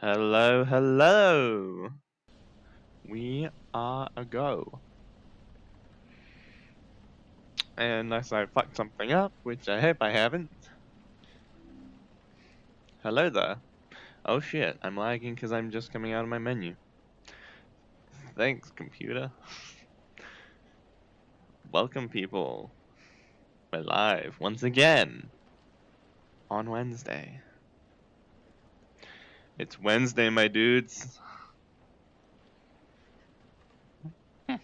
Hello, hello. We are a go. Unless I fucked something up, which I hope I haven't. Hello there. Oh shit, I'm lagging because I'm just coming out of my menu. Thanks, computer. Welcome, people. We're live once again on Wednesday. It's Wednesday, my dudes. So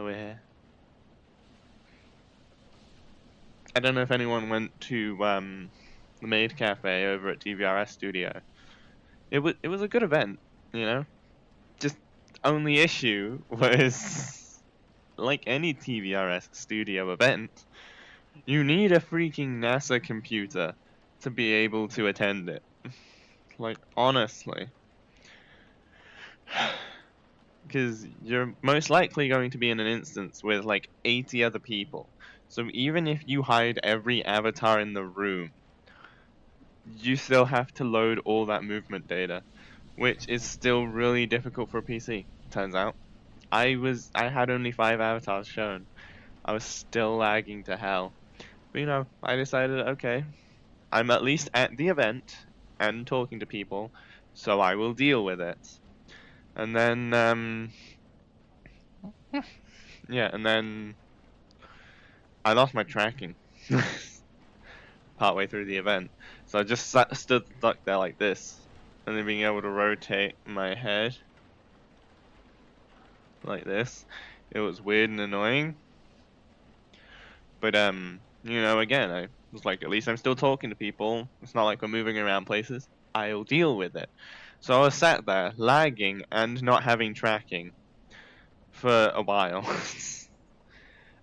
we're here. I don't know if anyone went to the Maid Cafe over at TVRS Studio. It was a good event, you know. Just only issue was like any TVRS studio event, you need a freaking NASA computer to be able to attend it. Like, honestly. Because you're most likely going to be in an instance with like 80 other people. So even if you hide every avatar in the room, you still have to load all that movement data, which is still really difficult for a PC, turns out. I had only 5 avatars shown. I was still lagging to hell. But I decided, okay, I'm at least at the event and talking to people, so I will deal with it. And then, yeah, and then I lost my tracking partway through the event. So I just stood stuck there like this, and then being able to rotate my head like this. It was weird and annoying. But, again, I was like, at least I'm still talking to people. It's not like we're moving around places. I'll deal with it. So I was sat there, lagging and not having tracking for a while.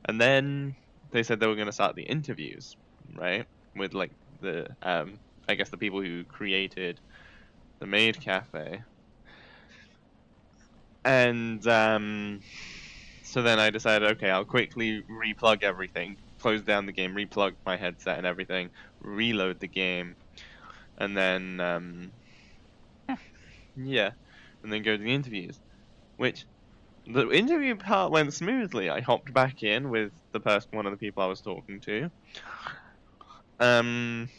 And then they said they were going to start the interviews, right? With like I guess the people who created the Maid Cafe. And so then I decided, okay, I'll quickly replug everything, close down the game, replug my headset and everything, reload the game, and then yeah, and then go to the interviews. Which the interview part went smoothly. I hopped back in with one of the people I was talking to. Um,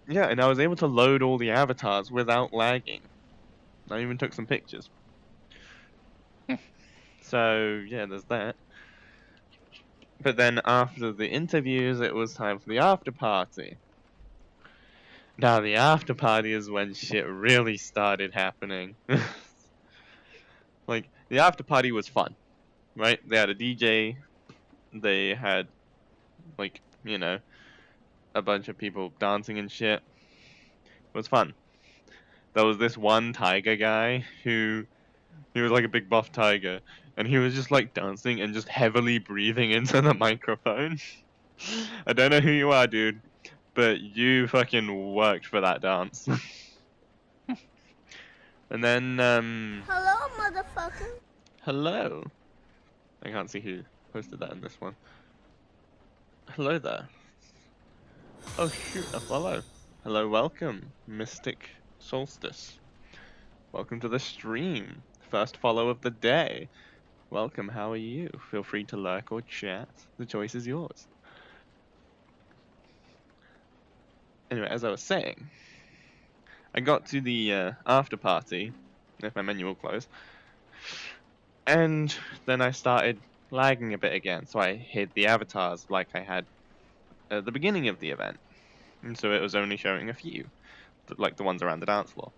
yeah, and I was able to load all the avatars without lagging. I even took some pictures. So yeah, there's that. But then after the interviews, it was time for the after party. Now the after party is when shit really started happening. Like the after party was fun, right? They had a DJ, they had like, a bunch of people dancing and shit. It was fun. There was this one tiger guy who he was like a big buff tiger, and he was just like dancing and just heavily breathing into the microphone. I don't know who you are, dude, but you fucking worked for that dance. And then, Hello, motherfucker. hello. I can't see who posted that in this one. Hello there. Oh shoot, a follow. Hello, welcome, Mystic Solstice. Welcome to the stream. First follow of the day. Welcome, how are you? Feel free to lurk or chat. The choice is yours. Anyway, as I was saying, I got to the after party, if my menu will close, and then I started lagging a bit again, so I hid the avatars like I had at the beginning of the event. And so it was only showing a few, like the ones around the dance floor.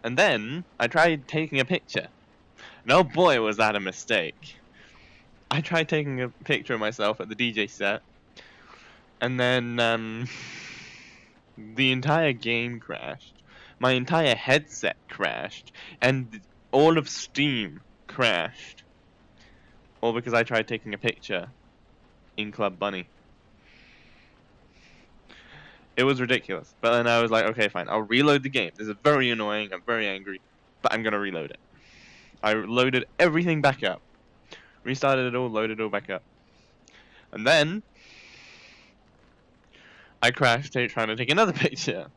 And then I tried taking a picture. And oh boy, was that a mistake. I tried taking a picture of myself at the DJ set, and then the entire game crashed. My entire headset crashed, and all of Steam crashed. All because I tried taking a picture in Club Bunny. It was ridiculous. But then I was like, okay, fine, I'll reload the game. This is very annoying, I'm very angry, but I'm gonna reload it. I loaded everything back up. Restarted it all, loaded it all back up. And then I crashed trying to take another picture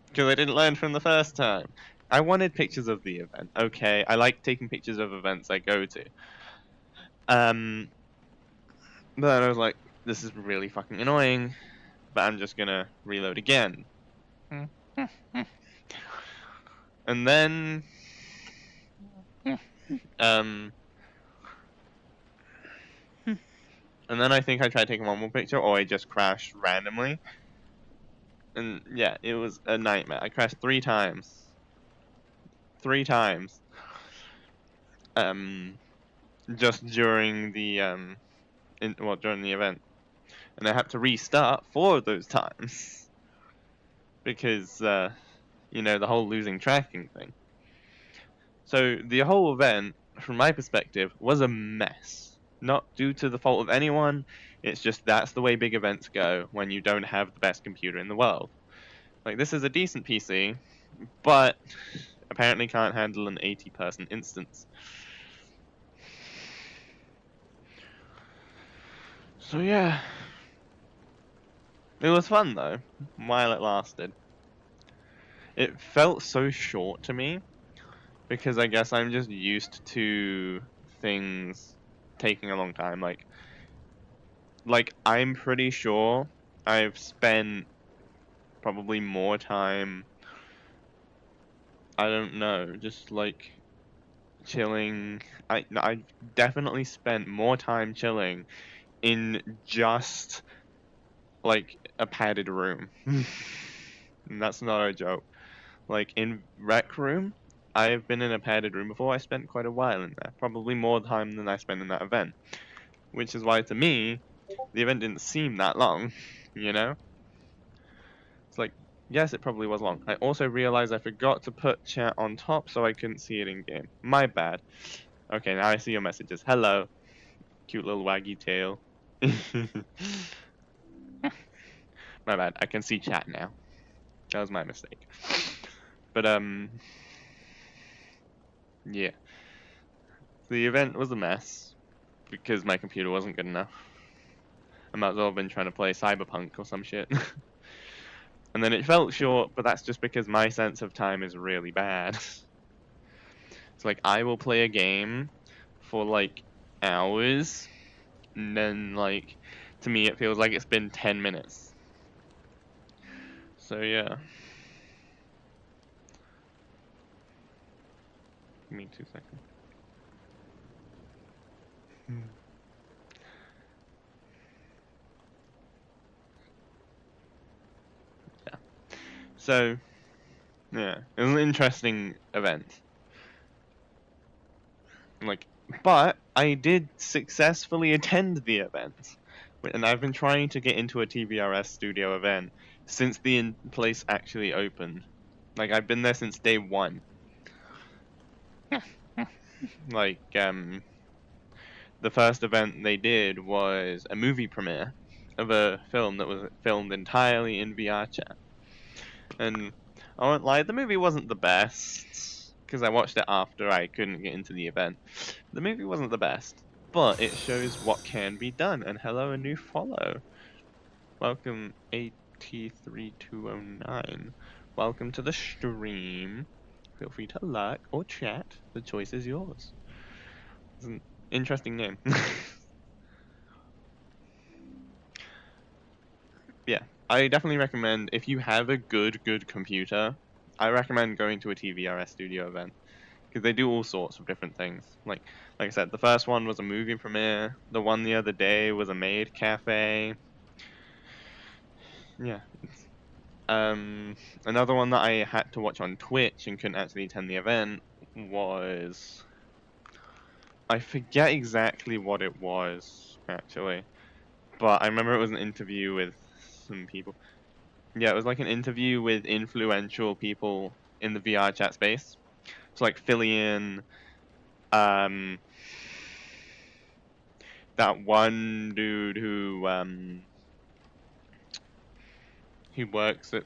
because I didn't learn from the first time. I wanted pictures of the event. Okay, I like taking pictures of events I go to. But then I was like, this is really fucking annoying, but I'm just gonna reload again. And then, um, and then I think I tried taking one more picture, or I just crashed randomly. And yeah, it was a nightmare. I crashed 3 times. 3 times. Just during the during the event, and I had to restart 4 of those times because the whole losing tracking thing. So the whole event, from my perspective, was a mess. Not due to the fault of anyone. It's just that's the way big events go when you don't have the best computer in the world. Like, this is a decent PC, but apparently can't handle an 80-person instance. So yeah. It was fun though, while it lasted. It felt so short to me because I guess I'm just used to things taking a long time. Like I'm pretty sure I've spent probably more time, I don't know, just like chilling. I definitely spent more time chilling in just like a padded room. And that's not a joke. Like in Rec Room, I've been in a padded room before. I spent quite a while in there, probably more time than I spent in that event. Which is why to me, the event didn't seem that long, you know? It's like, yes, it probably was long. I also realized I forgot to put chat on top so I couldn't see it in game. My bad. Okay, now I see your messages. Hello. Cute little waggy tail. My bad. I can see chat now. That was my mistake. But yeah. The event was a mess because my computer wasn't good enough. I might as well have been trying to play Cyberpunk or some shit. And then it felt short, but that's just because my sense of time is really bad. It's like I will play a game for like hours, and then like to me it feels like it's been 10 minutes. So yeah. Give me 2 seconds. Yeah. So yeah, it was an interesting event. Like, but I did successfully attend the event, and I've been trying to get into a TVRS studio event since the place actually opened. Like, I've been there since day one. Like, the first event they did was a movie premiere of a film that was filmed entirely in VR chat. And I won't lie, the movie wasn't the best, because I watched it after I couldn't get into the event. The movie wasn't the best, but it shows what can be done. And hello, a new follow. Welcome, AT3209. Welcome to the stream. Feel free to like or chat. The choice is yours. It's an interesting name. Yeah, I definitely recommend, if you have a good computer, I recommend going to a TVRS studio event. Because they do all sorts of different things. Like I said, the first one was a movie premiere. The one the other day was a maid cafe. Yeah. Another one that I had to watch on Twitch and couldn't actually attend the event was, I forget exactly what it was actually, but I remember it was an interview with some people. Yeah, it was like an interview with influential people in the VR chat space. So like Fillion, um, that one dude who works at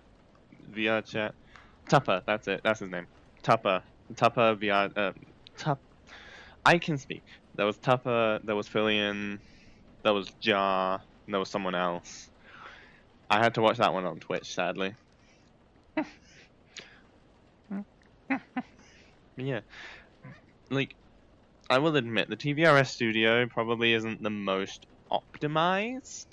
VR chat, Tupper. That's it. That's his name. Tupper. Tupper VR. Tup. I can speak. There was Tupper. There was Fillion. There was Jar. And there was someone else. I had to watch that one on Twitch, sadly. Yeah, like, I will admit, the TVRS Studio probably isn't the most optimized,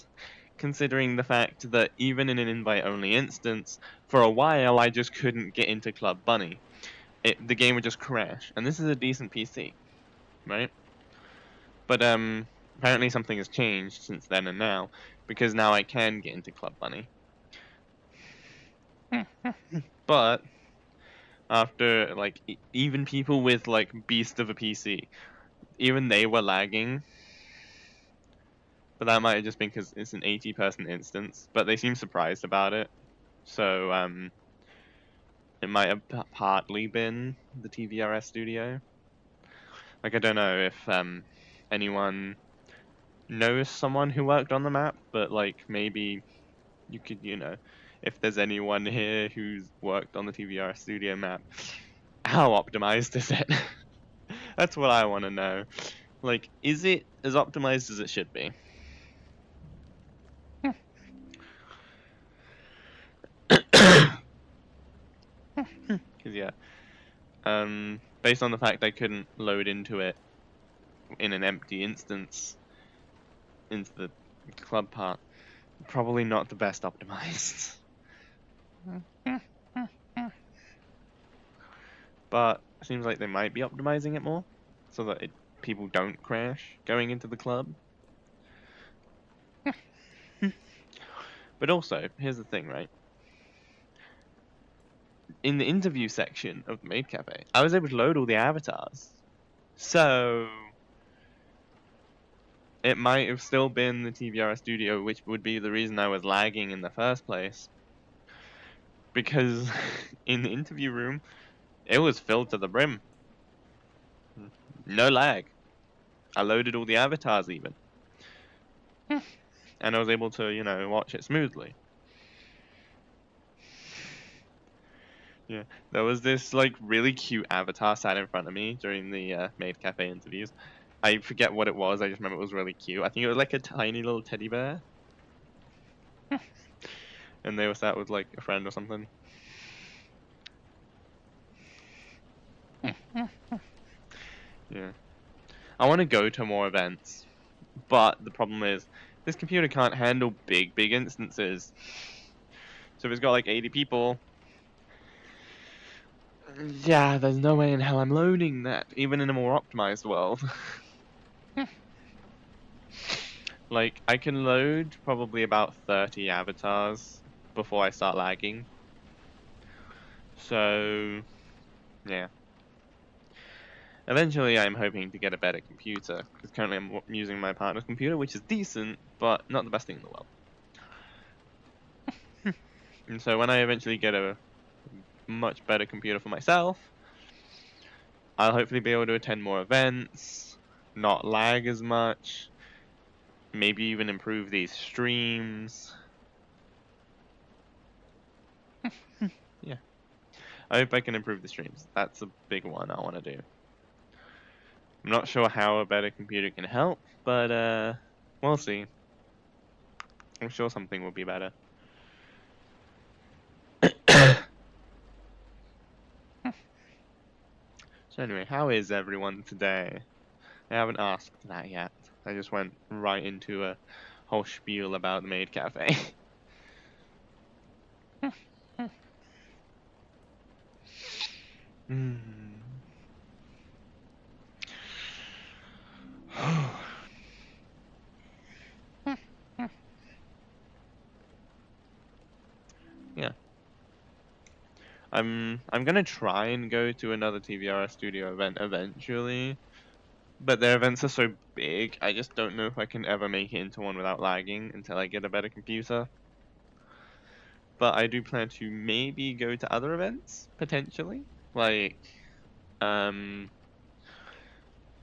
considering the fact that even in an invite-only instance, for a while I just couldn't get into Club Bunny. The game would just crash, and this is a decent PC, right? But apparently something has changed since then and now, because now I can get into Club Bunny. But after like even people with like beast of a PC, even they were lagging. But that might have just been because it's an 80-person instance. But they seem surprised about it, so it might have partly been the TVRS Studio. Like I don't know if anyone knows someone who worked on the map, but like maybe you could, if there's anyone here who's worked on the TVRS Studio map, how optimized is it? That's what I want to know. Like, is it as optimized as it should be? Because yeah, based on the fact I couldn't load into it in an empty instance into the club part, probably not the best optimized. But it seems like they might be optimizing it more so that people don't crash going into the club. But also, here's the thing, right? In the interview section of the Maid Cafe, I was able to load all the avatars. So it might have still been the TVRS Studio, which would be the reason I was lagging in the first place. Because in the interview room, it was filled to the brim. No lag. I loaded all the avatars even. And I was able to, watch it smoothly. Yeah, there was this like really cute avatar sat in front of me during the Maid Cafe interviews. I forget what it was. I just remember it was really cute. I think it was like a tiny little teddy bear, and they were sat with like a friend or something. Yeah, I want to go to more events, but the problem is this computer can't handle big instances. So if it's got like 80 people, yeah, there's no way in hell I'm loading that, even in a more optimized world. Like, I can load probably about 30 avatars before I start lagging. So, yeah. Eventually, I'm hoping to get a better computer, because currently I'm using my partner's computer, which is decent, but not the best thing in the world. And so when I eventually get a much better computer for myself, I'll hopefully be able to attend more events, not lag as much, maybe even improve these streams. Yeah. I hope I can improve the streams. That's a big one I want to do. I'm not sure how a better computer can help, but we'll see. I'm sure something will be better. So anyway, how is everyone today? I haven't asked that yet. I just went right into a whole spiel about the Maid Cafe. Hmm. Yeah. I'm gonna try and go to another TVRS Studio event eventually, but their events are so big, I just don't know if I can ever make it into one without lagging until I get a better computer. But I do plan to maybe go to other events, potentially. Like, um,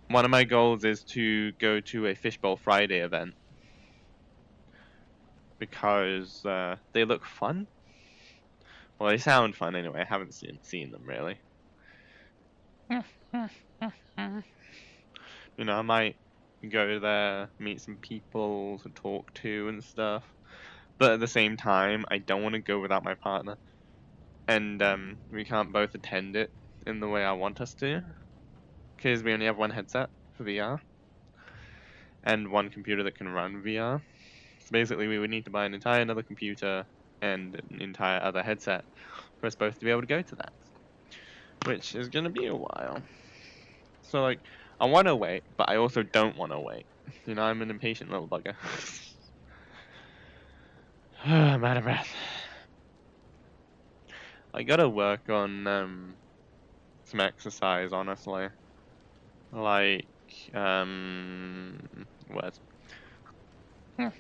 one of my goals is to go to a Fishbowl Friday event because they look fun. Well, they sound fun anyway. I haven't seen them really. I might go there, meet some people to talk to and stuff. but at the same time, I don't want to go without my partner, and we can't both attend it in the way I want us to, because we only have one headset for VR and one computer that can run VR. So basically, we would need to buy an entire another computer and an entire other headset for us both to be able to go to that, which is gonna be a while. So like, I want to wait, but I also don't want to wait. You know, I'm an impatient little bugger. I'm out of breath. I gotta work on some exercise, honestly. Like, what? Yeah.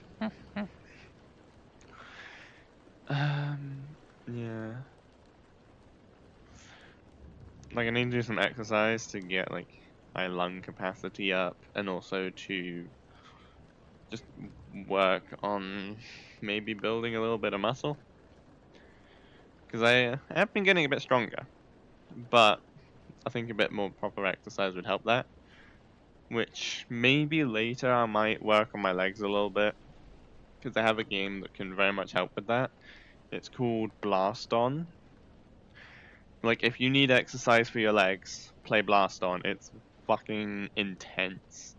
Like, I need to do some exercise to get, like, my lung capacity up, and also to just work on maybe building a little bit of muscle. Because I have been getting a bit stronger, but I think a bit more proper exercise would help that. Which maybe later I might work on my legs a little bit, because I have a game that can very much help with that. It's called Blast On. Like, if you need exercise for your legs, play Blast On. It's fucking intense.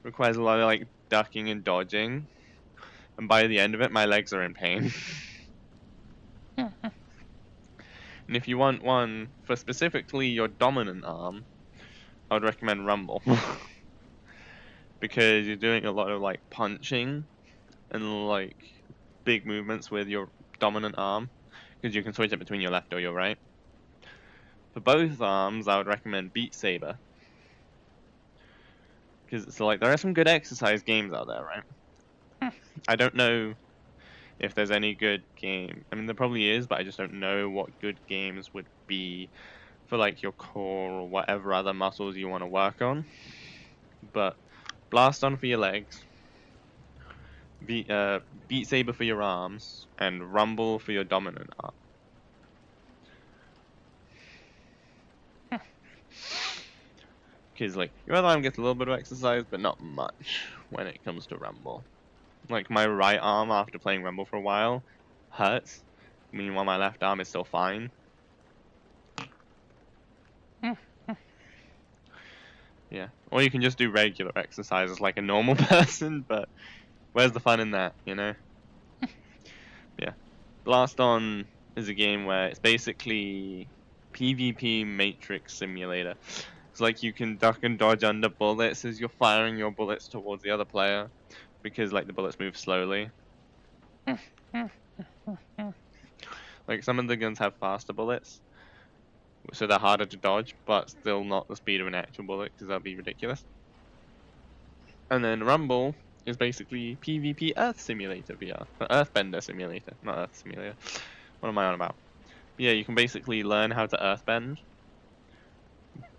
Requires a lot of like ducking and dodging, and by the end of it, my legs are in pain. And if you want one for specifically your dominant arm, I would recommend Rumble. Because you're doing a lot of like punching and like big movements with your dominant arm, because you can switch it between your left or your right. For both arms, I would recommend Beat Saber, because it's like there are some good exercise games out there, right? I don't know if there's any good game. I mean, there probably is, but I just don't know what good games would be for like your core or whatever other muscles you want to work on. But Blast On for your legs, Beat Saber for your arms, and Rumble for your dominant arm. Because like your other arm gets a little bit of exercise, but not much when it comes to Rumble. Like my right arm after playing Rumble for a while hurts. Meanwhile, my left arm is still fine. Yeah. Or you can just do regular exercises like a normal person, but where's the fun in that, you know? Yeah. Blast On is a game where it's basically PvP Matrix Simulator. It's like you can duck and dodge under bullets as you're firing your bullets towards the other player, because like the bullets move slowly. Like some of the guns have faster bullets, so they're harder to dodge, but still not the speed of an actual bullet, because that'd be ridiculous. And then Rumble is basically PvP Earth Simulator VR. Earthbender Simulator, not Earth Simulator. What am I on about? Yeah, you can basically learn how to earthbend,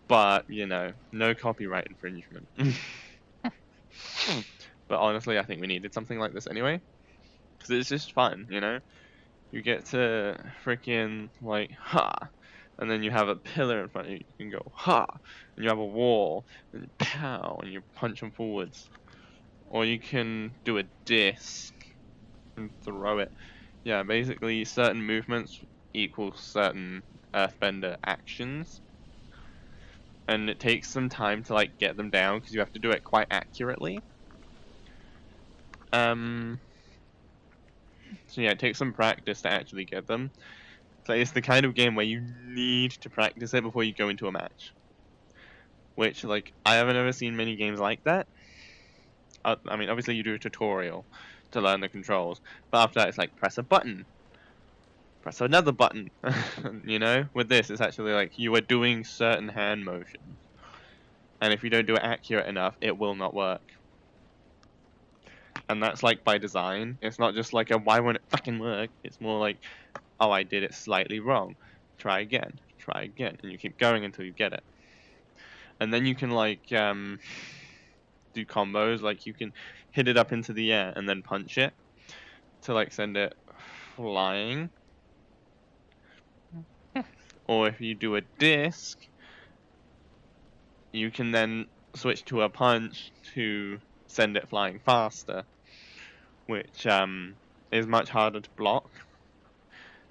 but, you know, no copyright infringement. But honestly, I think we needed something like this anyway, because it's just fun, you know? You get to freaking, like, ha! And then you have a pillar in front of you, you can go, ha! And you have a wall, and pow! And you punch them forwards. Or you can do a disc and throw it. Yeah, basically certain movements equal certain earthbender actions. And it takes some time to like get them down because you have to do it quite accurately. So yeah, it takes some practice to actually get them. So it's the kind of game where you need to practice it before you go into a match. Which, like, I haven't ever seen many games like that. I mean, obviously you do a tutorial to learn the controls, but after that it's like press a button, press another button. You know, with this it's actually like you are doing certain hand motions, and if you don't do it accurate enough, it will not work. And that's like by design. It's not just like a why won't it fucking work. It's more like, oh, I did it slightly wrong. Try again, and you keep going until you get it. And then you can like do combos. Like you can hit it up into the air and then punch it to like send it flying. Or if you do a disc, you can then switch to a punch to send it flying faster. Which is much harder to block.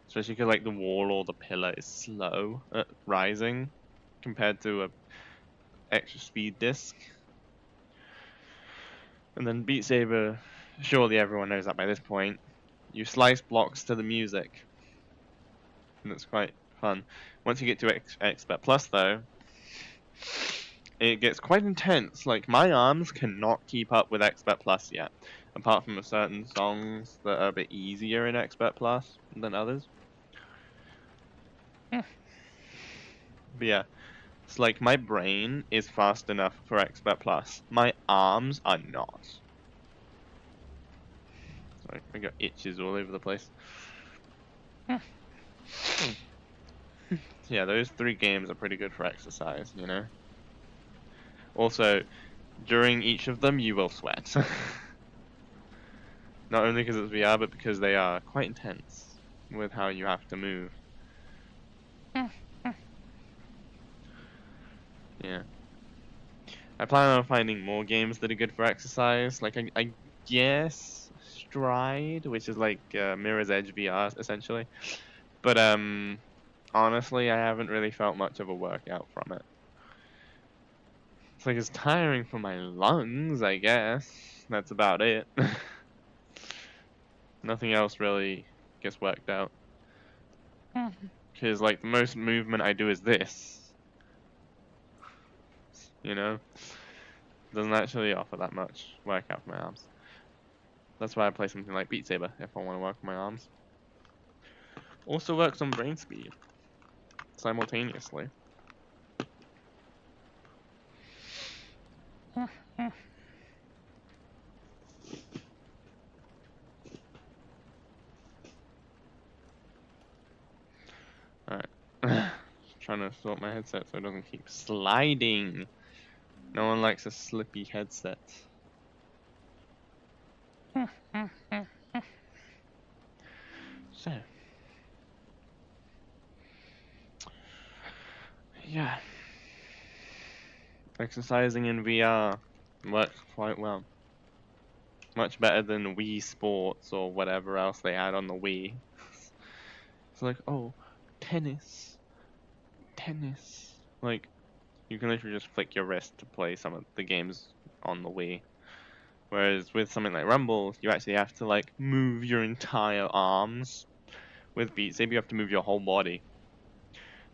Especially because like the wall or the pillar is slow at rising compared to a extra speed disc. And then Beat Saber, surely everyone knows that by this point. You slice blocks to the music. And it's quite fun. Once you get to Expert Plus though, it gets quite intense. Like my arms cannot keep up with Expert Plus yet. Apart from certain songs that are a bit easier in Expert Plus than others. But yeah. It's like my brain is fast enough for Expert Plus. My arms are not. Sorry, I got itches all over the place. Yeah, those 3 games are pretty good for exercise, you know? Also, during each of them, you will sweat. Not only because it's VR, but because they are quite intense with how you have to move. Yeah. I plan on finding more games that are good for exercise. Like, I guess Stride, which is like Mirror's Edge VR, essentially. But, honestly, I haven't really felt much of a workout from it. It's like it's tiring for my lungs, I guess. That's about it. Nothing else really gets worked out. Because, like, the most movement I do is this. You know? Doesn't actually offer that much workout for my arms. That's why I play something like Beat Saber, if I want to work on my arms. Also works on brain speed. Simultaneously. Alright. Trying to sort my headset so it doesn't keep sliding. No one likes a slippy headset. So. Yeah. Exercising in VR works quite well. Much better than Wii Sports or whatever else they had on the Wii. It's like, oh, tennis. Like, you can literally just flick your wrist to play some of the games on the Wii. Whereas with something like Rumble, you actually have to like move your entire arms. With Beat Saber, you have to move your whole body.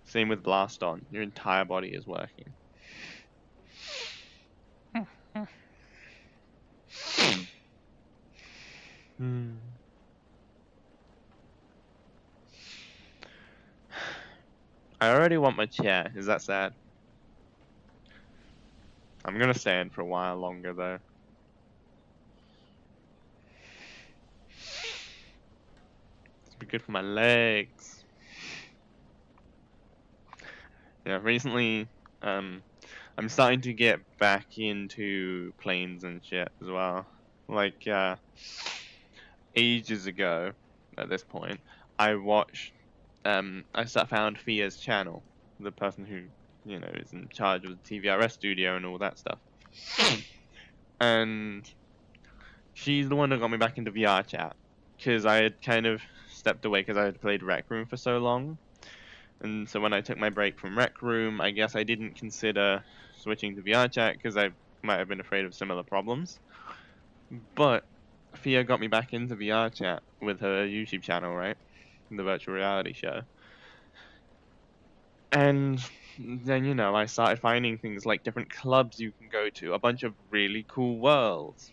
Same with Blast On, your entire body is working. I already want my chair. Is that sad? I'm gonna stand for a while longer though. It's be good for my legs. Yeah, recently, I'm starting to get back into planes and shit as well. Like, ages ago, at this point, I watched, found Fia's channel, the person who, you know, is in charge of the TVRS studio and all that stuff. And she's the one that got me back into VR chat, because I had kind of stepped away because I had played Rec Room for so long. And so when I took my break from Rec Room, I guess I didn't consider switching to VR chat because I might have been afraid of similar problems. But Fia got me back into VR chat with her YouTube channel, right? The virtual reality show. And then, you know, I started finding things like different clubs you can go to, a bunch of really cool worlds.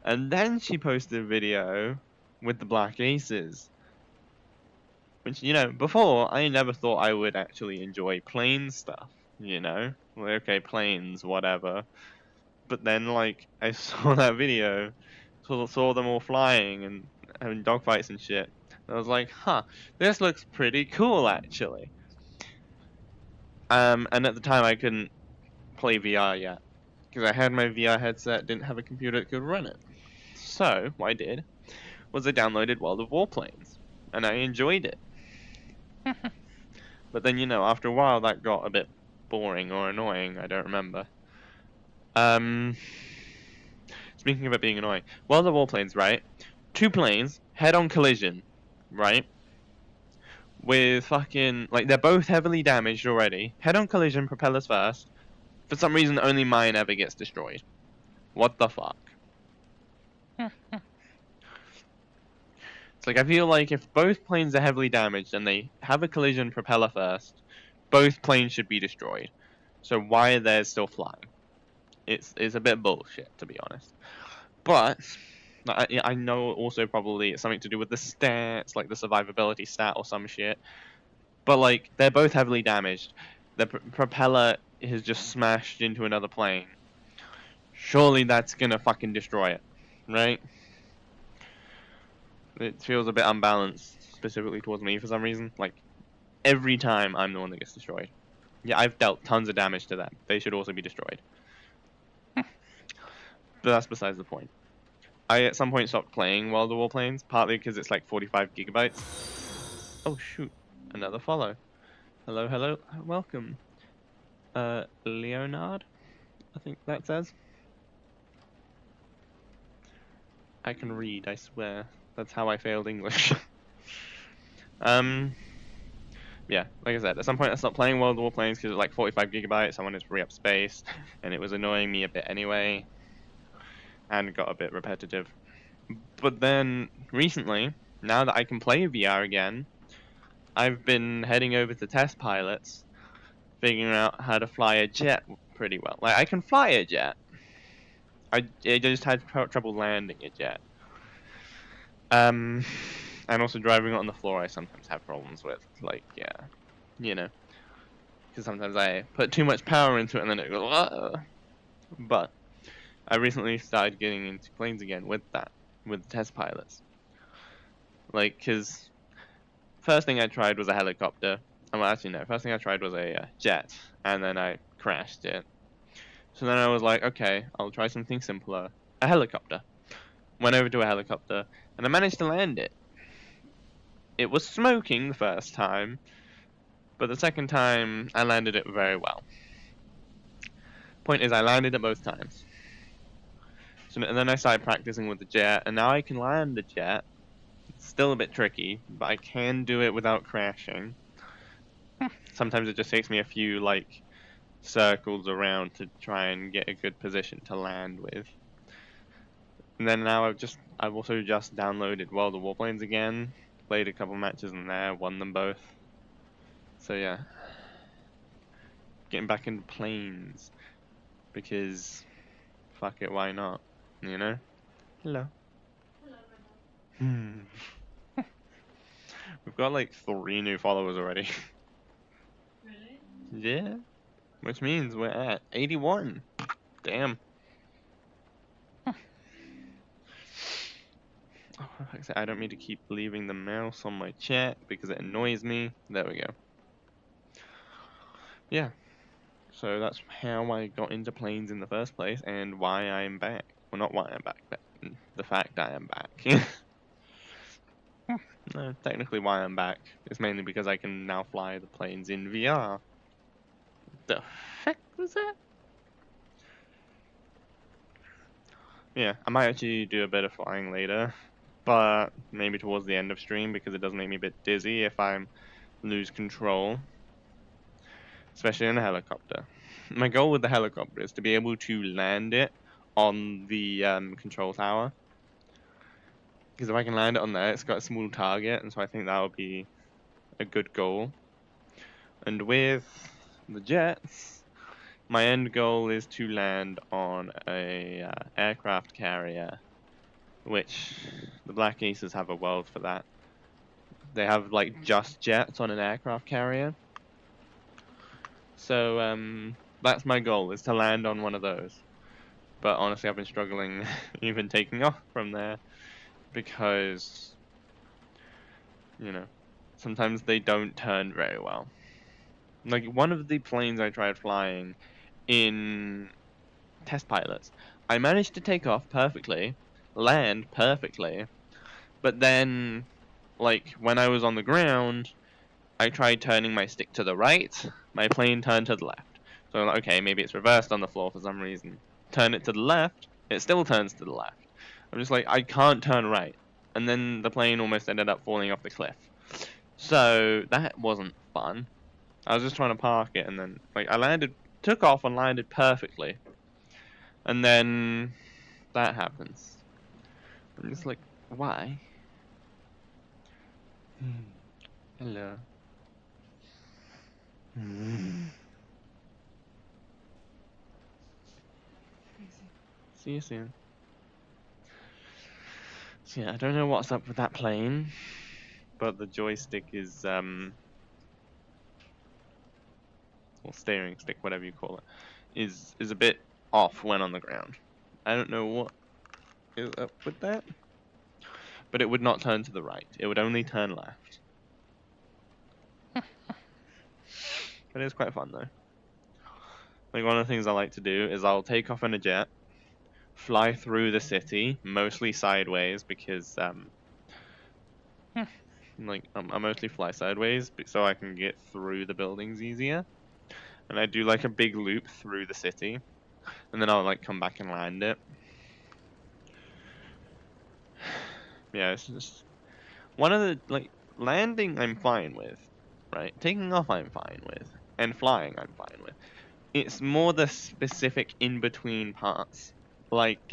And then she posted a video with the Black Aces. Which, you know, before, I never thought I would actually enjoy plane stuff, you know? Like, okay, planes, whatever. But then, like, I saw that video, saw them all flying and having dogfights and shit. And I was like, huh, this looks pretty cool, actually. And at the time, I couldn't play VR yet. Because I had my VR headset, didn't have a computer that could run it. So, what I did was I downloaded World of Warplanes. And I enjoyed it. But then, you know, after a while that got a bit boring or annoying, I don't remember. Speaking of it being annoying, World of Warplanes, right? two planes head-on collision, right? With fucking like they're both heavily damaged already. Head-on collision, propellers first. For some reason, only mine ever gets destroyed. What the fuck? It's like I feel like if both planes are heavily damaged and they have a collision propeller first, both planes should be destroyed. So why are they still flying? It's a bit bullshit, to be honest. But I know also probably it's something to do with the stats, like the survivability stat or some shit. But like they're both heavily damaged. The propeller has just smashed into another plane. Surely that's gonna fucking destroy it, right? It feels a bit unbalanced, specifically towards me for some reason. Like every time I'm the one that gets destroyed. Yeah, I've dealt tons of damage to them. They should also be destroyed. But that's besides the point. I at some point stopped playing World of Warplanes, partly because it's like 45 gigabytes. Oh shoot, another follow. Hello, hello, welcome. Leonard, I think that says. I can read, I swear. That's how I failed English. Yeah, like I said, at some point I stopped playing World of Warplanes because it was like 45 gigabytes, I wanted to free up space, and it was annoying me a bit anyway, and got a bit repetitive. But then, recently, now that I can play VR again, I've been heading over to test pilots, figuring out how to fly a jet pretty well. Like, I can fly a jet. I just had trouble landing a jet. And also driving it on the floor I sometimes have problems with. Like, yeah, you know. Because sometimes I put too much power into it and then it goes, "Whoa." But I recently started getting into planes again with that, with test pilots. Like, because first thing I tried was a helicopter. Well, actually, no. First thing I tried was a jet, and then I crashed it. So then I was like, okay, I'll try something simpler. A helicopter. Went over to a helicopter, and I managed to land it. It was smoking the first time, but the second time I landed it very well. Point is, I landed it both times. So and then I started practicing with the jet, and now I can land the jet. It's still a bit tricky, but I can do it without crashing. Sometimes it just takes me a few like circles around to try and get a good position to land with. And then now I've also just downloaded World of Warplanes again, played a couple matches in there, won them both. So yeah, getting back into planes because fuck it, why not? You know? Hello. Hmm. We've got like 3 new followers already. Really? Yeah. Which means we're at 81. Damn. Oh, like I said, I don't mean to keep leaving the mouse on my chat because it annoys me. There we go. Yeah. So that's how I got into planes in the first place and why I'm back. Well, not why I'm back, but the fact I am back. No, technically why I'm back is mainly because I can now fly the planes in VR. The heck was that? Yeah, I might actually do a bit of flying later, but maybe towards the end of stream because it does make me a bit dizzy if I lose control, especially in a helicopter. My goal with the helicopter is to be able to land it on the control tower, because if I can land it on there, it's got a small target, and so I think that would be a good goal. And with the jets, my end goal is to land on a aircraft carrier, which the Black Aces have a world for that. They have like just jets on an aircraft carrier. So that's my goal, is to land on one of those. But honestly, I've been struggling even taking off from there because, you know, sometimes they don't turn very well. Like one of the planes I tried flying in test pilots, I managed to take off perfectly, land perfectly, but then, like, when I was on the ground, I tried turning my stick to the right, my plane turned to the left. So I'm like, okay, maybe it's reversed on the floor for some reason. Turn it to the left, it still turns to the left. I'm just like, I can't turn right. and then the plane almost ended up falling off the cliff. So that wasn't fun. I was just trying to park it, and then like I landed, took off and landed perfectly, and then that happens. I'm just like, why? Hello. See you soon. So yeah, I don't know what's up with that plane, but the joystick is or steering stick, whatever you call it, is a bit off when on the ground. I don't know what is up with that, but it would not turn to the right. It would only turn left. But it's quite fun though. Like one of the things I like to do is I'll take off in a jet, fly through the city, mostly sideways because like I mostly fly sideways so I can get through the buildings easier. And I do like a big loop through the city, and then I'll like come back and land it. Yeah, it's just one of the like landing I'm fine with, right? Taking off I'm fine with, and flying I'm fine with. It's more the specific in between parts, like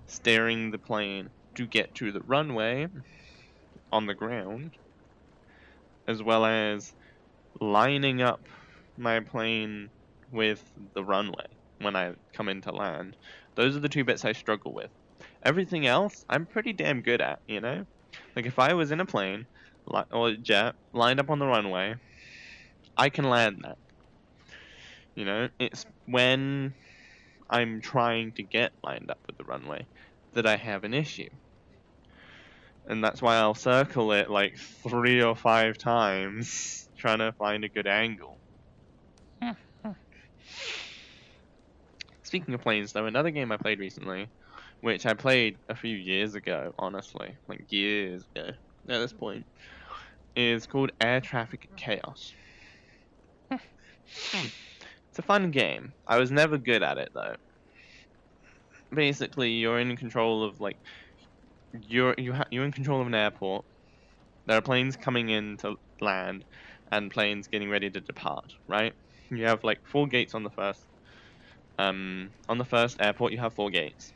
steering the plane to get to the runway on the ground, as well as lining up my plane with the runway when I come into land. Those are the two bits I struggle with. Everything else, I'm pretty damn good at, you know? Like if I was in a plane or a jet lined up on the runway, I can land that. You know, it's when I'm trying to get lined up with the runway that I have an issue. And that's why I'll circle it like 3 or 5 times trying to find a good angle. Speaking of planes though, another game I played recently, which I played a few years ago, honestly, like years ago at this point, is called Air Traffic Chaos. It's a fun game. I was never good at it though. Basically, you're in control of like you're in control of an airport. There are planes coming in to land, and planes getting ready to depart. Right? You have like 4 gates on the first. On the first airport, you have 4 gates,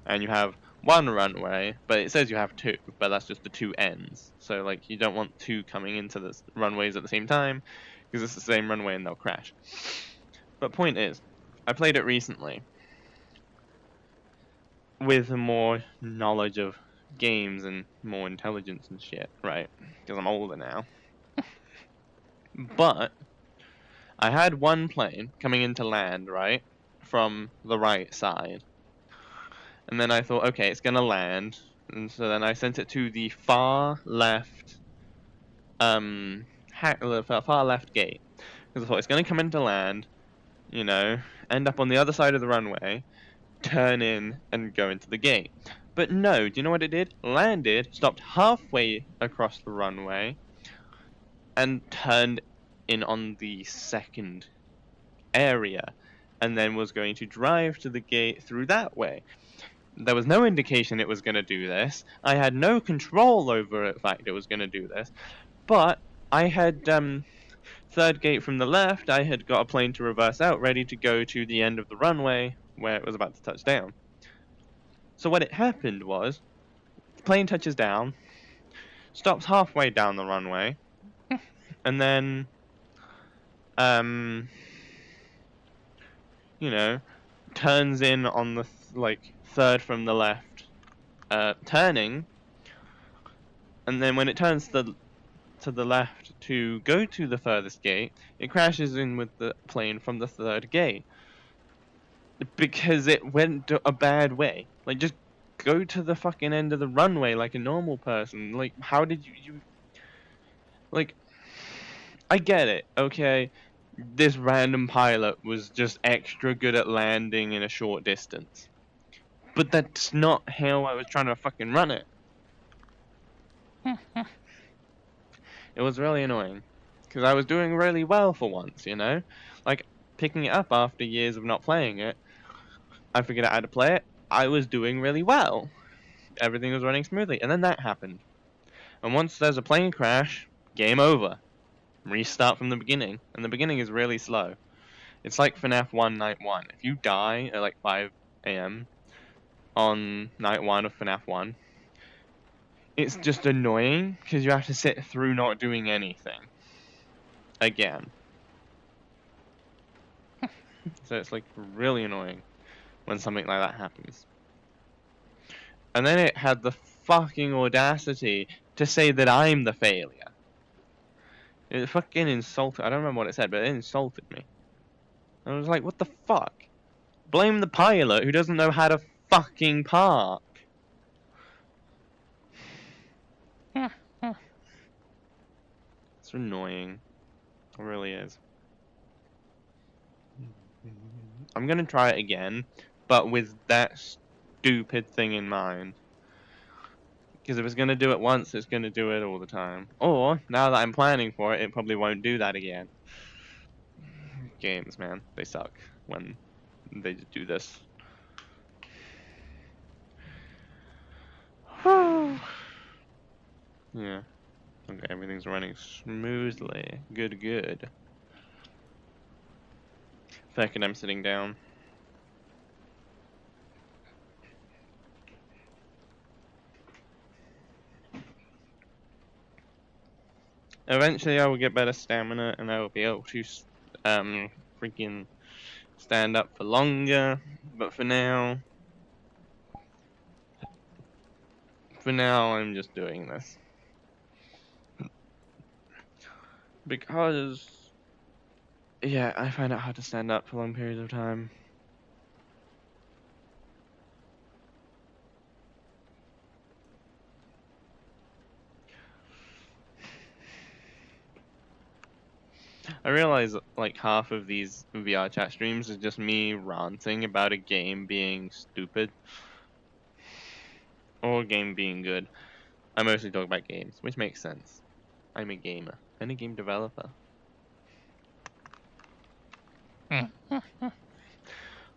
and you have 1 runway, but it says you have 2, but that's just the 2 ends. So like you don't want 2 coming into the runways at the same time, because it's the same runway and they'll crash. But point is, I played it recently with more knowledge of games and more intelligence and shit, right? Because I'm older now. But I had one plane coming into land, right, from the right side. And then I thought, okay, it's gonna land. And so then I sent it to the far left, the far left gate. Because I thought it's gonna come into land, you know, end up on the other side of the runway, turn in, and go into the gate. But no, do you know what it did? Landed, stopped halfway across the runway, and turned in on the second area, and then was going to drive to the gate through that way. There was no indication it was going to do this. I had no control over the fact it was going to do this, but I had third gate from the left. I had got a plane to reverse out, ready to go to the end of the runway where it was about to touch down. So what had happened was, the plane touches down, stops halfway down the runway, and then, you know, turns in on the third from the left, turning, and then when it turns to the left to go to the furthest gate, it crashes in with the plane from the third gate because it went a bad way. Like, just go to the fucking end of the runway like a normal person. Like, how did you like? I get it, okay. This random pilot was just extra good at landing in a short distance. But that's not how I was trying to fucking run it. It was really annoying. Because I was doing really well for once, you know? Like, picking it up after years of not playing it, I figured out how to play it. I was doing really well. everything was running smoothly, and then that happened. And once there's a plane crash, game over. Restart from the beginning, and the beginning is really slow. It's like FNAF 1 Night 1. If you die at like 5 a.m. on Night 1 of FNAF 1, it's just annoying because you have to sit through not doing anything. Again. So it's like really annoying when something like that happens. And then it had the fucking audacity to say that I'm the failure. It fucking insulted. I don't remember what it said, but it insulted me. I was like, what the fuck? Blame the pilot who doesn't know how to fucking park. It's annoying. It really is. I'm gonna try it again, but with that stupid thing in mind. Because if it's gonna do it once, it's gonna do it all the time. Or, now that I'm planning for it, it probably won't do that again. Games, man. They suck when they do this. Yeah. Okay, everything's running smoothly. Good, good. Second, I'm sitting down. Eventually, I will get better stamina, and I will be able to, freaking stand up for longer. But for now, I'm just doing this because, yeah, I find it hard to stand up for long periods of time. I realize like half of these VR chat streams is just me ranting about a game being stupid or a game being good. I mostly talk about games, which makes sense. I'm a gamer and a game developer.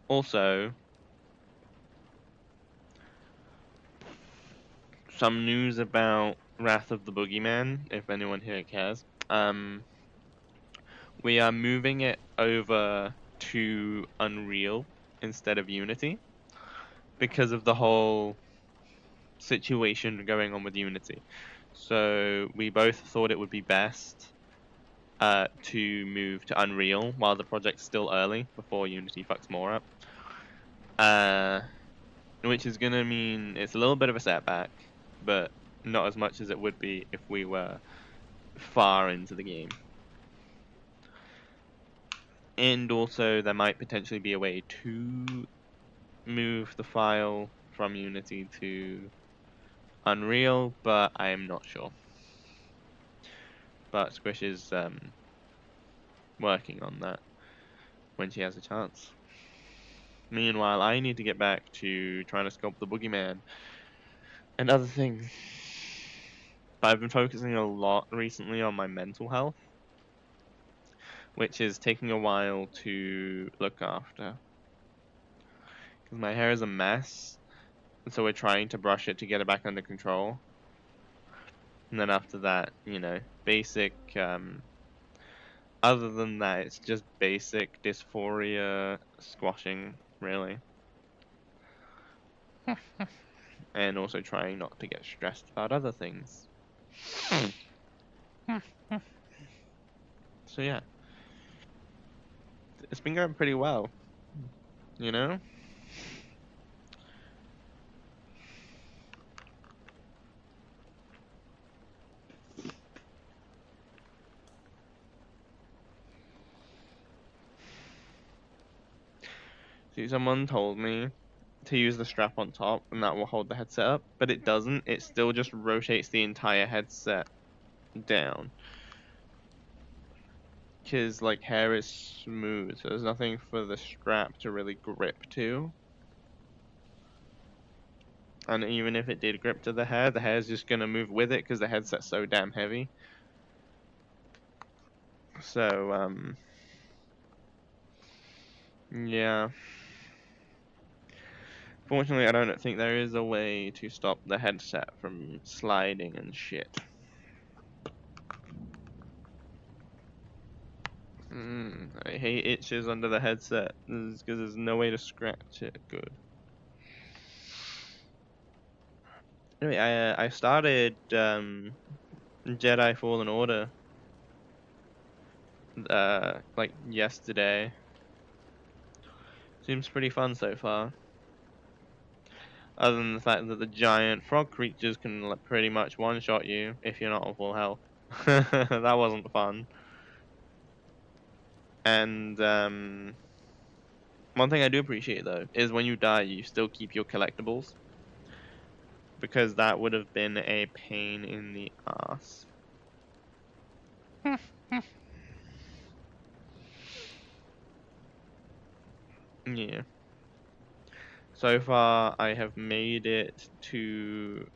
Also, some news about Wrath of the Boogeyman, if anyone here cares. We are moving it over to Unreal instead of Unity because of the whole situation going on with Unity. So we both thought it would be best to move to Unreal while the project's still early before Unity fucks more up. Which is gonna mean it's a little bit of a setback, but not as much as it would be if we were far into the game. And also, there might potentially be a way to move the file from Unity to Unreal, but I am not sure. But Squish is working on that when she has a chance. Meanwhile, I need to get back to trying to sculpt the boogeyman and other things. But I've been focusing a lot recently on my mental health, which is taking a while to look after. Because my hair is a mess, and so we're trying to brush it to get it back under control. And then after that, you know, basic, other than that, it's just basic dysphoria squashing, really. And also trying not to get stressed about other things. So yeah, it's been going pretty well, you know? See, someone told me to use the strap on top and that will hold the headset up, but it doesn't. It still just rotates the entire headset down. Because, like, hair is smooth, so there's nothing for the strap to really grip to. And even if it did grip to the hair's just gonna move with it because the headset's so damn heavy. So, yeah. Fortunately, I don't think there is a way to stop the headset from sliding and shit. I hate itches under the headset because there's no way to scratch it good. Anyway, I started Jedi Fallen Order like yesterday. Seems pretty fun so far. Other than the fact that the giant frog creatures can like, pretty much one-shot you if you're not on full health. That wasn't fun. And one thing I do appreciate though is when you die, you still keep your collectibles, because that would have been a pain in the ass. Yeah. So far, I have made it to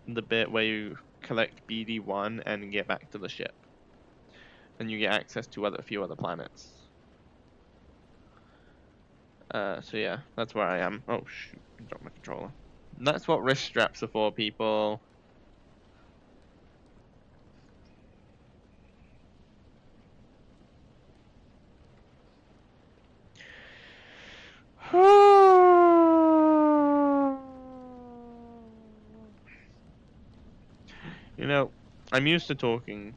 the bit where you collect BD1 and get back to the ship, and you get access to a few other planets. So yeah, that's where I am. Oh shoot, dropped my controller. That's what wrist straps are for, people. You know, I'm used to talking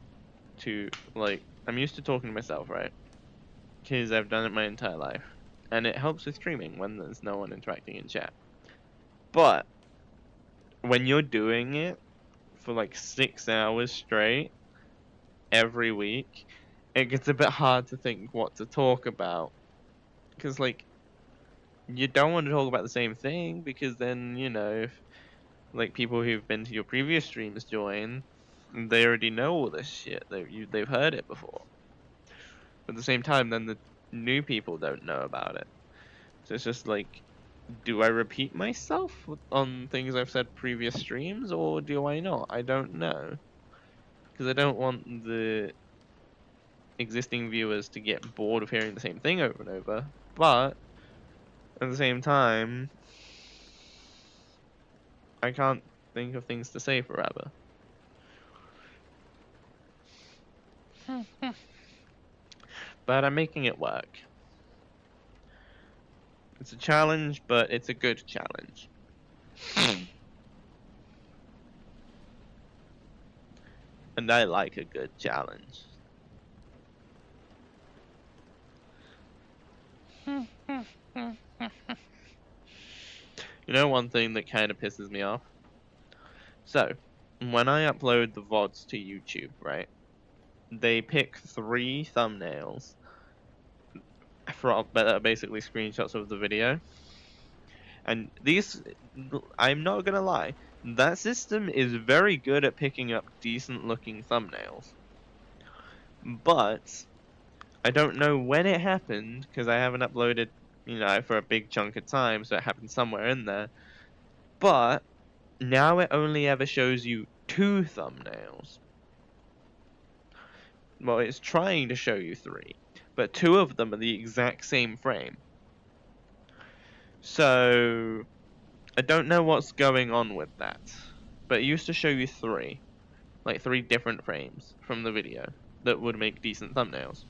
I'm used to talking to myself, right? Because I've done it my entire life. And it helps with streaming when there's no one interacting in chat. But when you're doing it for like 6 hours straight every week, it gets a bit hard to think what to talk about. Because, like, you don't want to talk about the same thing, because then, you know, if like people who've been to your previous streams join, they already know all this shit. They've heard it before. But at the same time, then the new people don't know about it. So it's just like, do I repeat myself on things I've said previous streams, or do I not? I don't know. Because I don't want the existing viewers to get bored of hearing the same thing over and over. But at the same time, I can't think of things to say forever. But I'm making it work. It's a challenge, but it's a good challenge. And I like a good challenge. You know one thing that kind of pisses me off? So, when I upload the VODs to YouTube, right? They pick 3 thumbnails that are basically screenshots of the video. And these, I'm not gonna lie, that system is very good at picking up decent looking thumbnails. But I don't know when it happened, because I haven't uploaded, you know, for a big chunk of time, so it happened somewhere in there. But now it only ever shows you 2 thumbnails. Well, it's trying to show you 3, but 2 of them are the exact same frame. So I don't know what's going on with that, but it used to show you 3, like 3 different frames from the video that would make decent thumbnails.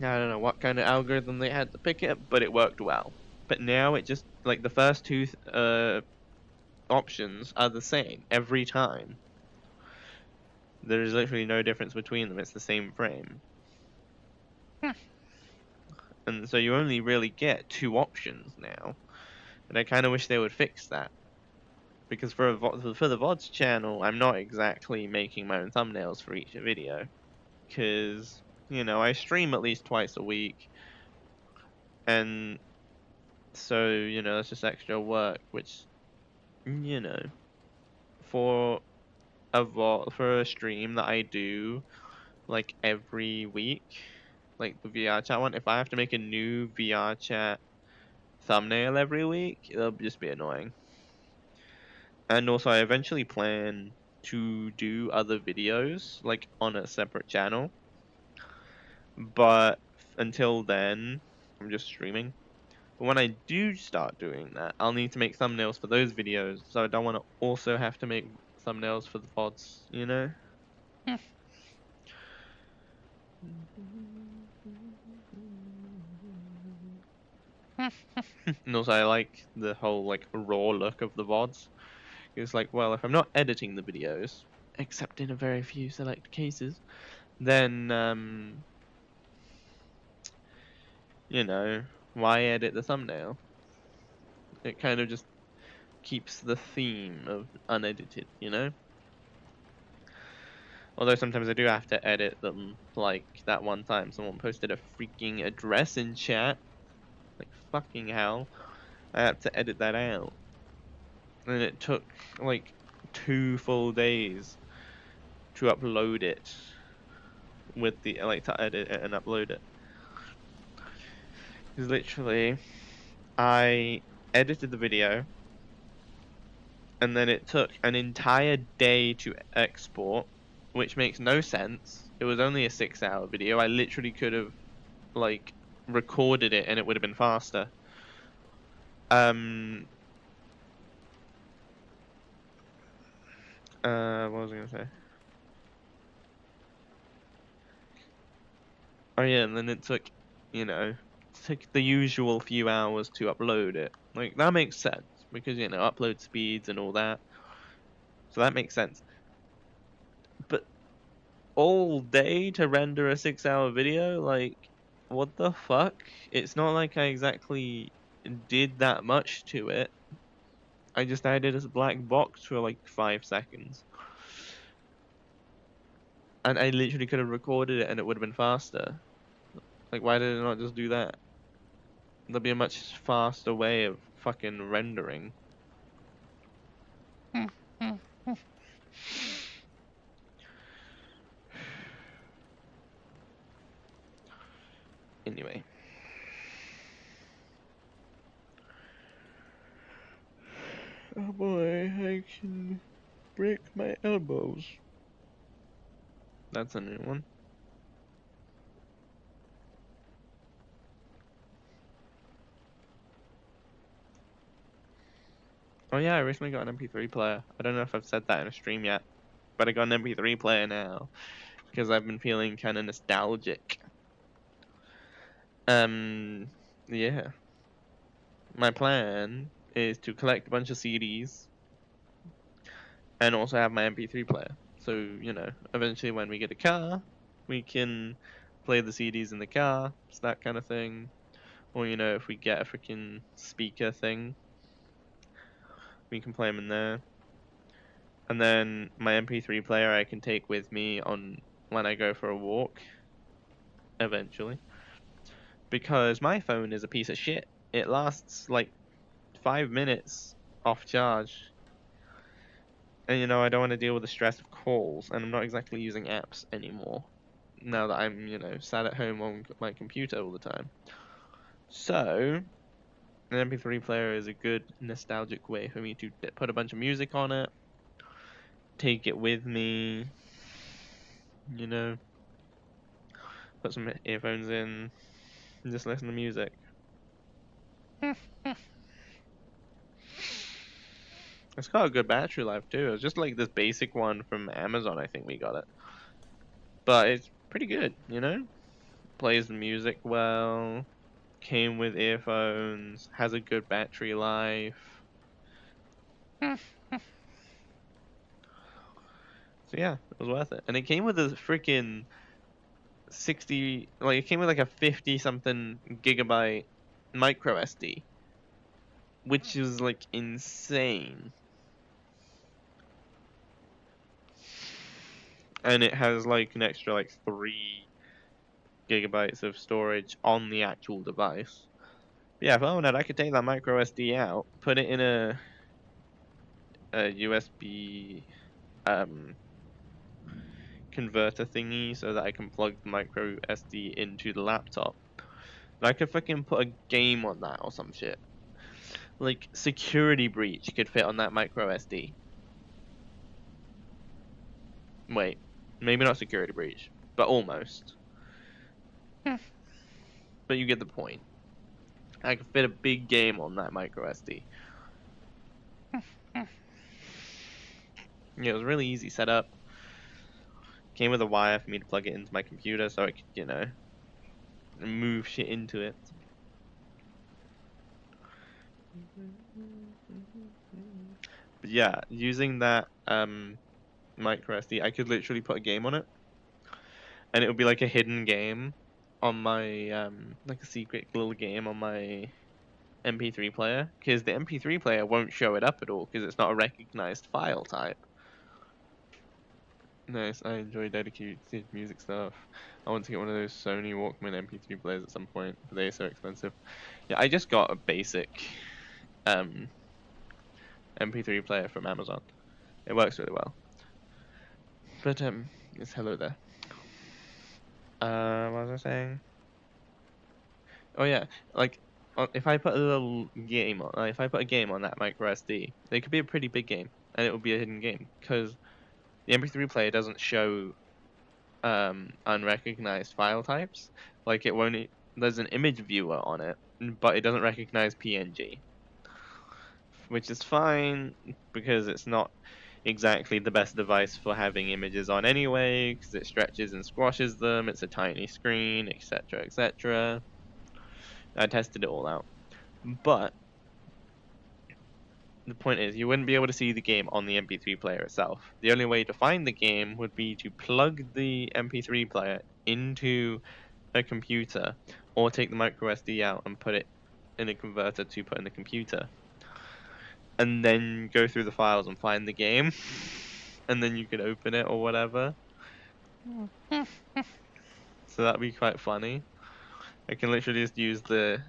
I don't know what kind of algorithm they had to pick it, but it worked well. But now it just, like, the first 2 options are the same every time. There's literally no difference between them, it's the same frame. And so you only really get 2 options now. And I kind of wish they would fix that. Because for the VODs channel, I'm not exactly making my own thumbnails for each video. Because, you know, I stream at least twice a week. And so, you know, that's just extra work, which, you know, for for a stream that I do, like, every week, like the VR chat one, if I have to make a new VR chat thumbnail every week, it'll just be annoying. And also, I eventually plan to do other videos, like, on a separate channel. But until then, I'm just streaming. But when I do start doing that, I'll need to make thumbnails for those videos, so I don't want to also have to make thumbnails for the VODs, you know? And also I like the whole like raw look of the VODs. It's like, well, if I'm not editing the videos, except in a very few select cases, then you know, why edit the thumbnail? It kind of just keeps the theme of unedited, you know? Although sometimes I do have to edit them, like that one time someone posted a freaking address in chat. Like fucking hell. I had to edit that out. And it took like 2 full days to upload it with the like to edit it and upload it. Because literally I edited the video and then it took an entire day to export, which makes no sense. It was only a 6-hour video. I literally could have like recorded it and it would have been faster. What was I gonna say? Oh yeah, and then it took, you know, took the usual few hours to upload it. Like that makes sense because you know upload speeds and all that. So that makes sense. But all day to render a 6-hour video, like what the fuck? It's not like I exactly did that much to it. I just added a black box for like 5 seconds. And I literally could have recorded it and it would have been faster. Like, why did it not just do that? There'd be a much faster way of fucking rendering. Anyway. Oh boy, I can break my elbows. That's a new one. Oh yeah, I recently got an MP3 player. I don't know if I've said that in a stream yet, but I got an MP3 player now because I've been feeling kind of nostalgic. Yeah. My plan is to collect a bunch of CDs and also have my MP3 player. So, you know, eventually when we get a car, we can play the CDs in the car, it's that kind of thing. Or, you know, if we get a freaking speaker thing, we can play them in there. And then my MP3 player I can take with me on when I go for a walk, eventually. Because my phone is a piece of shit. It lasts like 5 minutes off charge. And you know, I don't want to deal with the stress of calls, and I'm not exactly using apps anymore. Now that I'm, you know, sat at home on my computer all the time. So, an MP3 player is a good nostalgic way for me to put a bunch of music on it, take it with me, you know, put some earphones in, and just listen to music. It's got a good battery life too. It's just like this basic one from Amazon, I think we got it. But it's pretty good, you know? Plays the music well, came with earphones, has a good battery life. So yeah, it was worth it. And it came with a freaking 60, like it came with like a 50 something gigabyte micro SD, which is like insane. And it has like an extra like 3 gigabytes of storage on the actual device. But yeah, if I wanted, I could take that micro SD out, put it in a USB converter thingy so that I can plug the micro SD into the laptop. And I could fucking put a game on that or some shit. Like Security Breach could fit on that micro SD. Wait, maybe not Security Breach, but almost. But you get the point. I could fit a big game on that micro SD. Yeah, it was really easy setup. Came with a wire for me to plug it into my computer so I could, you know, move shit into it. But yeah, using that micro SD, I could literally put a game on it, and it would be like a hidden game on my like a secret little game on my MP3 player, because the MP3 player won't show it up at all because it's not a recognized file type. Nice, I enjoy dedicated music stuff. I want to get one of those Sony Walkman MP3 players at some point, but they're so expensive. Yeah, I just got a basic MP3 player from Amazon. It works really well. But it's hello there. What was I saying? Oh yeah, like if I put a little game on, if I put a game on that micro SD, it could be a pretty big game, and it would be a hidden game because the MP3 player doesn't show unrecognized file types. Like it won't. There's an image viewer on it, but it doesn't recognize PNG, which is fine because it's not exactly the best device for having images on anyway, because it stretches and squashes them. It's a tiny screen, etc., etc. I tested it all out, but the point is, you wouldn't be able to see the game on the MP3 player itself. The only way to find the game would be to plug the MP3 player into a computer, or take the micro SD out and put it in a converter to put in the computer, and then go through the files and find the game, and then you could open it or whatever. So that'd be quite funny. I can literally just use the.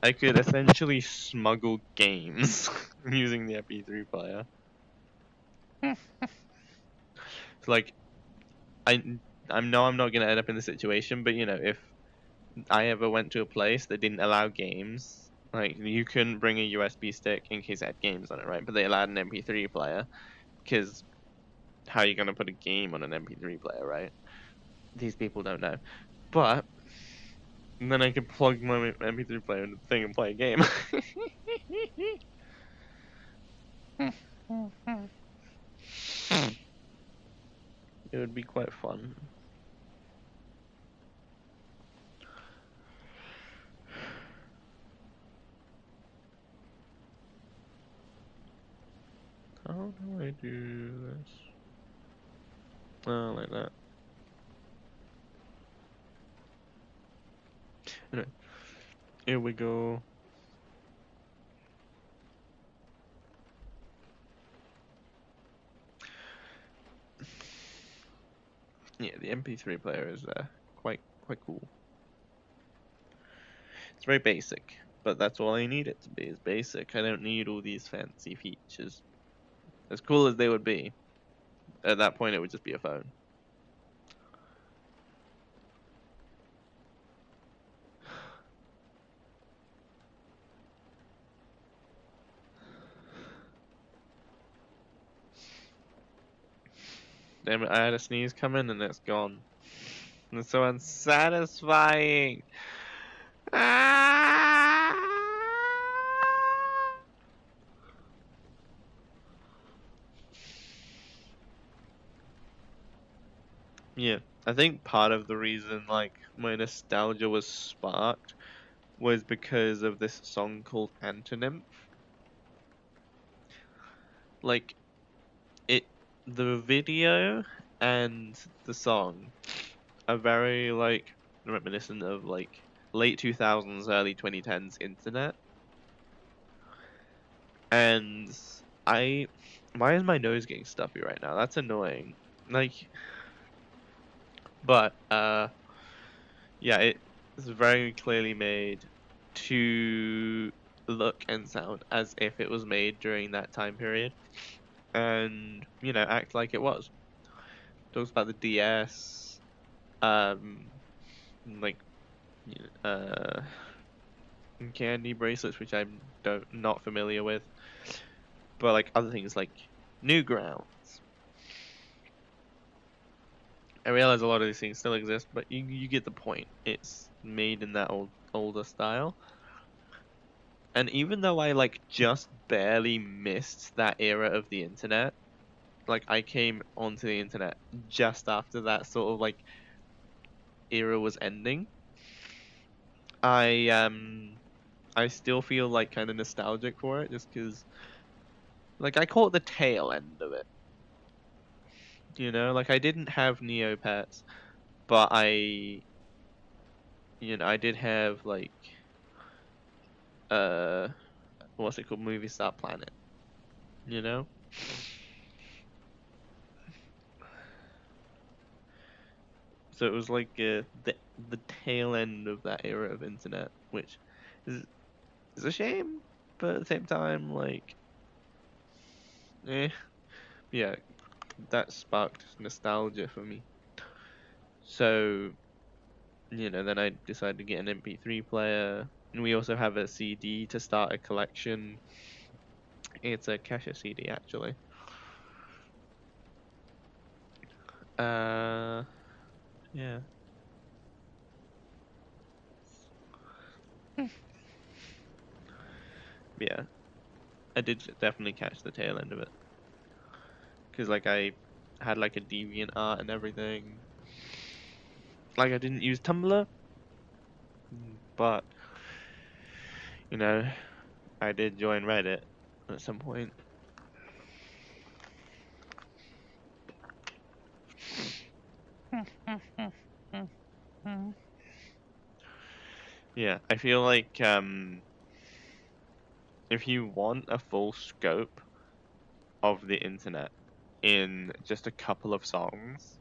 I could essentially smuggle games using the MP3 player. So like, I know I'm not gonna end up in the situation, but you know, if I ever went to a place that didn't allow games, like you couldn't bring a USB stick in case it had games on it, right? But they allowed an MP3 player, because how are you gonna put a game on an MP3 player, right? These people don't know. But then I could plug my MP3 player into the thing and play a game. It would be quite fun. How do I do this? Oh, like that. Anyway, here we go. Yeah, the MP3 player is quite cool. It's very basic, but that's all I need it to be, is basic. I don't need all these fancy features. As cool as they would be, at that point it would just be a phone. Damn it, I had a sneeze come in and it's gone. It's so unsatisfying. Ah! Yeah, I think part of the reason like my nostalgia was sparked was because of this song called Antonym. Like it, the video and the song are very like reminiscent of like late 2000s, early 2010s internet. And I, why is my nose getting stuffy right now? That's annoying. Like, but yeah, it is very clearly made to look and sound as if it was made during that time period, and you know, act like it was. Talks about the DS, um, like uh, candy bracelets, which I'm don't not familiar with, but like other things like Newgrounds. I realize a lot of these things still exist, but you get the point. It's made in that older style. And even though I like just barely missed that era of the internet, like I came onto the internet just after that sort of like era was ending. I still feel like kind of nostalgic for it just because like I caught the tail end of it. You know, like I didn't have Neopets, but I did have like uh what's it called, Movie Star Planet, you know? So it was like the tail end of that era of internet, which is is a shame, but at the same time, like, eh, yeah, that sparked nostalgia for me. So, then I decided to get an MP3 player, and we also have a CD to start a collection. It's a Kesha CD, actually. Uh, yeah. Yeah, I did definitely catch the tail end of it. Because, like, I had, like, a deviant art and everything. Like, I didn't use Tumblr, but, you know, I did join Reddit at some point. Yeah, I feel like, if you want a full scope of the internet in just a couple of songs,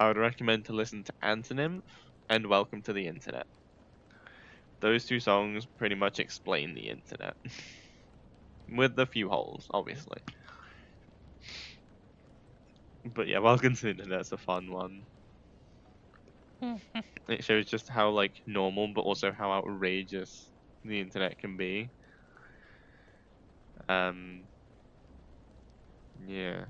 I would recommend to listen to Antonym and Welcome to the Internet. Those two songs pretty much explain the internet. With a few holes, obviously. But yeah, Welcome to the Internet's a fun one. It shows just how like normal but also how outrageous the internet can be. Um yeah.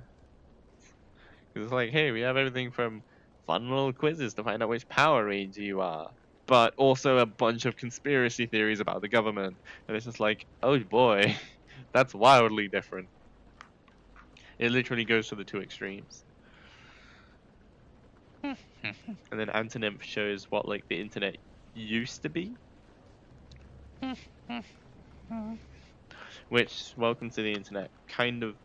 It's like, hey, we have everything from fun little quizzes to find out which Power Ranger you are, but also a bunch of conspiracy theories about the government. And it's just like, oh boy, that's wildly different. It literally goes to the two extremes. And then Antonym shows what like the internet used to be, which Welcome to the Internet kind of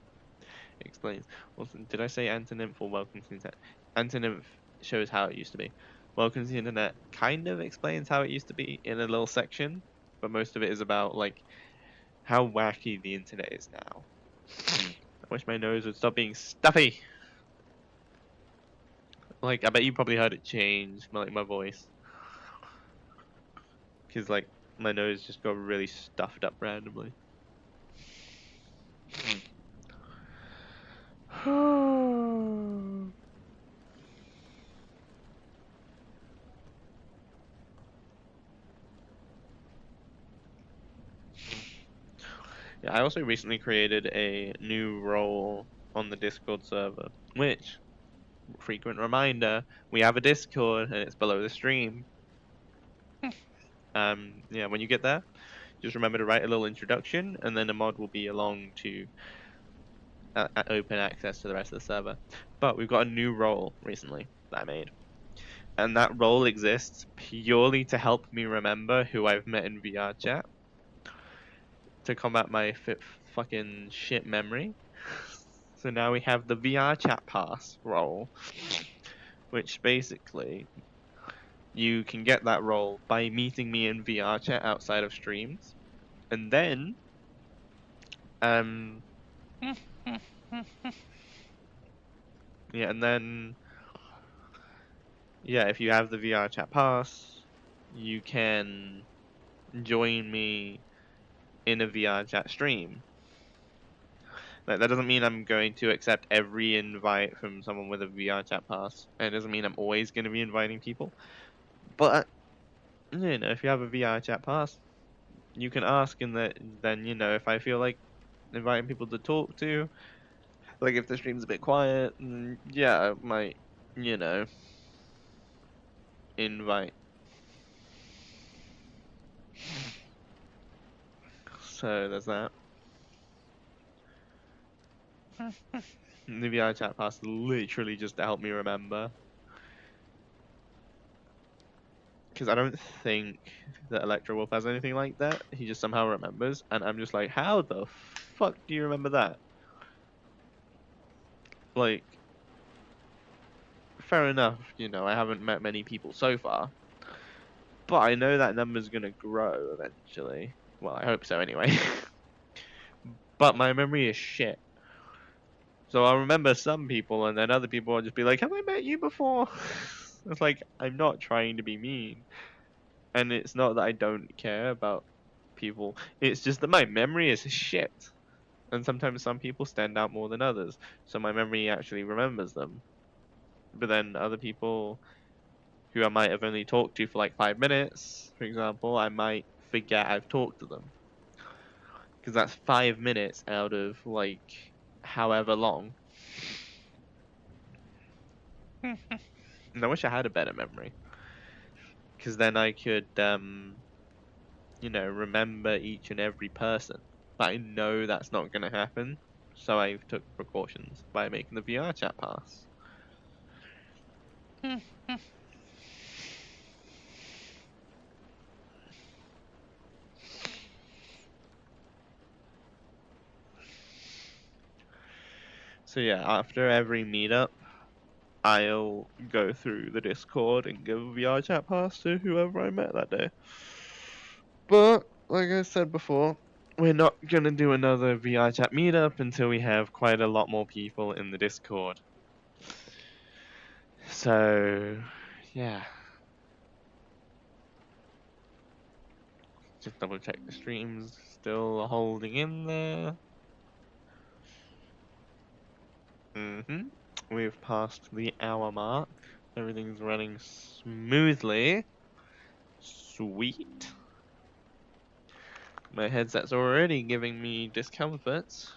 explains. Well, did I say Antonym or Welcome to the Internet? Antonym shows how it used to be. Welcome to the Internet kind of explains how it used to be in a little section, but most of it is about like how wacky the internet is now. I wish my nose would stop being stuffy. Like, I bet you probably heard it change, like my voice, because like my nose just got really stuffed up randomly. Yeah, I also recently created a new role on the Discord server, which, frequent reminder, we have a Discord and it's below the stream. Yeah, when you get there, just remember to write a little introduction, and then the mod will be along to open access to the rest of the server. But we've got a new role recently that I made, and that role exists purely to help me remember who I've met in VR chat, to combat my fucking shit memory. So now we have the VR chat pass role, which basically you can get that role by meeting me in VR chat outside of streams, and then um yeah, and then yeah, if you have the VR chat pass, you can join me in a VR chat stream. Like, that doesn't mean I'm going to accept every invite from someone with a VR chat pass. And it doesn't mean I'm always going to be inviting people. But, if you have a VR chat pass, you can ask, and then, if I feel like inviting people to talk to, like if the stream's a bit quiet, yeah, I might, you know, invite. So there's that. The VR chat pass literally just to help me remember. Because I don't think that Electro Wolf has anything like that. He just somehow remembers, and I'm just like, how the fuck do you remember that? Like, fair enough, you know, I haven't met many people so far, but I know that number's gonna grow eventually. Well, I hope so anyway. But my memory is shit. So I'll remember some people, and then other people will just be like, have I met you before? It's like, I'm not trying to be mean. And it's not that I don't care about people. It's just that my memory is shit. And sometimes some people stand out more than others. So my memory actually remembers them. But then other people who I might have only talked to for like 5 minutes, for example, I might forget I've talked to them. Because that's 5 minutes out of like however long. And I wish I had a better memory. Because then I could, you know, remember each and every person. But I know that's not going to happen. So I took precautions by making the VR chat pass. So yeah, after every meetup, I'll go through the Discord and give a VR chat pass to whoever I met that day. But, like I said before, we're not gonna do another VR chat meetup until we have quite a lot more people in the Discord. So, yeah. Just double check the stream's still holding in there. We've passed the hour mark. Everything's running smoothly. Sweet. My headset's already giving me discomforts.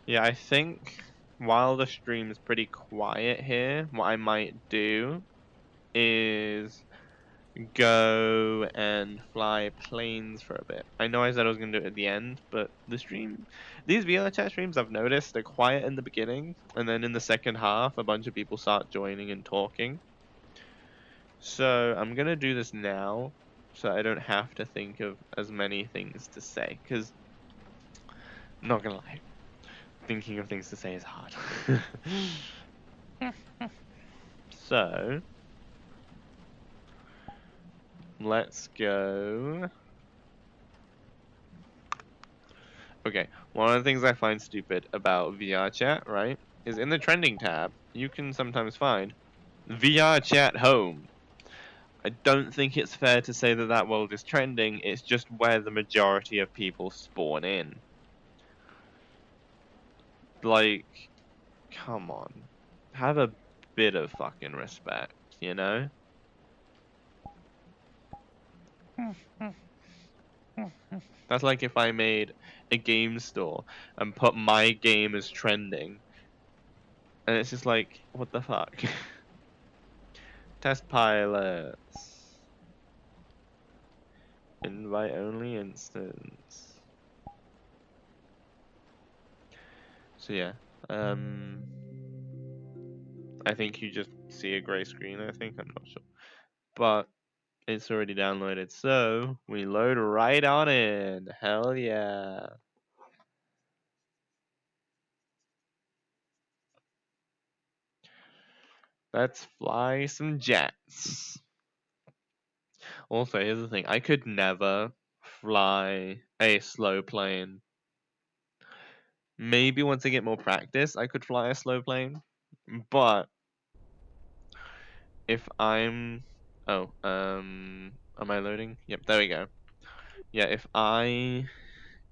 Yeah, I think while the stream's pretty quiet here, what I might do is go and fly planes for a bit. I know I said I was going to do it at the end, but these VR chat streams I've noticed, they're quiet in the beginning, and then in the second half, a bunch of people start joining and talking. So I'm going to do this now, so I don't have to think of as many things to say, because, not going to lie, thinking of things to say is hard. So, let's go. Okay, one of the things I find stupid about VR chat, right, is in the trending tab, you can sometimes find VR chat home. I don't think it's fair to say that that world is trending, it's just where the majority of people spawn in. Like, come on. Have a bit of fucking respect, you know? That's like if I made a game store and put my game as trending. And it's just like, what the fuck? Test pilots. Invite only instance. So yeah, I think you just see a gray screen, I think, I'm not sure. But it's already downloaded, so we load right on in. Hell yeah. Let's fly some jets. Also, here's the thing, I could never fly a slow plane. Maybe once I get more practice, I could fly a slow plane. But if I'm... Oh, am I loading? Yep, there we go. Yeah, if I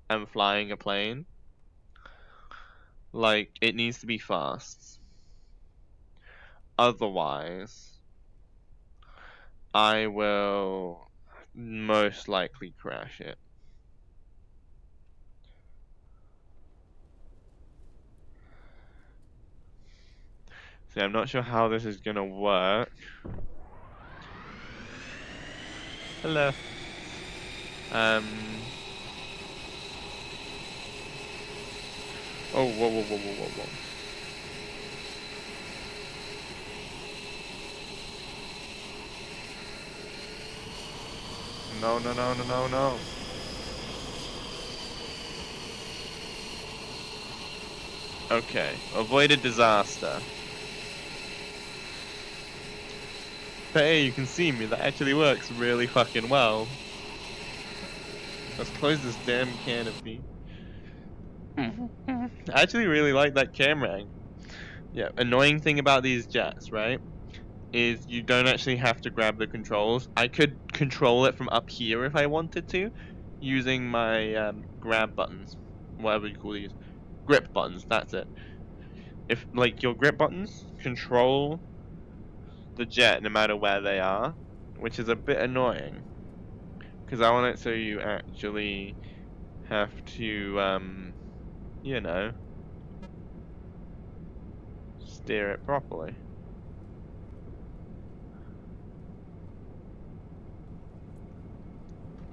am flying a plane, like, it needs to be fast. Otherwise, I will most likely crash it. See, I'm not sure how this is gonna work. Hello. Oh, whoa, whoa, whoa, whoa, whoa, whoa. No, no, no, no, no, no. Okay, avoided disaster. But hey, you can see me, that actually works really fucking well. Let's close this damn canopy. I actually really like that camera angle. Yeah, annoying thing about these jets, right, is you don't actually have to grab the controls. I could control it from up here if I wanted to, using my grab buttons, whatever you call these. Grip buttons, that's it. If, like, your grip buttons control the jet no matter where they are, which is a bit annoying. Because I want it so you actually have to, you know, steer it properly.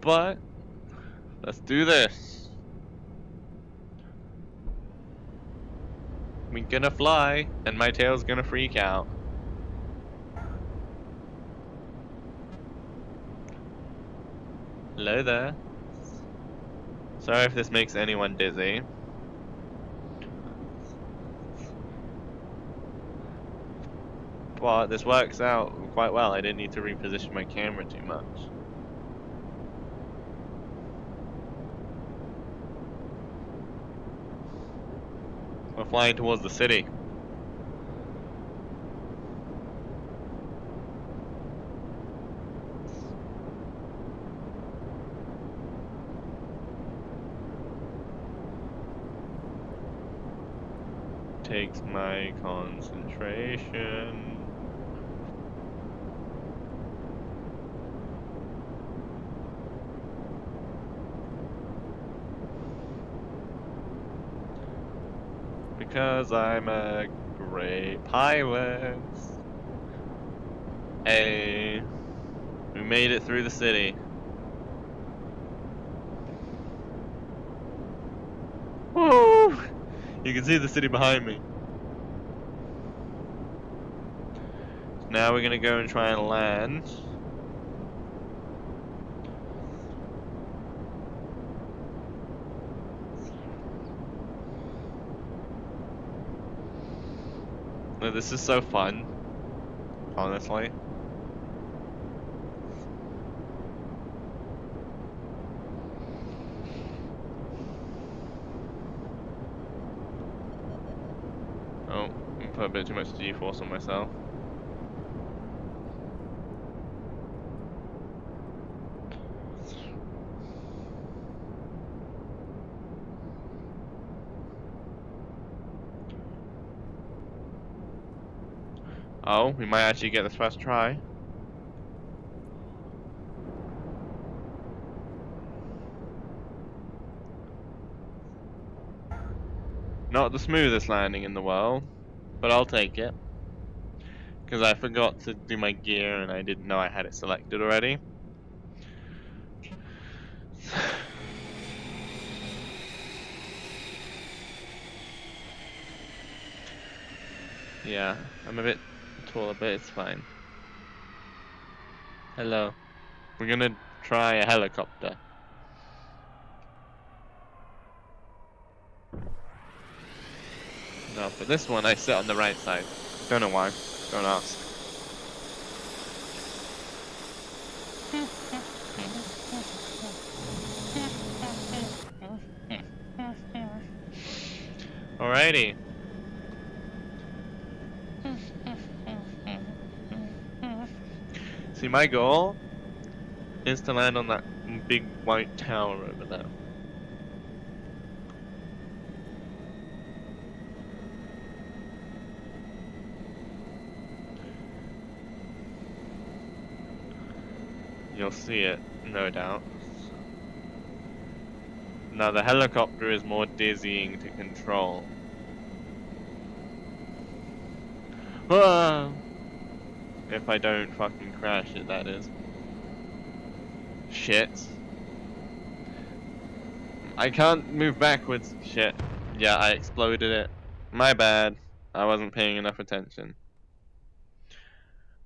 But, let's do this. We're gonna fly, and my tail's gonna freak out. Hello there. Sorry if this makes anyone dizzy. But this works out quite well. I didn't need to reposition my camera too much. We're flying towards the city. Takes my concentration. Because I'm a great pilot. Hey, we made it through the city. Woo! You can see the city behind me. Now we're gonna go and try and land. Oh, this is so fun, honestly. Oh, I put a bit too much G-force on myself. Oh, we might actually get this first try. Not the smoothest landing in the world, but I'll take it. Because I forgot to do my gear and I didn't know I had it selected already. Yeah, I'm a bit taller, but it's fine. Hello. We're gonna try a helicopter. No, for this one I sit on the right side. Don't know why. Don't ask. Alrighty. See, my goal is to land on that big white tower over there. You'll see it, no doubt. Now the helicopter is more dizzying to control. If I don't fucking crash it, that is. Shit. I can't move backwards. Shit. Yeah, I exploded it. My bad. I wasn't paying enough attention.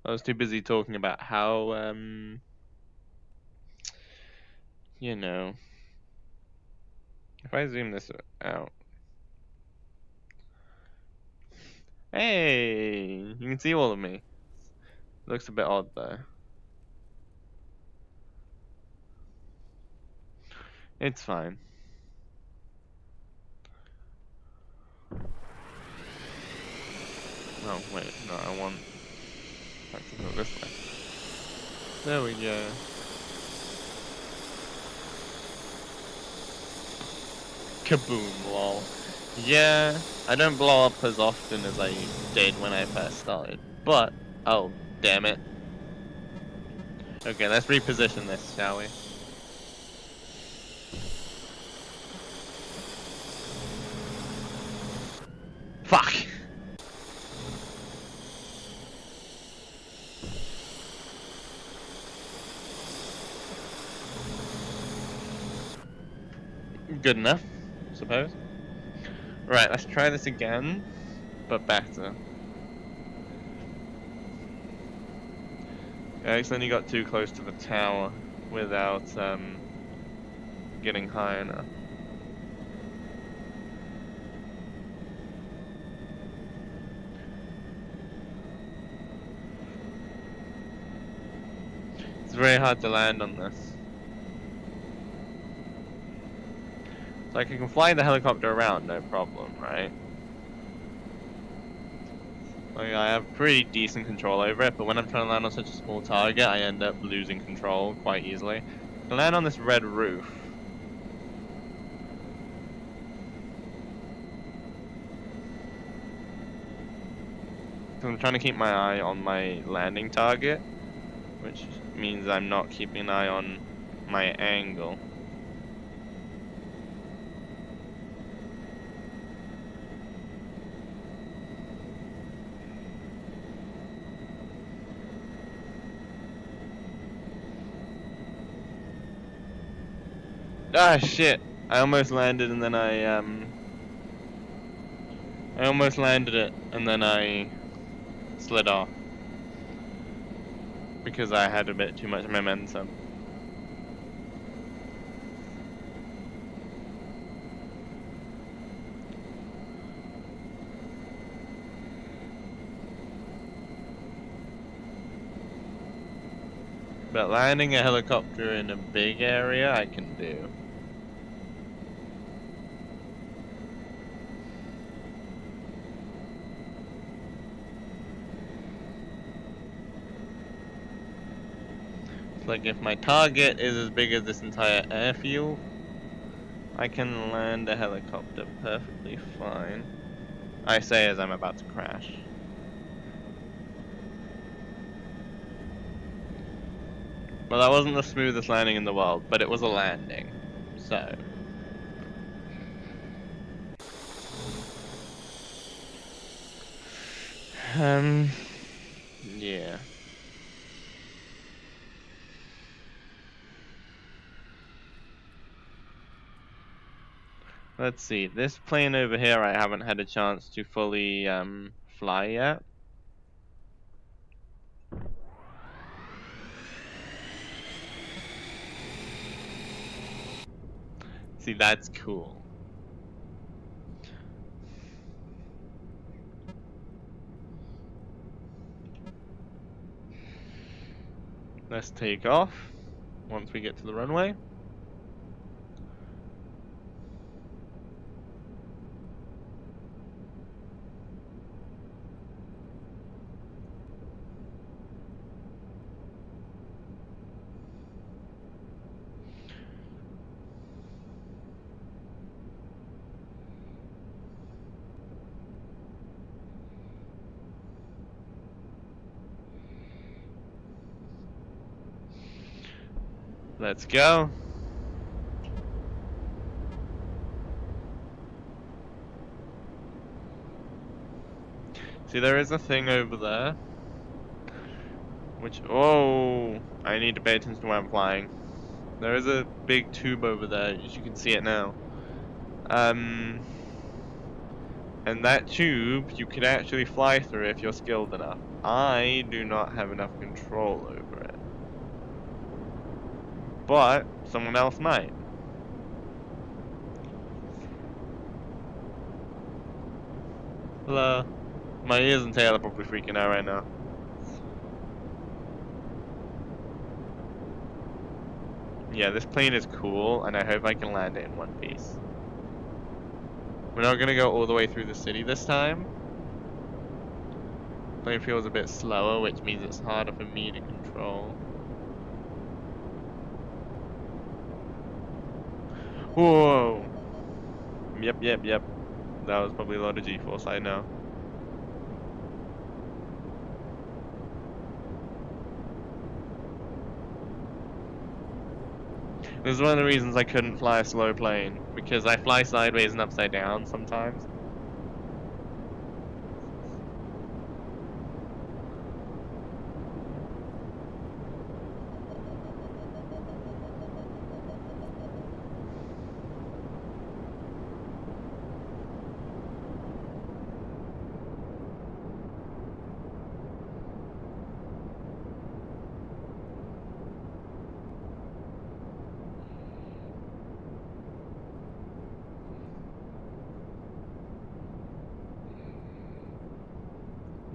I was too busy talking about how, you know. If I zoom this out. Hey! You can see all of me. Looks a bit odd though. It's fine. Oh, wait. No, I want that to go this way. There we go. Kaboom, lol. Yeah, I don't blow up as often as I did when I first started, but, oh, damn it. Okay, let's reposition this, shall we? Fuck! Good enough, I suppose. Right, let's try this again, but better. I accidentally got too close to the tower without getting high enough. It's very hard to land on this. Like, I can fly the helicopter around, no problem, right? Like, I have pretty decent control over it, but when I'm trying to land on such a small target, I end up losing control quite easily. I can land on this red roof. So I'm trying to keep my eye on my landing target, which means I'm not keeping an eye on my angle. Ah, shit! I almost landed and then I almost landed it and then I slid off. Because I had a bit too much momentum. But landing a helicopter in a big area, I can do. Like, if my target is as big as this entire airfield, I can land a helicopter perfectly fine. I say as I'm about to crash. Well, that wasn't the smoothest landing in the world, but it was a landing. So. Yeah. Let's see, this plane over here I haven't had a chance to fully fly yet. See, that's cool. Let's take off once we get to the runway. Let's go. See, there is a thing over there. Which, oh, I need to pay attention to where I'm flying. There is a big tube over there, as you can see it now. And that tube, you could actually fly through if you're skilled enough. I do not have enough control over it. But, someone else might. Hello. My ears and tail are probably freaking out right now. Yeah, this plane is cool, and I hope I can land it in one piece. We're not gonna go all the way through the city this time. Plane feels a bit slower, which means it's harder for me to control. Whoa! Yep. That was probably a lot of G-force, I know. This is one of the reasons I couldn't fly a slow plane, because I fly sideways and upside down sometimes.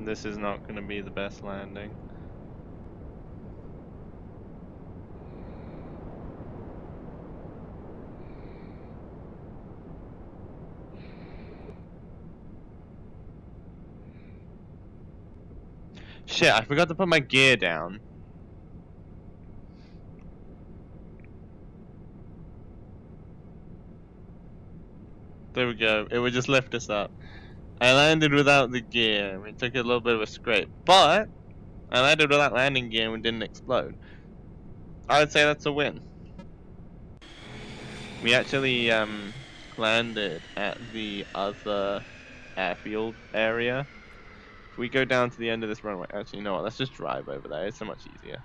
This is not going to be the best landing. Shit, I forgot to put my gear down. There we go, it would just lift us up. I landed without the gear, it took a little bit of a scrape, but I landed without landing gear and it didn't explode. I would say that's a win. We actually landed at the other airfield area. If we go down to the end of this runway, actually you know what, let's just drive over there, it's so much easier.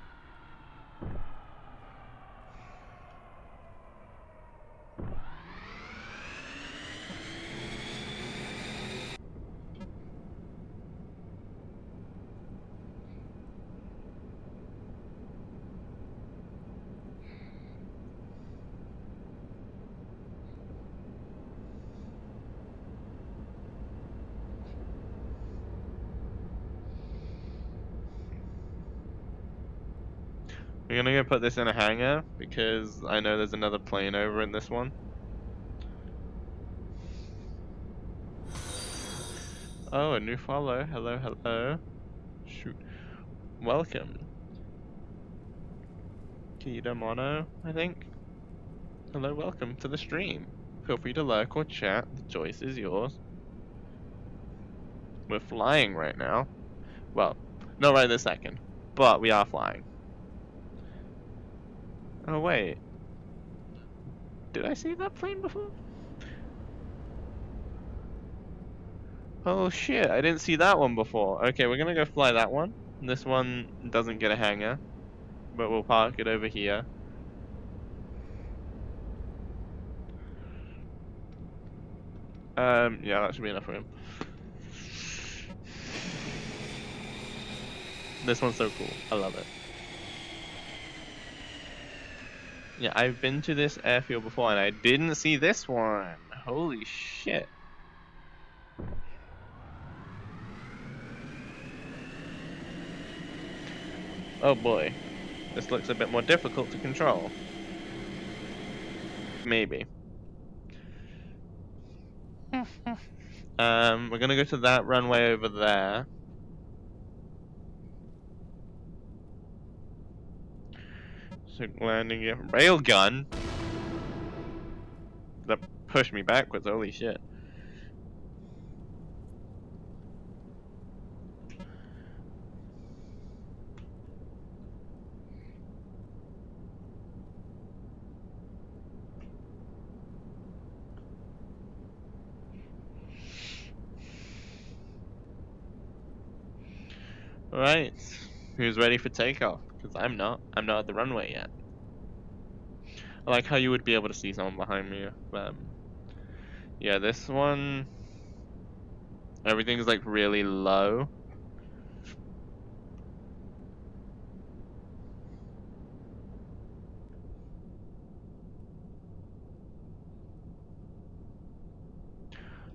We're gonna go put this in a hangar because I know there's another plane over in this one. Oh, a new follow. Hello. Shoot. Welcome. Kita Mono, I think. Hello, welcome to the stream. Feel free to lurk or chat. The choice is yours. We're flying right now. Well, not right this second, but we are flying. Oh wait. Did I see that plane before? Oh shit, I didn't see that one before. Okay, we're gonna go fly that one. This one doesn't get a hangar, but we'll park it over here. Yeah, that should be enough room. This one's so cool. I love it. Yeah, I've been to this airfield before and I didn't see this one. Holy shit. Oh boy. This looks a bit more difficult to control. Maybe. We're gonna go to that runway over there. So landing a railgun. That pushed me backwards, holy shit. Alright. Who's ready for takeoff? Because I'm not. I'm not at the runway yet. I like how you would be able to see someone behind me. Yeah, this one... everything's like really low.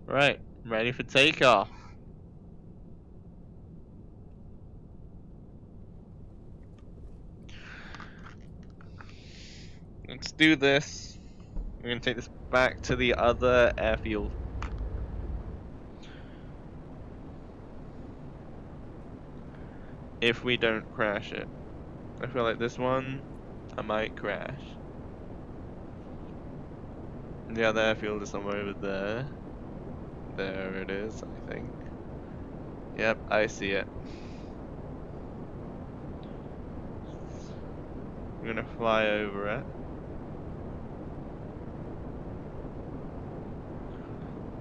Right, ready for takeoff. Let's do this. We're gonna take this back to the other airfield. If we don't crash it. I feel like this one, I might crash. The other airfield is somewhere over there. There it is, I think. Yep, I see it. We're gonna fly over it.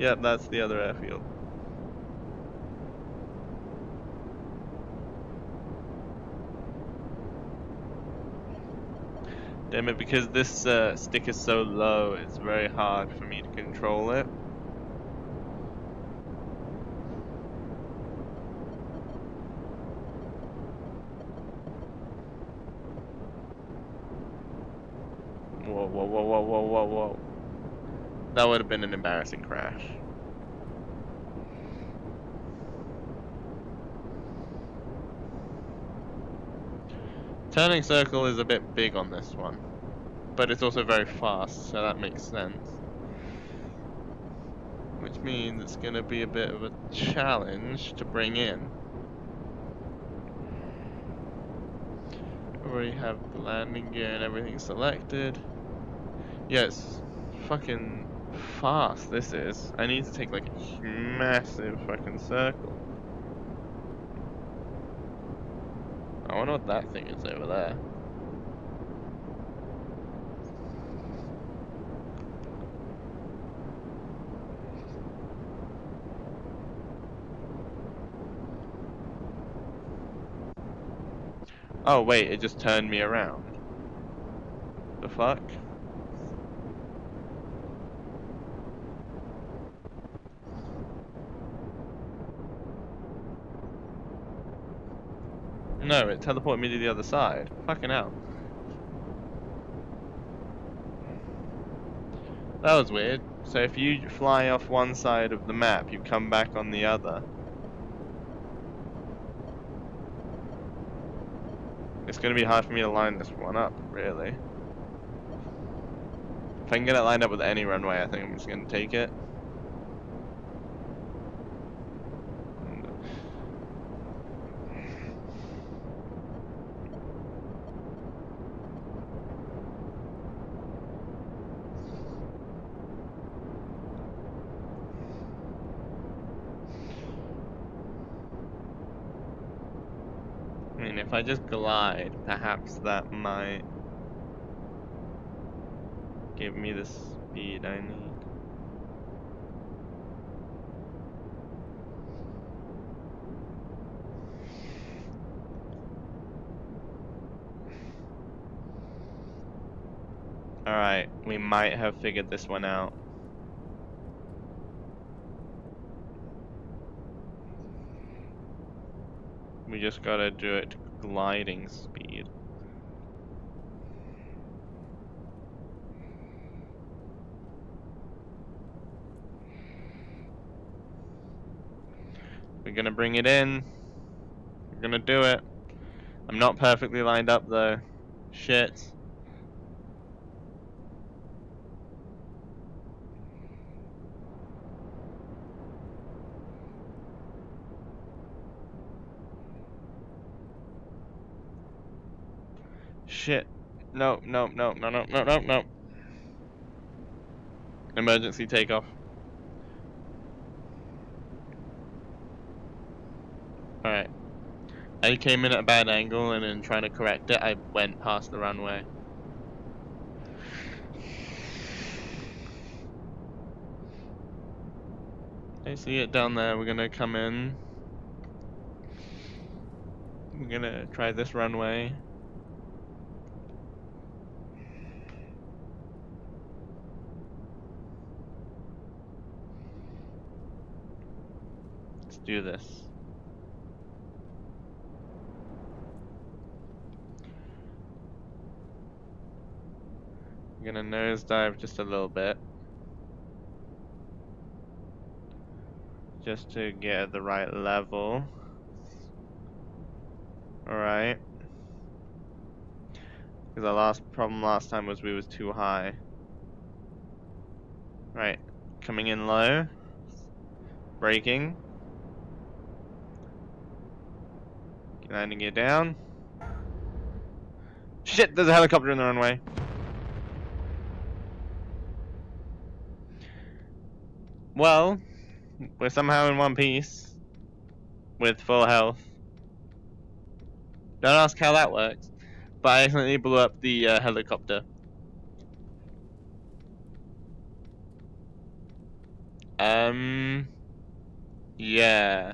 Yep, that's the other airfield. Damn it, because this stick is so low, it's very hard for me to control it. Whoa, whoa, whoa, whoa, whoa, whoa, whoa. That would have been an embarrassing crash. Turning circle is a bit big on this one, but it's also very fast, so that makes sense. Which means it's gonna be a bit of a challenge to bring in. Already have the landing gear and everything selected. Yeah, it's fucking fast, this is. I need to take like a massive fucking circle. I wonder what that thing is over there. Oh wait, it just turned me around. The fuck? No, it teleported me to the other side. Fucking hell. That was weird. So if you fly off one side of the map, you come back on the other. It's gonna be hard for me to line this one up, really. If I can get it lined up with any runway, I think I'm just gonna take it. I mean, if I just glide, perhaps that might give me the speed I need. Alright, we might have figured this one out. We just gotta do it to gliding speed. We're gonna bring it in. We're gonna do it. I'm not perfectly lined up though. Shit. Shit. No, no, no, no, no, no, no, no. Emergency takeoff. Alright. I came in at a bad angle and in trying to correct it, I went past the runway. I see it down there, we're gonna come in. We're gonna try this runway. Let's do this. I'm gonna nosedive just a little bit. Just to get the right level. Alright. Because the problem last time was we was too high. Right. Coming in low. Braking. Landing it down. Shit, there's a helicopter in the runway. Well, we're somehow in one piece. With full health. Don't ask how that works. But I accidentally blew up the helicopter. Yeah.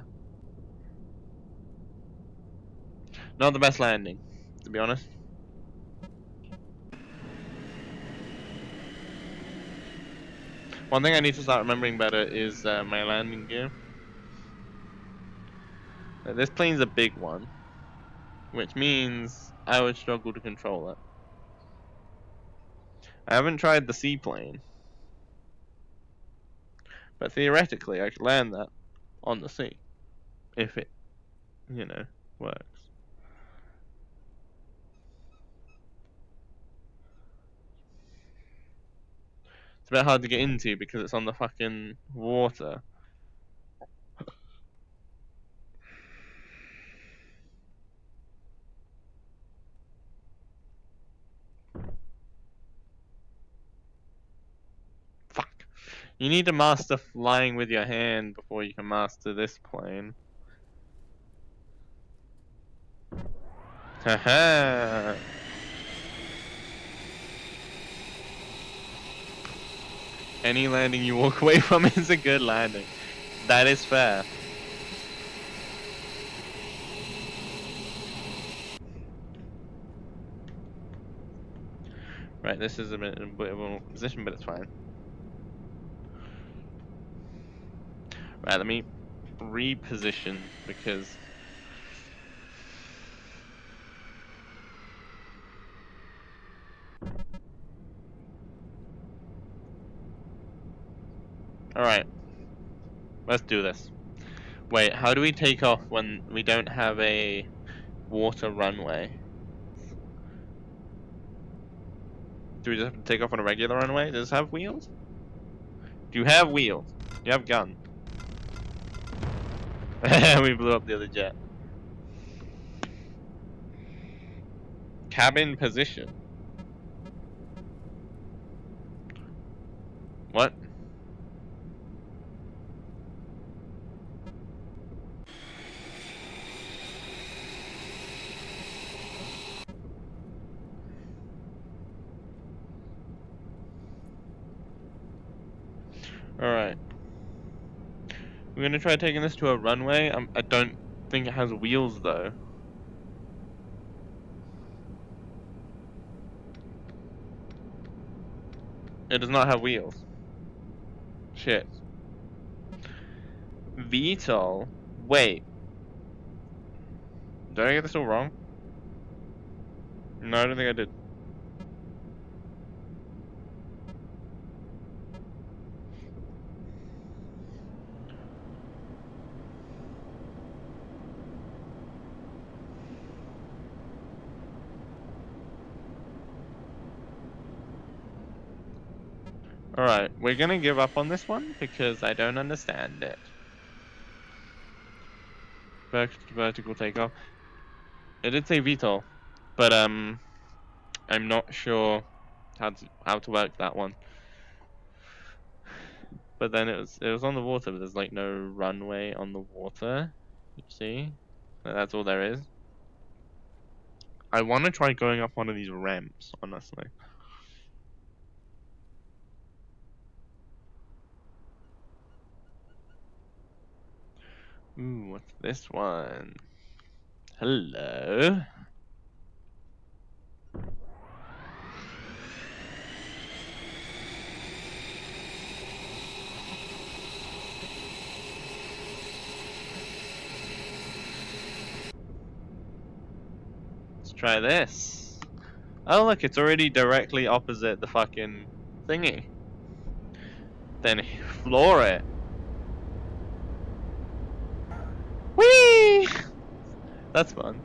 Not the best landing, to be honest. One thing I need to start remembering better is my landing gear. This plane's a big one, which means I would struggle to control it. I haven't tried the seaplane, but theoretically I could land that on the sea, if it, you know, works. It's a bit hard to get into because it's on the fucking water. Fuck. You need to master flying with your hand before you can master this plane. Haha. Any landing you walk away from is a good landing. That is fair. Right, this is a bit of a position, but it's fine. Right, let me reposition because alright. Let's do this. Wait, how do we take off when we don't have a water runway? Do we just have to take off on a regular runway? Does it have wheels? Do you have wheels? Do you have gun? We blew up the other jet. Cabin position. What? Alright. We're gonna try taking this to a runway. I don't think it has wheels though. It does not have wheels. Shit. VTOL? Wait. Did I get this all wrong? No, I don't think I did. Alright, we're gonna give up on this one because I don't understand it. Vertical takeoff. It did say VTOL, but I'm not sure how to work that one. But then it was on the water, but there's like no runway on the water. You see? That's all there is. I want to try going up one of these ramps, honestly. Ooh, what's this one? Hello. Let's try this. Oh look, it's already directly opposite the fucking thingy. Then floor it. Whee! That's fun.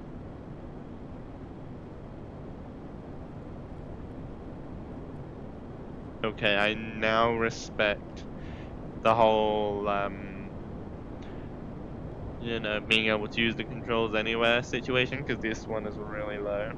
Okay, I now respect the whole, you know, being able to use the controls anywhere situation, because this one is really low.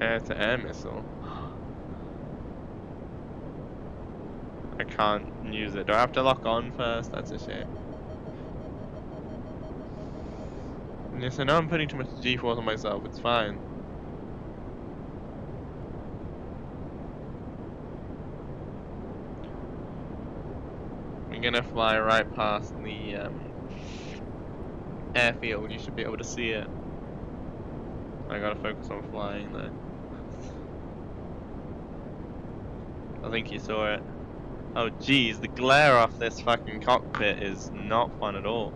Air-to-air missile. I can't use it. Do I have to lock on first? That's a shame. Yes, I know I'm putting too much G-force on myself. It's fine. We're gonna fly right past the airfield. You should be able to see it. I gotta focus on flying though. I think you saw it. Oh geez, the glare off this fucking cockpit is not fun at all.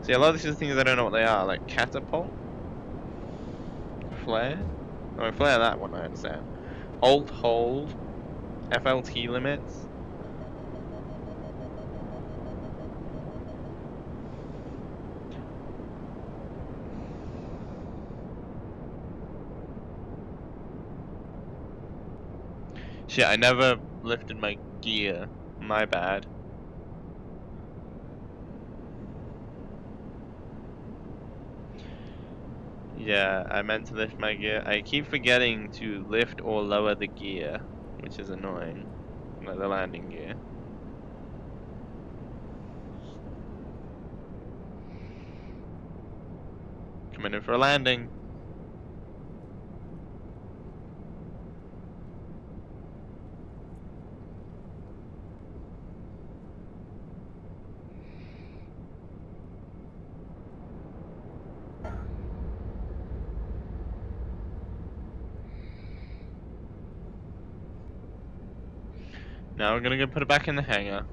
See, a lot of these things I don't know what they are, like catapult? Flare? I mean, flare that one I understand. Alt hold? FLT limits? Shit, I never lifted my gear. My bad. Yeah, I meant to lift my gear. I keep forgetting to lift or lower the gear, which is annoying. Like the landing gear. Coming in for a landing. Now we're gonna go put it back in the hangar.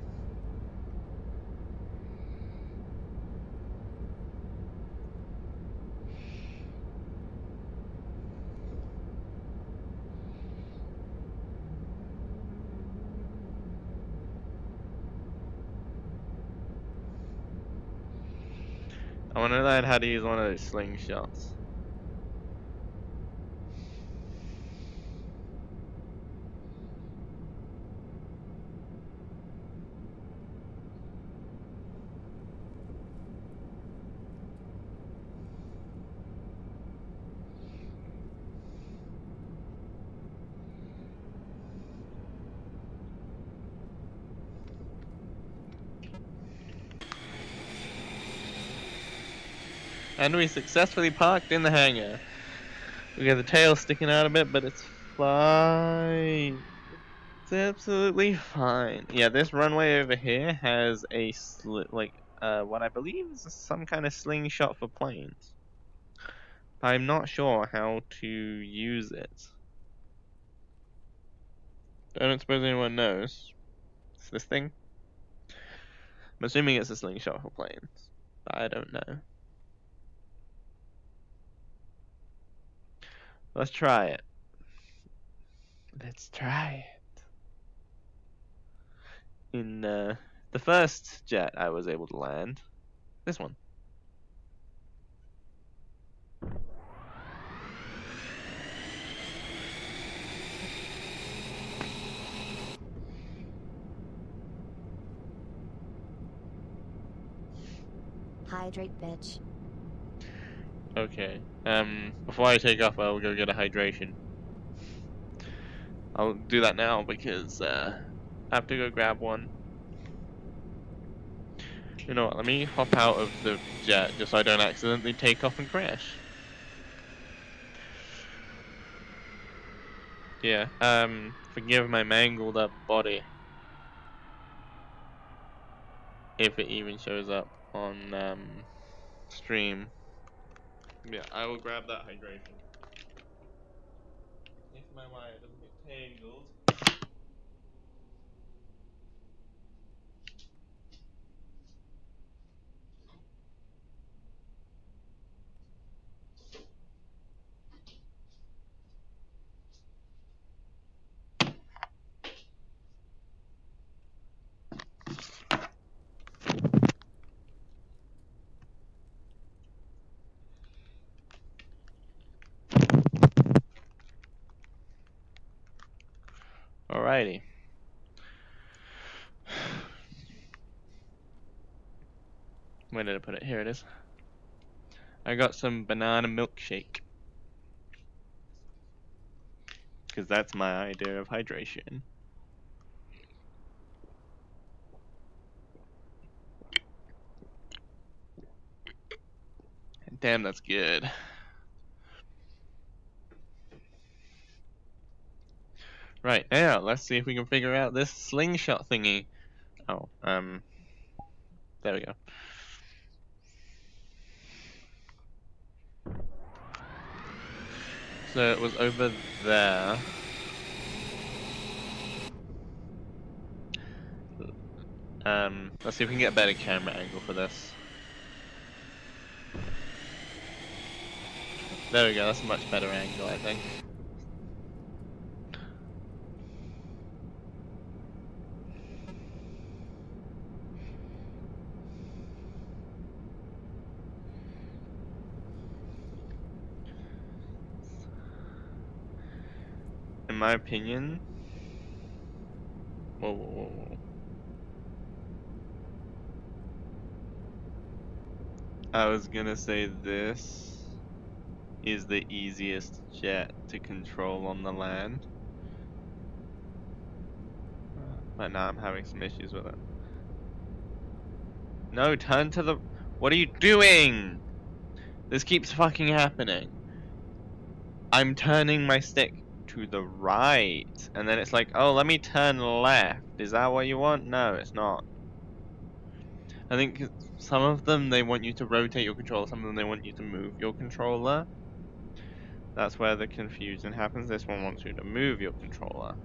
I wanna learn how to use one of those slingshots. And we successfully parked in the hangar. We got the tail sticking out a bit, but it's fine. It's absolutely fine. Yeah, this runway over here has a what I believe is some kind of slingshot for planes. I'm not sure how to use it. I don't suppose anyone knows. It's this thing? I'm assuming it's a slingshot for planes, but I don't know. Let's try it. Let's try it. In the first jet I was able to land. This one. hydrate, bitch. Okay. Before I take off, I'll go get a hydration. I'll do that now because I have to go grab one. You know what? Let me hop out of the jet just so I don't accidentally take off and crash. Yeah. Forgive my mangled up body. If it even shows up on stream. Yeah, I will grab that hydration. If my wire doesn't get tangled. Alrighty. Where did I put it? Here it is. I got some banana milkshake. Because that's my idea of hydration. Damn, that's good. Right, now, let's see if we can figure out this slingshot thingy. Oh, there we go. So it was over there. Let's see if we can get a better camera angle for this. There we go, that's a much better angle, I think. In my opinion... Whoa, whoa, whoa, whoa. I was gonna say this is the easiest jet to control on the land. But now I'm having some issues with it. No, turn to the... What are you doing? This keeps fucking happening. I'm turning my stick to the right. And then it's like, oh, let me turn left. Is that what you want? No, it's not. I think some of them, they want you to rotate your controller. Some of them, they want you to move your controller. That's where the confusion happens. This one wants you to move your controller.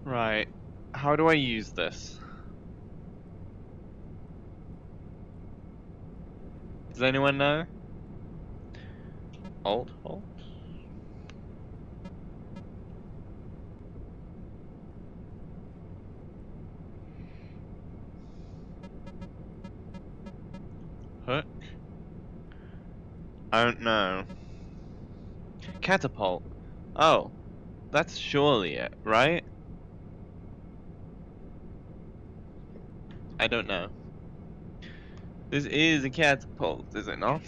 Right. How do I use this? Does anyone know? Alt? Alt? Hook? I don't know. Catapult. Oh. That's surely it, right? I don't know. This is a catapult, is it not?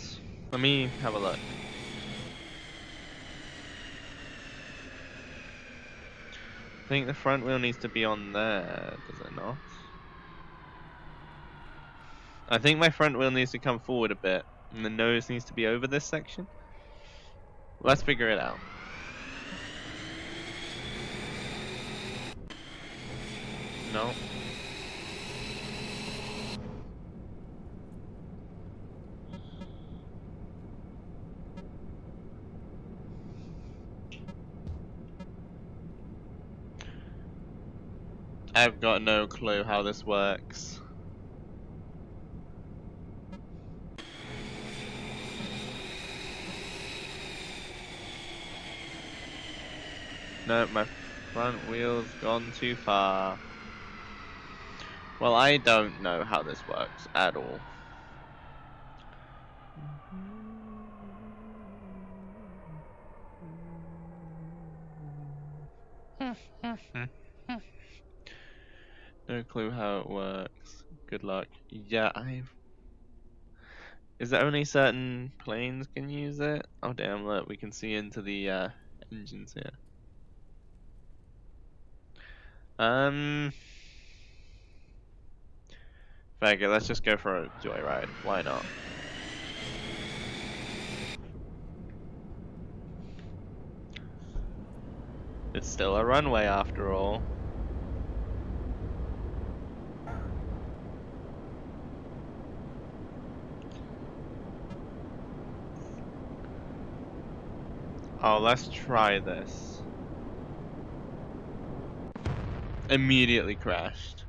Let me have a look. I think the front wheel needs to be on there, does it not? I think my front wheel needs to come forward a bit, and the nose needs to be over this section. Let's figure it out. No. I've got no clue how this works. No, Front wheel's gone too far. Well, I don't know how this works at all. No clue how it works. Good luck. Yeah, Is there only certain planes can use it? Oh damn, look, we can see into the engines here. Fuck it, let's just go for a joyride. Why not? It's still a runway after all. Oh, let's try this. Immediately crashed.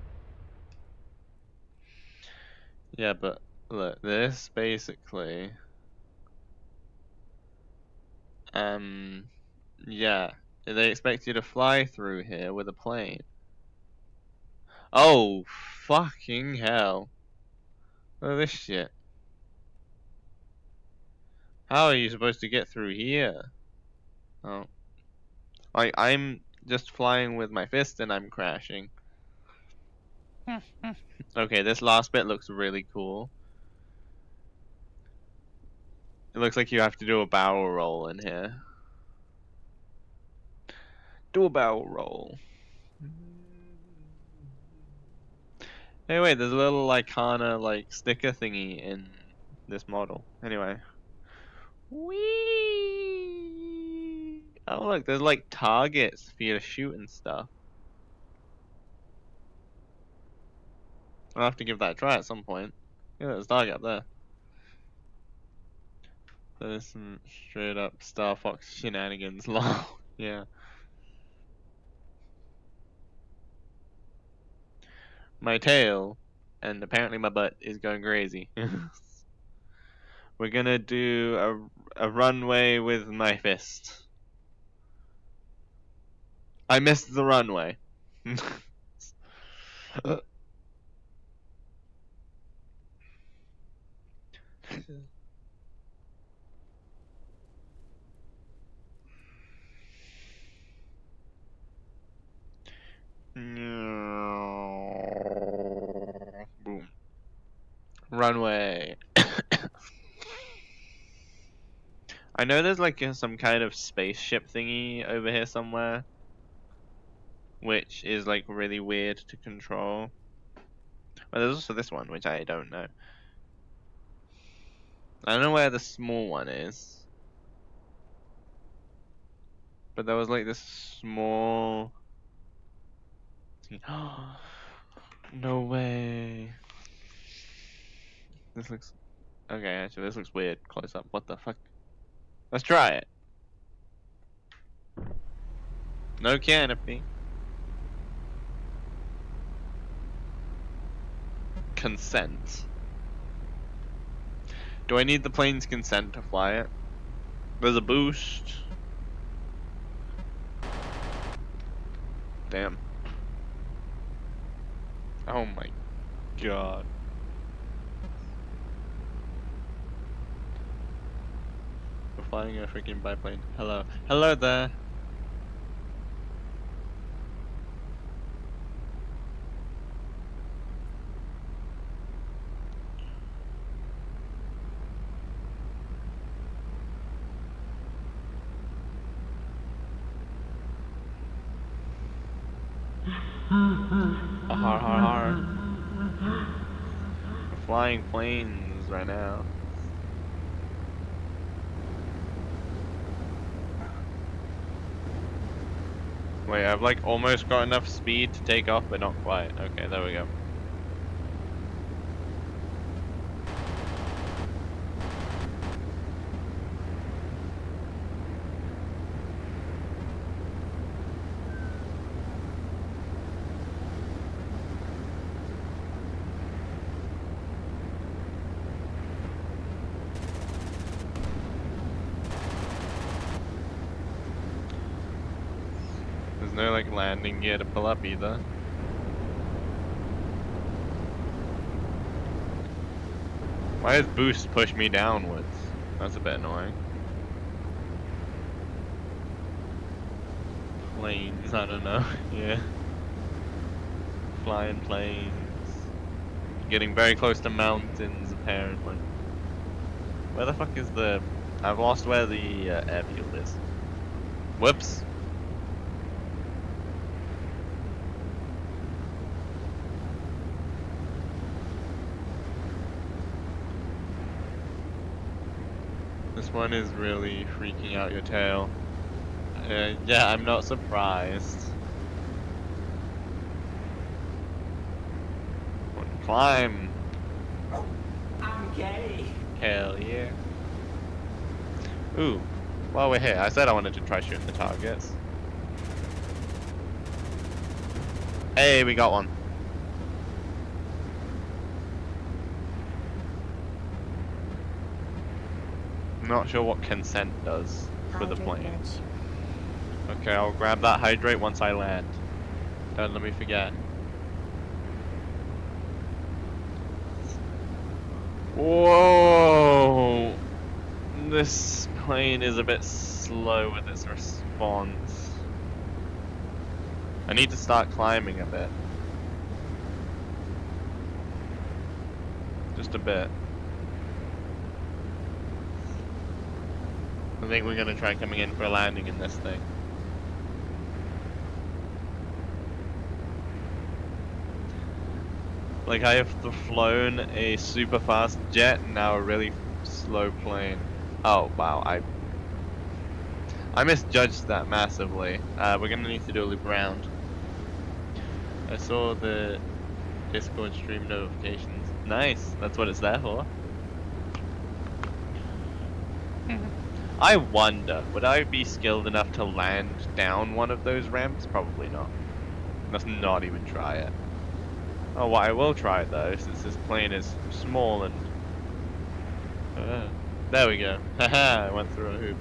Yeah, but look, this basically, yeah, they expect you to fly through here with a plane. Oh, fucking hell. Look at this shit. How are you supposed to get through here? Oh. Like, I'm just flying with my fist and I'm crashing. Okay, this last bit looks really cool. It looks like you have to do a barrel roll in here. Do a barrel roll. Hey, wait, there's a little Icana like sticker thingy in this model. Anyway. Whee! Oh look, there's like targets for you to shoot and stuff. I'll have to give that a try at some point. Yeah, there's a target up there. There's some straight up Star Fox shenanigans. Lol. Yeah. My tail, and apparently my butt, is going crazy. We're gonna do a runway with my fist. I missed the runway. Boom. Runway. I know there's like some kind of spaceship thingy over here somewhere, which is like really weird to control. But there's also this one, which I don't know. I don't know where the small one is. But there was like this small... No way. This looks... Okay, actually this looks weird. Close up. What the fuck? Let's try it. No canopy. Consent. Do I need the plane's consent to fly it? There's a boost. Damn. Oh my god. We're flying a freaking biplane. Hello. Hello there. Har har har. We're flying planes right now. Wait, I've like almost got enough speed to take off, but not quite. Okay, there we go. There's no like landing gear to pull up either. Why does boost push me downwards? That's a bit annoying. Planes, I don't know. Yeah. Flying planes. Getting very close to mountains, apparently. Where the fuck is the... I've lost where the airfield is. Whoops. This one is really freaking out your tail. Yeah, I'm not surprised. Climb. I'm gay. Hell yeah. Ooh. While we're here, I said I wanted to try shooting the targets. Hey, we got one. I'm not sure what consent does for the plane. Okay, I'll grab that hydrate once I land. Don't let me forget. Whoa! This plane is a bit slow with its response. I need to start climbing a bit. Just a bit. I think we're gonna try coming in for a landing in this thing. Like I have flown a super fast jet and now a really slow plane. Oh wow, I misjudged that massively. We're gonna need to do a loop around. I saw the Discord stream notifications. Nice, that's what it's there for. I wonder, would I be skilled enough to land down one of those ramps? Probably not. Let's not even try it. Oh, what I will try though, since this plane is small and... there we go. Haha, I went through a hoop.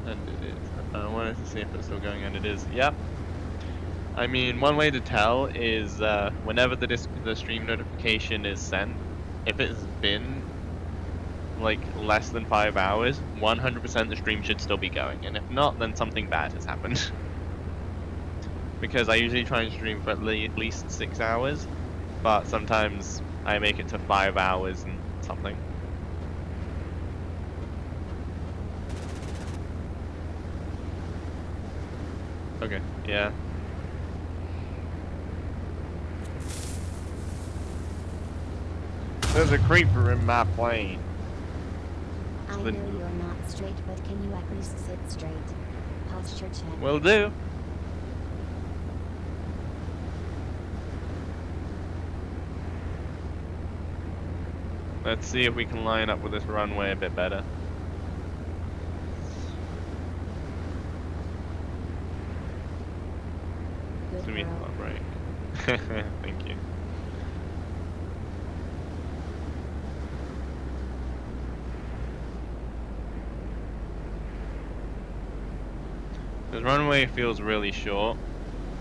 And it is. I wanted to see if it's still going, and it is. Yep. I mean, one way to tell is whenever the stream notification is sent, if it's been like less than 5 hours, 100% the stream should still be going, and if not, then something bad has happened. Because I usually try and stream for at least 6 hours, but sometimes I make it to 5 hours and something. Okay, yeah. There's a creeper in my plane. I know you're not straight, but can you at least sit straight? Posture check. Will do. Let's see if we can line up with this runway a bit better. Good Sweet girl. break. Thank you. This runway feels really short.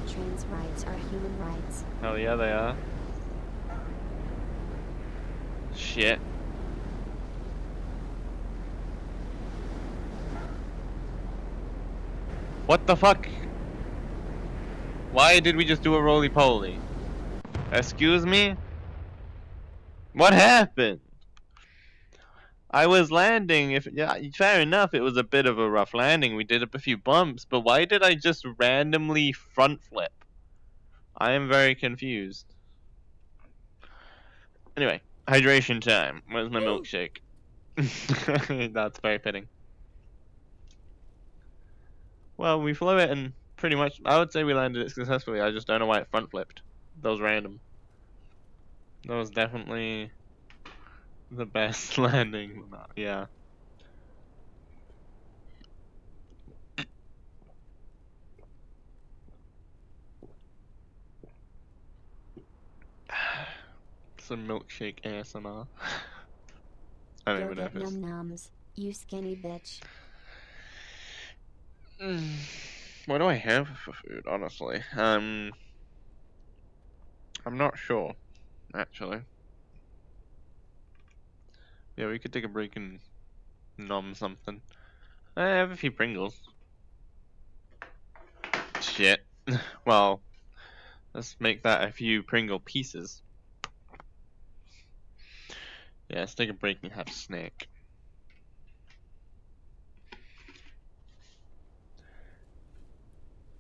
Trans rights are human rights. Hell yeah, they are. Shit. What the fuck? Why did we just do a roly-poly? Excuse me? What happened? I was landing, yeah, fair enough, it was a bit of a rough landing, we did up a few bumps, but why did I just randomly front flip? I am very confused. Anyway, hydration time. Where's my milkshake? That's very fitting. Well, we flew it and pretty much, I would say we landed it successfully, I just don't know why it front flipped. That was random. That was definitely the best landing, yeah. Some milkshake ASMR. I don't Go even know get if it's... num nums, you skinny bitch. What do I have for food, honestly? I'm not sure, actually. Yeah, we could take a break and nom something. I have a few Pringles. Shit. Well, let's make that a few Pringle pieces. Yeah, let's take a break and have a snack.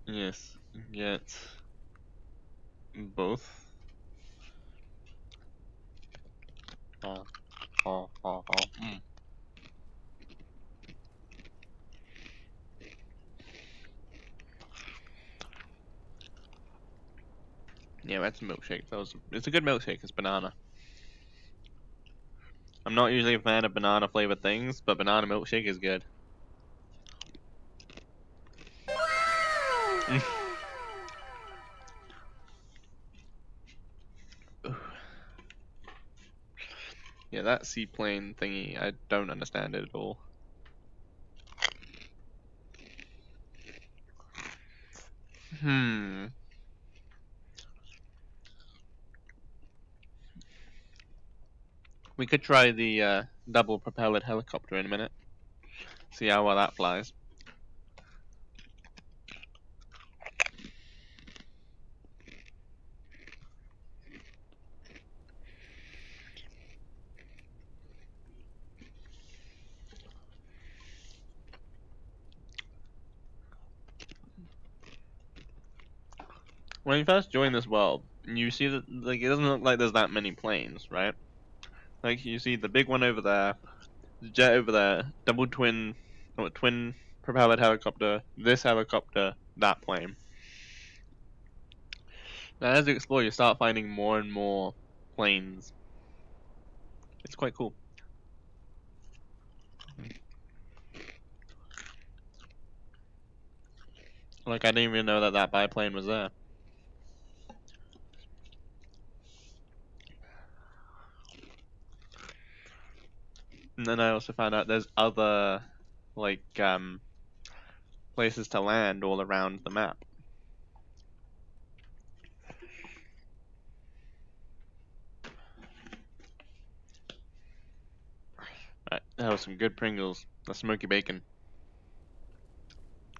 Yes, get both. Mm. Yeah, that's a milkshake. It's a good milkshake. It's banana. I'm not usually a fan of banana flavored things, but banana milkshake is good. Yeah, that seaplane thingy, I don't understand it at all. Hmm. We could try the double propellered helicopter in a minute. See how well that flies. When you first join this world, you see that like it doesn't look like there's that many planes, right? Like you see the big one over there, the jet over there, double twin, or twin propellered helicopter, this helicopter, that plane. Now, as you explore, you start finding more and more planes. It's quite cool. Like, I didn't even know that that biplane was there. And then I also found out there's other, like, places to land all around the map. Right, that was some good Pringles. The smoky bacon.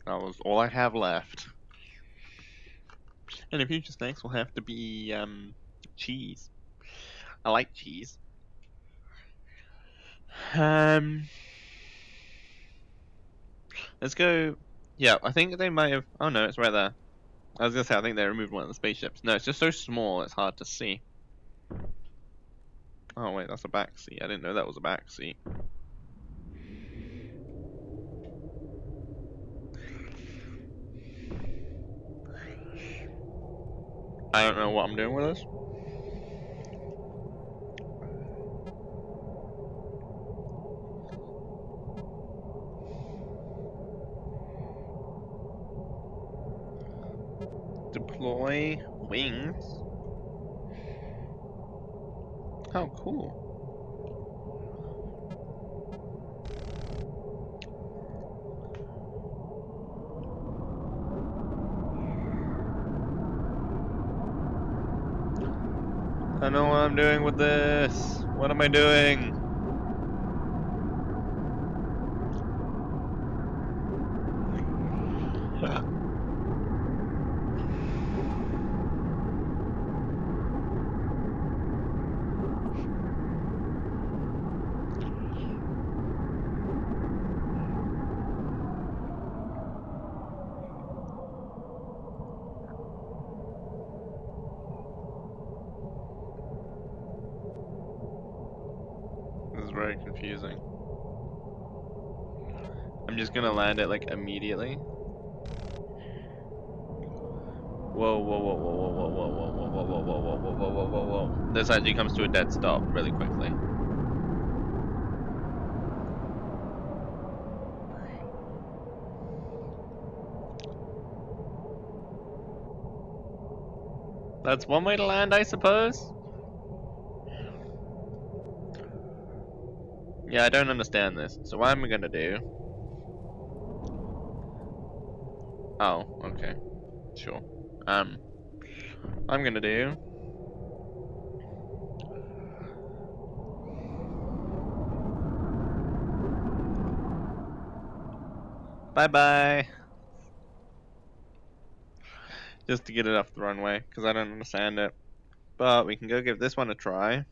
That was all I have left. And the future snacks will have to be, cheese. I like cheese. Let's go. Yeah, I think they might have. Oh no, it's right there. I was gonna say I think they removed one of the spaceships. No, it's just so small it's hard to see. Oh wait, that's a back seat. I didn't know that was a back seat. I don't know what I'm doing with this. Deploy wings. How cool. I know what I'm doing with this. What am I doing? This is very confusing. I'm just gonna land it like immediately. Whoa, whoa, whoa, whoa, whoa, whoa, whoa, whoa, whoa, whoa, whoa, whoa, whoa, whoa, whoa, whoa, whoa. This actually comes to a dead stop really quickly. That's one way to land, I suppose? Yeah, I don't understand this. So what am I gonna do? Oh, okay. Sure. I'm gonna do. Bye bye. Just to get it off the runway, because I don't understand it. But we can go give this one a try.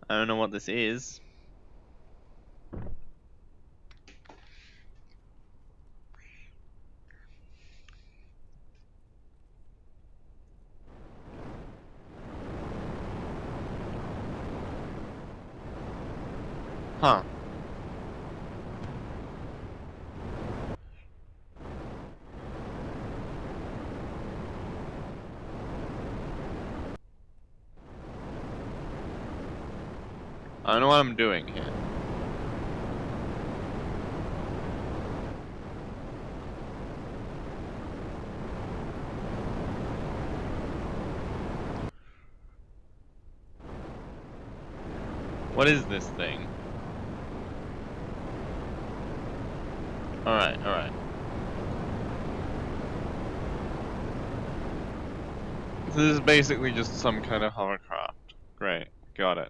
I don't know what this is. Huh. I don't know what I'm doing here. What is this thing? Alright, alright. This is basically just some kind of hovercraft. Great, got it.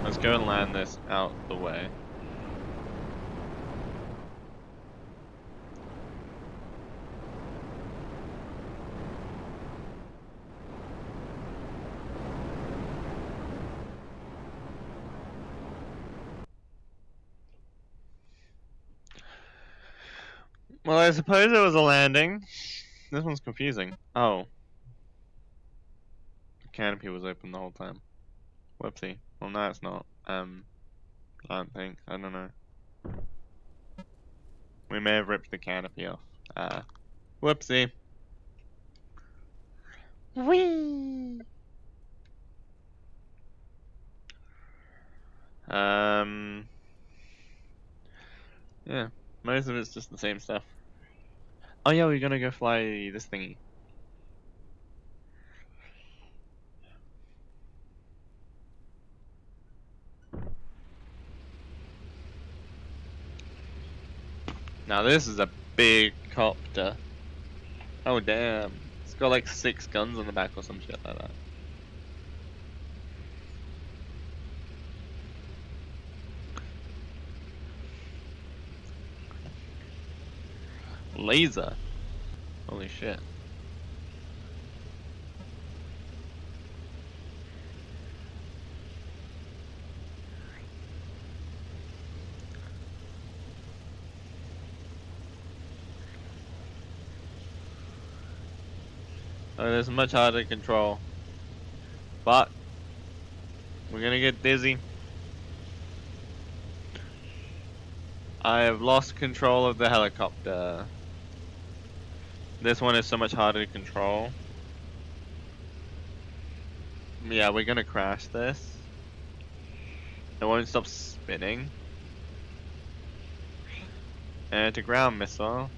Let's go and land this out the way. Well, I suppose it was a landing. This one's confusing. Oh. The canopy was open the whole time. Whoopsie. Well, no, it's not. I don't think. I don't know. We may have ripped the canopy off. Whoopsie. Whee! Yeah. Most of it's just the same stuff. Oh yeah, we're gonna go fly this thingy. Now this is a big copter. Oh damn. It's got like 6 guns on the back or some shit like that. Laser. Holy shit. Oh, this is much harder to control. But we're gonna get dizzy. I have lost control of the helicopter. This one is so much harder to control. Yeah, we're gonna crash this. It won't stop spinning. Anti-ground missile.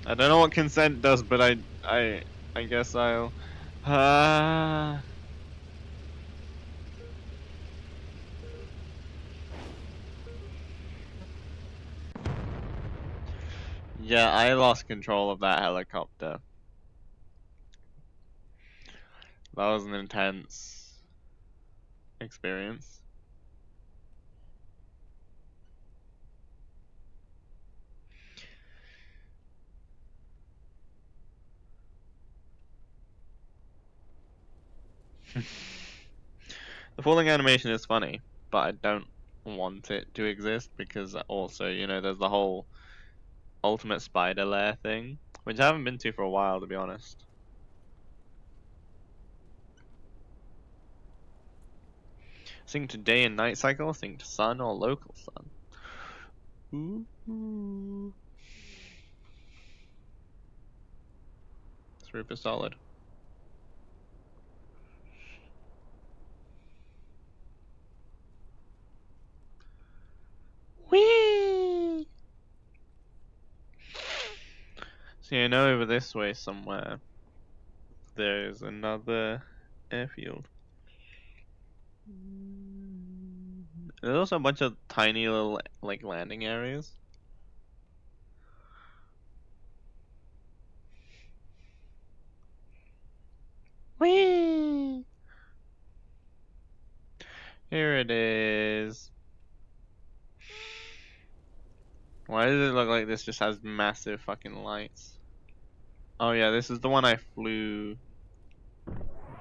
I don't know what consent does, but I guess I'll. Yeah, I lost control of that helicopter. That was an intense experience. The falling animation is funny, but I don't want it to exist because also, you know, there's the whole ultimate spider lair thing, which I haven't been to for a while, to be honest. Sync to day and night cycle, sync to sun or local sun. Ooh. Super solid. Okay, I know over this way somewhere there's another airfield. There's also a bunch of tiny little like landing areas. Whee! Here it is. Why does it look like this just has massive fucking lights? Oh yeah, this is the one I flew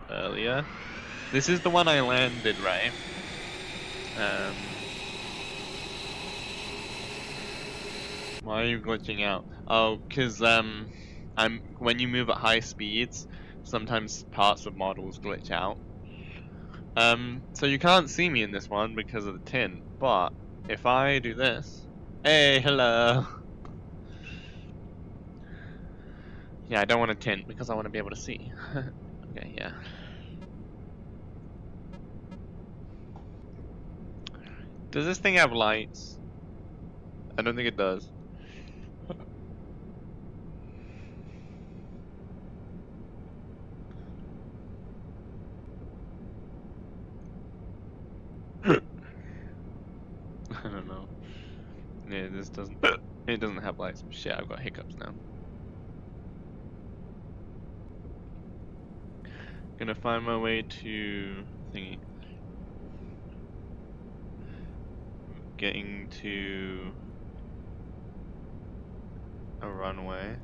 earlier. This is the one I landed, right? Why are you glitching out? Oh, cause when you move at high speeds, sometimes parts of models glitch out. So you can't see me in this one because of the tint, but if I do this, hey, hello. Yeah, I don't want to tint because I want to be able to see. Okay, yeah. Does this thing have lights? I don't think it does. I don't know. Yeah, this doesn't. It doesn't have lights. Shit, I've got hiccups now. Gonna find my way to thingy. Getting to a runway.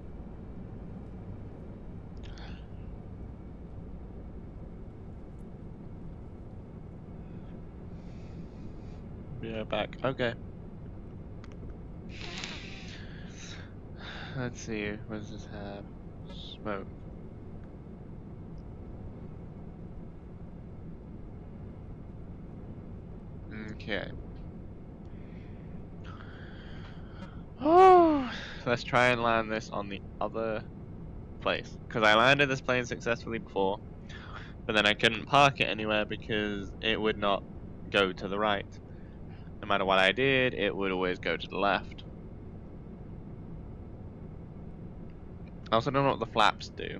Be right back. Okay. Let's see. What does this have? Smoke. Okay. Oh, let's try and land this on the other place. Because I landed this plane successfully before, but then I couldn't park it anywhere because it would not go to the right. No matter what I did, it would always go to the left. I also don't know what the flaps do.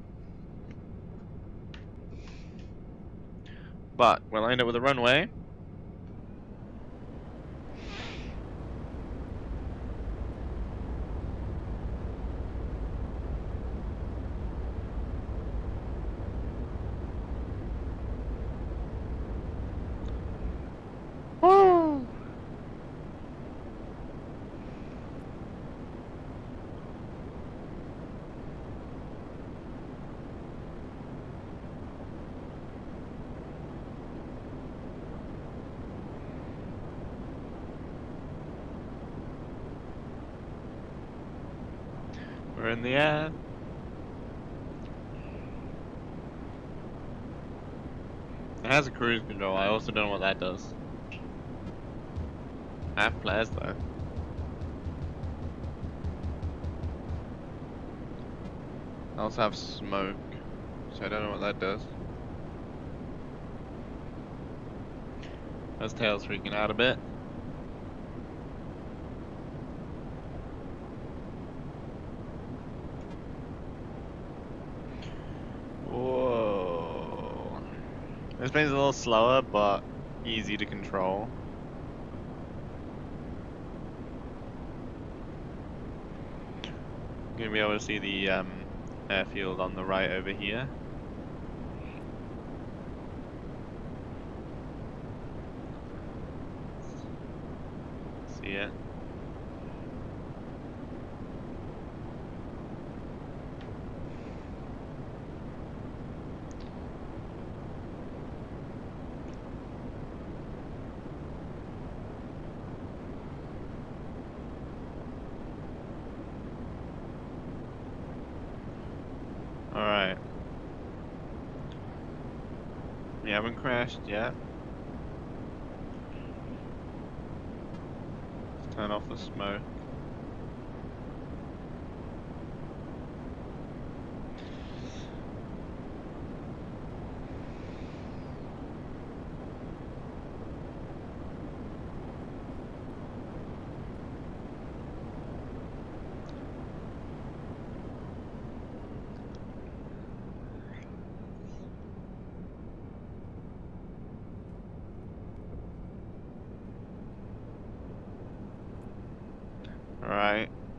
But we'll end up with a runway. Woo! We're in the air. It has a cruise control. I also don't know what that does. I have flares though. I also have smoke, so I don't know what that does. That's Tails freaking out a bit. Whoa. This plane's a little slower, but easy to control. Gonna be able to see the airfield on the right over here. See it? Alright. We haven't crashed yet. Let's turn off the smoke.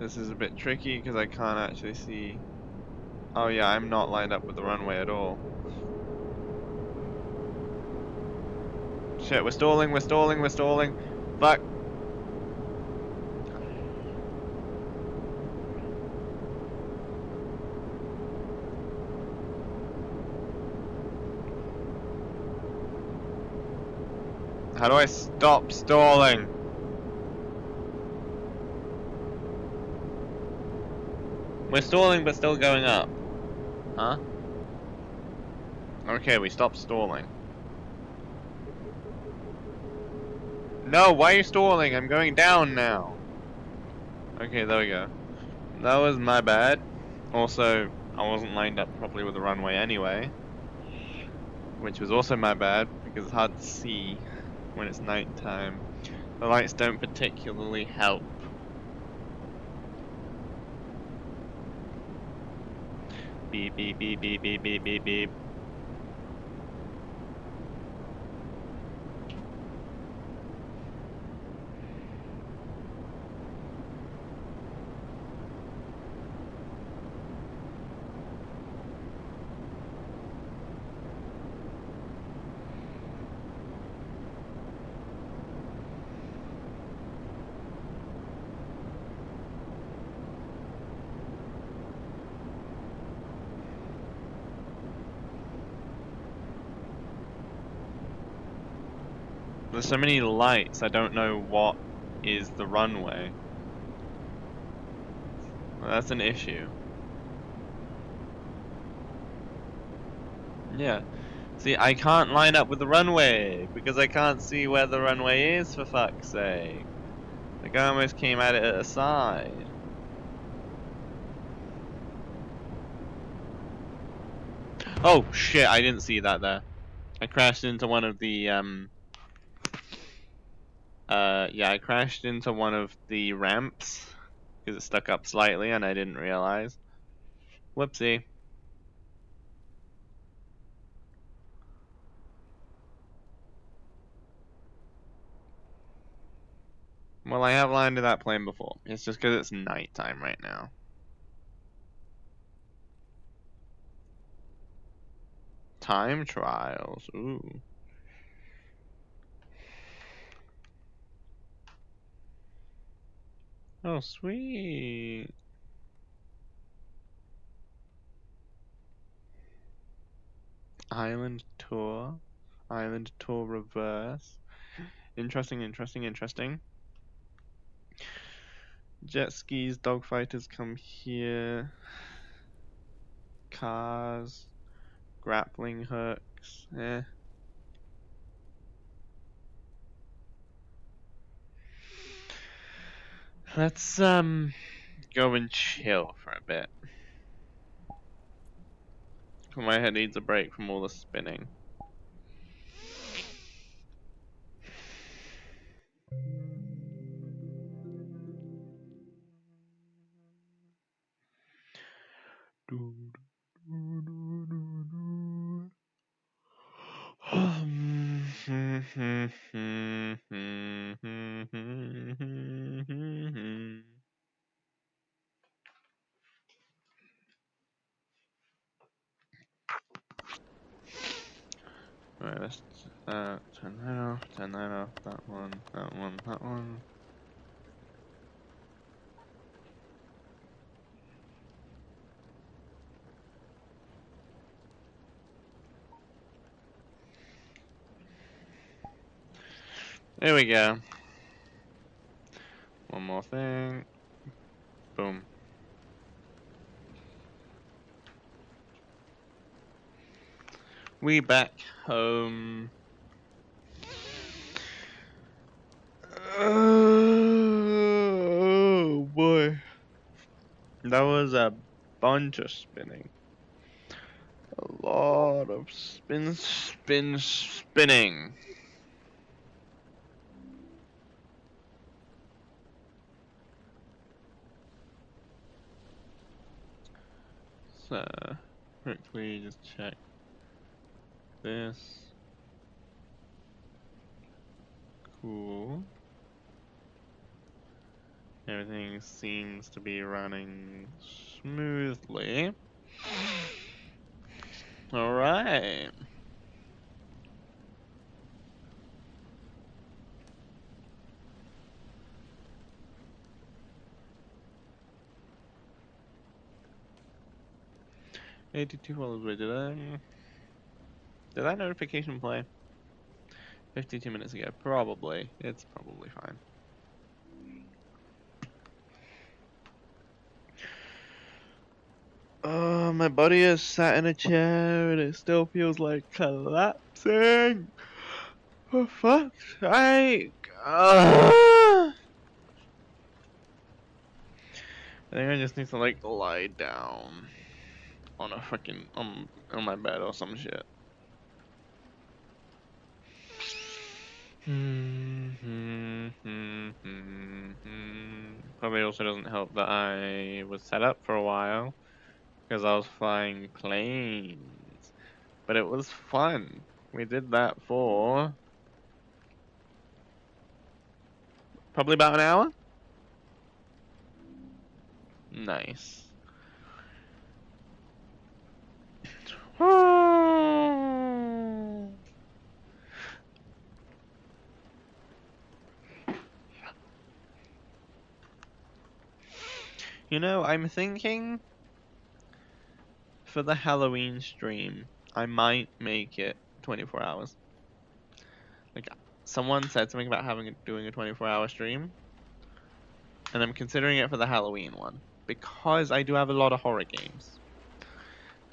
This is a bit tricky because I can't actually see. Oh yeah, I'm not lined up with the runway at all. Shit, we're stalling, we're stalling, we're stalling. Fuck. How do I stop stalling? We're stalling but still going up. Huh? Okay, we stopped stalling. No, why are you stalling? I'm going down now. Okay, there we go. That was my bad. Also, I wasn't lined up properly with the runway anyway. Which was also my bad, because it's hard to see when it's nighttime. The lights don't particularly help. Beep beep beep beep beep beep beep beep. There's so many lights, I don't know what is the runway. Well, that's an issue. Yeah. See, I can't line up with the runway because I can't see where the runway is, for fuck's sake. Like, I almost came at it at a side. Oh shit, I didn't see that there. I crashed into one of the yeah, I crashed into one of the ramps because it stuck up slightly and I didn't realize. Whoopsie. Well, I have landed that plane before. It's just because it's nighttime right now. Time trials. Ooh. Oh, sweet. Island tour. Island tour reverse. Interesting, interesting, interesting. Jet skis, dogfighters come here. Cars. Grappling hooks. Eh. Let's go and chill for a bit. My head needs a break from all the spinning. Alright, let's turn that off, that one, that one, that one. There we go. One more thing. Boom. We back home. Oh boy. That was a bunch of spinning. A lot of spinning. So, quickly just check this. Cool. Everything seems to be running smoothly. Alright. $82 wait, did that notification play 52 minutes ago? Probably. It's probably fine. Oh, my body is sat in a chair and it still feels like collapsing. For fuck's sake. I think I just need to like lie down on a fucking on my bed or some shit. Probably also doesn't help that I was set up for a while because I was flying planes, but it was fun. We did that for probably about an hour. Nice. You know, I'm thinking for the Halloween stream, I might make it 24 hours. Like, someone said something about doing a 24-hour stream, and I'm considering it for the Halloween one because I do have a lot of horror games.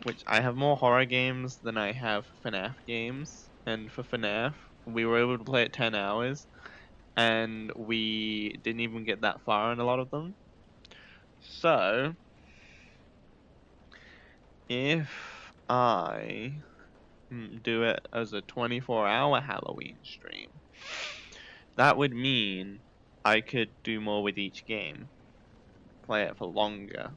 Which I have more horror games than I have FNAF games, and for FNAF, we were able to play it 10 hours, and we didn't even get that far in a lot of them. So, if I do it as a 24-hour Halloween stream, that would mean I could do more with each game. Play it for longer.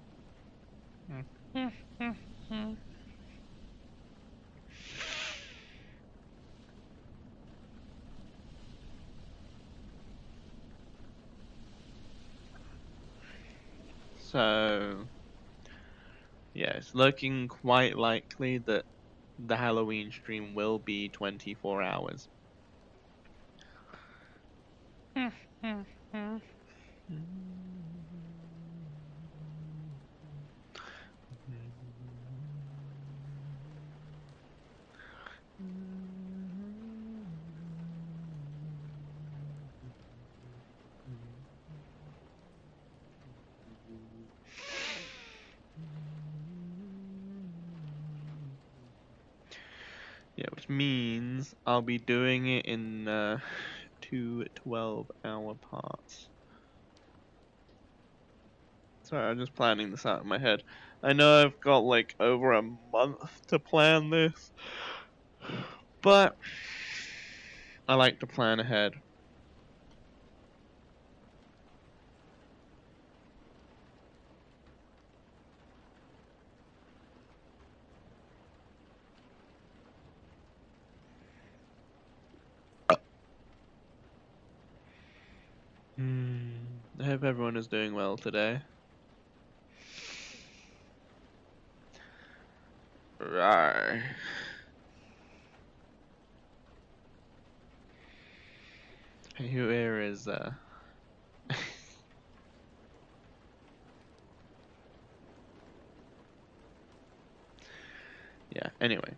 So, yeah, it's looking quite likely that the Halloween stream will be 24 hours. Yeah, which means I'll be doing it in 2 12-hour parts. Sorry, I'm just planning this out in my head. I know I've got like over a month to plan this, but I like to plan ahead. I hope everyone is doing well today. Right. Who here is yeah, anyway.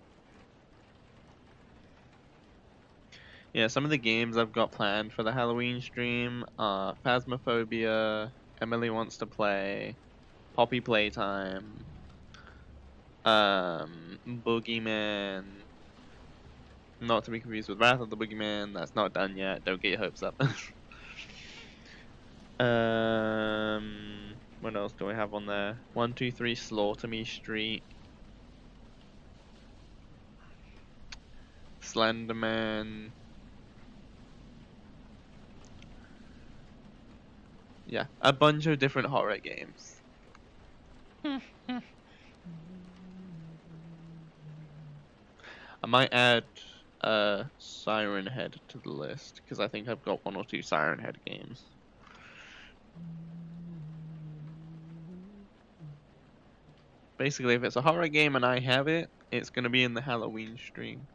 Yeah, some of the games I've got planned for the Halloween stream are Phasmophobia, Emily Wants to Play, Poppy Playtime, Boogeyman, not to be confused with Wrath of the Boogeyman, that's not done yet, don't get your hopes up. What else do I have on there? 123 Slaughter Me Street, Slenderman. Yeah, a bunch of different horror games. I might add Siren Head to the list because I think I've got 1 or 2 Siren Head games. Basically, if it's a horror game and I have it, it's gonna be in the Halloween stream.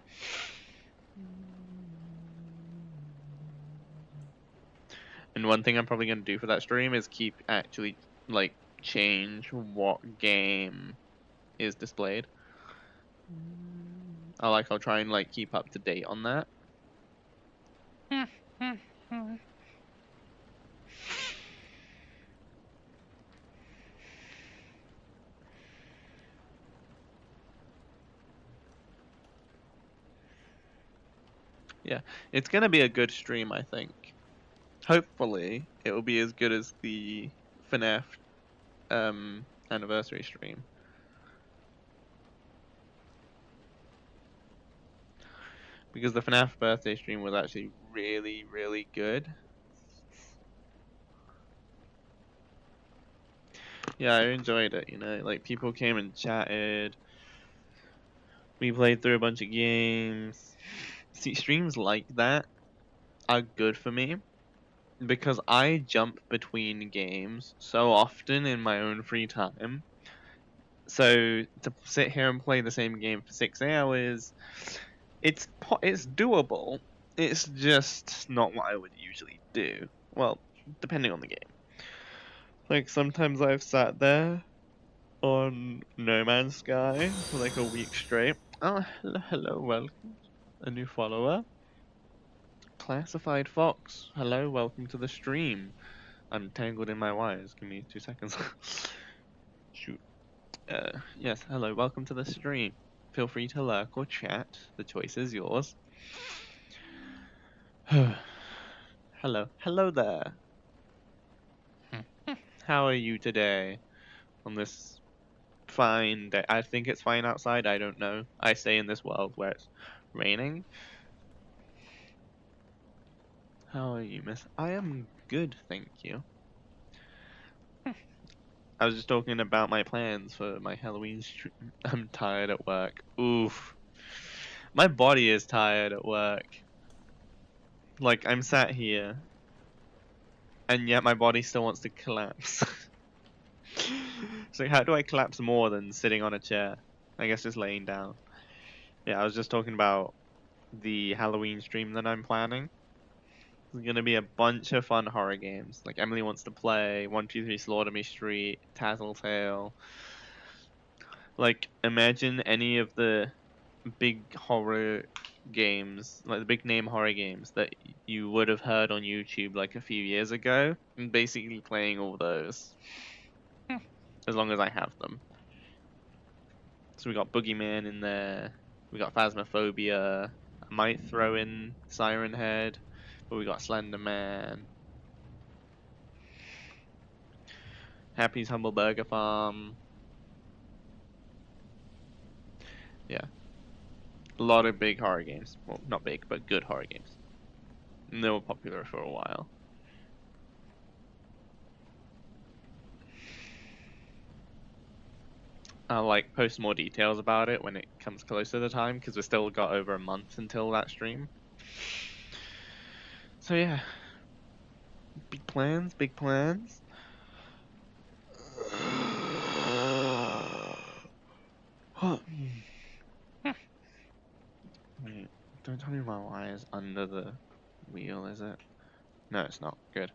And one thing I'm probably gonna do for that stream is keep actually like change what game is displayed. I'll try and like keep up to date on that. Yeah, it's gonna be a good stream, I think. Hopefully, it will be as good as the FNAF anniversary stream. Because the FNAF birthday stream was actually really, really good. Yeah, I enjoyed it, you know, like people came and chatted. We played through a bunch of games. See, streams like that are good for me because I jump between games so often in my own free time. So to sit here and play the same game for 6 hours, it's doable. It's just not what I would usually do. Well, depending on the game. Like sometimes I've sat there on No Man's Sky for like a week straight. Oh, hello, welcome. A new follower. Classified Fox. Hello, welcome to the stream. I'm tangled in my wires. Give me 2 seconds. Shoot. Yes, hello, welcome to the stream. Feel free to lurk or chat. The choice is yours. Hello. Hello there. How are you today? On this fine day. I think it's fine outside. I don't know. I stay in this world where it's raining. How are you, miss? I am good, thank you. I was just talking about my plans for my Halloween stream. I'm tired at work. Oof. My body is tired at work. Like, I'm sat here, and yet my body still wants to collapse. So how do I collapse more than sitting on a chair? I guess just laying down. Yeah, I was just talking about the Halloween stream that I'm planning. There's gonna be a bunch of fun horror games. Like Emily wants to play 123 Slaughter Me Street, Tattletale. Like imagine any of the big horror games, like the big name horror games that you would have heard on YouTube like a few years ago, and basically playing all those. As long as I have them. So we got Boogeyman in there, we got Phasmophobia, I might throw in Siren Head, but we got Slender Man, Happy's Humble Burger Farm. Yeah. A lot of big horror games. Well, not big, but good horror games. And they were popular for a while. I'll like post more details about it when it comes closer to the time, because we've still got over a month until that stream. So yeah. Big plans, big plans. Wait, don't tell me my wires under the wheel, is it? No, it's not. Good.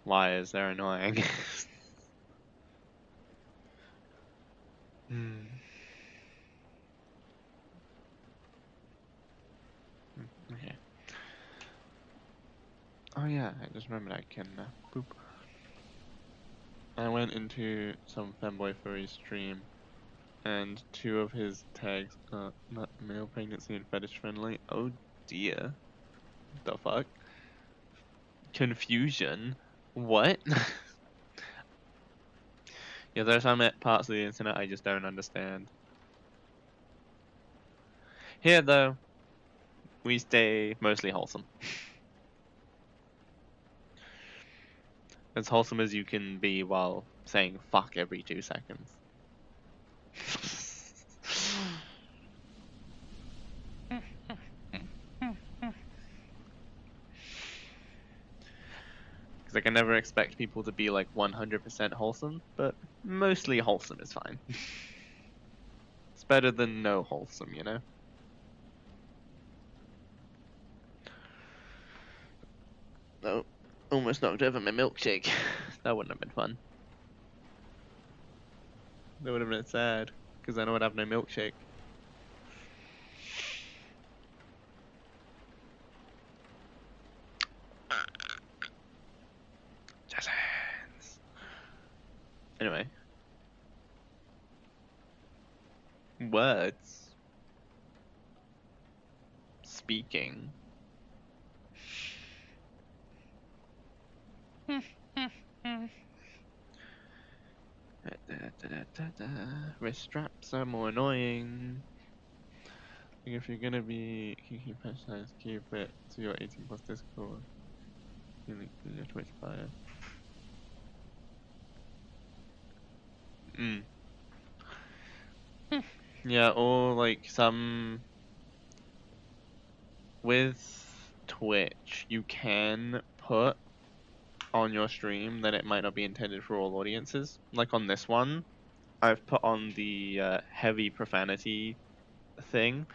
Wires, they're annoying. Hmm. Okay. Oh yeah, I just remembered I can boop. I went into some Femboy Furry stream, and 2 of his tags are not male pregnancy and fetish friendly. Oh dear. The fuck? Confusion? What? Yeah, there's some parts of the internet I just don't understand. Here though, we stay mostly wholesome. As wholesome as you can be while saying fuck every 2 seconds. Because I can never expect people to be like 100% wholesome, but mostly wholesome is fine. It's better than no wholesome, you know? Oh, almost knocked over my milkshake. That wouldn't have been fun. That would have been sad, because then I would have no milkshake. Jazz hands. Anyway. Words. Speaking. Wrist straps are more annoying. If you're gonna be kicking punchlines, keep it to your 18 plus Discord. You link to your Twitch bio. Yeah, or like some with Twitch, you can put on your stream that it might not be intended for all audiences. Like on this one, I've put on the heavy profanity thing.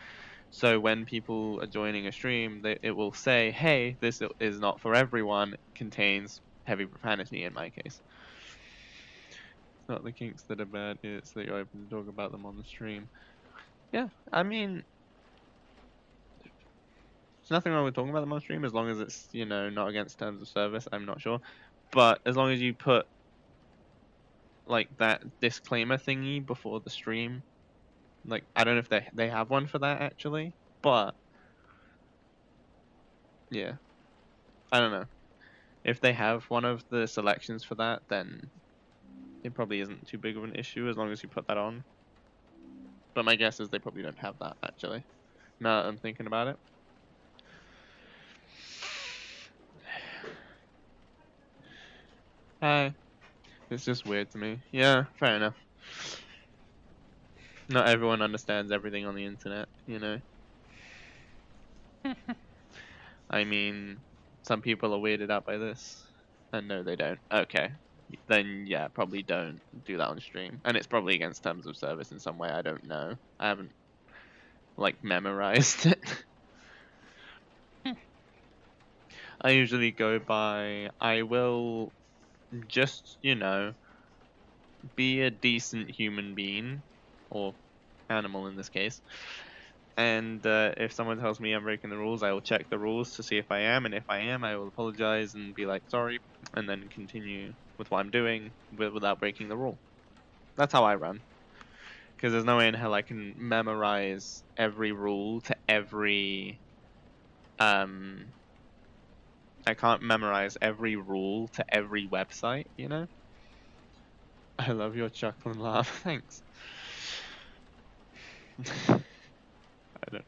So when people are joining a stream, it will say, hey, this is not for everyone, contains heavy profanity in my case. It's not the kinks that are bad, it's that you're open to talk about them on the stream. Yeah, I mean, there's nothing wrong with talking about them on stream as long as it's, you know, not against terms of service, I'm not sure. But as long as you put, like, that disclaimer thingy before the stream, like, I don't know if they have one for that, actually, but, yeah, I don't know. If they have one of the selections for that, then it probably isn't too big of an issue as long as you put that on. But my guess is they probably don't have that, actually, now that I'm thinking about it. Hi. It's just weird to me. Yeah, fair enough. Not everyone understands everything on the internet, you know? I mean, some people are weirded out by this. And no, they don't. Okay. Then, yeah, probably don't do that on stream. And it's probably against terms of service in some way, I don't know. I haven't, like, memorized it. I usually go by, I will just, you know, be a decent human being, or animal in this case. And if someone tells me I'm breaking the rules, I will check the rules to see if I am, and if I am, I will apologize and be like, sorry, and then continue with what I'm doing without breaking the rule. That's how I run. Because there's no way in hell I can memorize every rule to every... I can't memorize every rule to every website, you know? I love your chuckle and laugh. Thanks. I don't...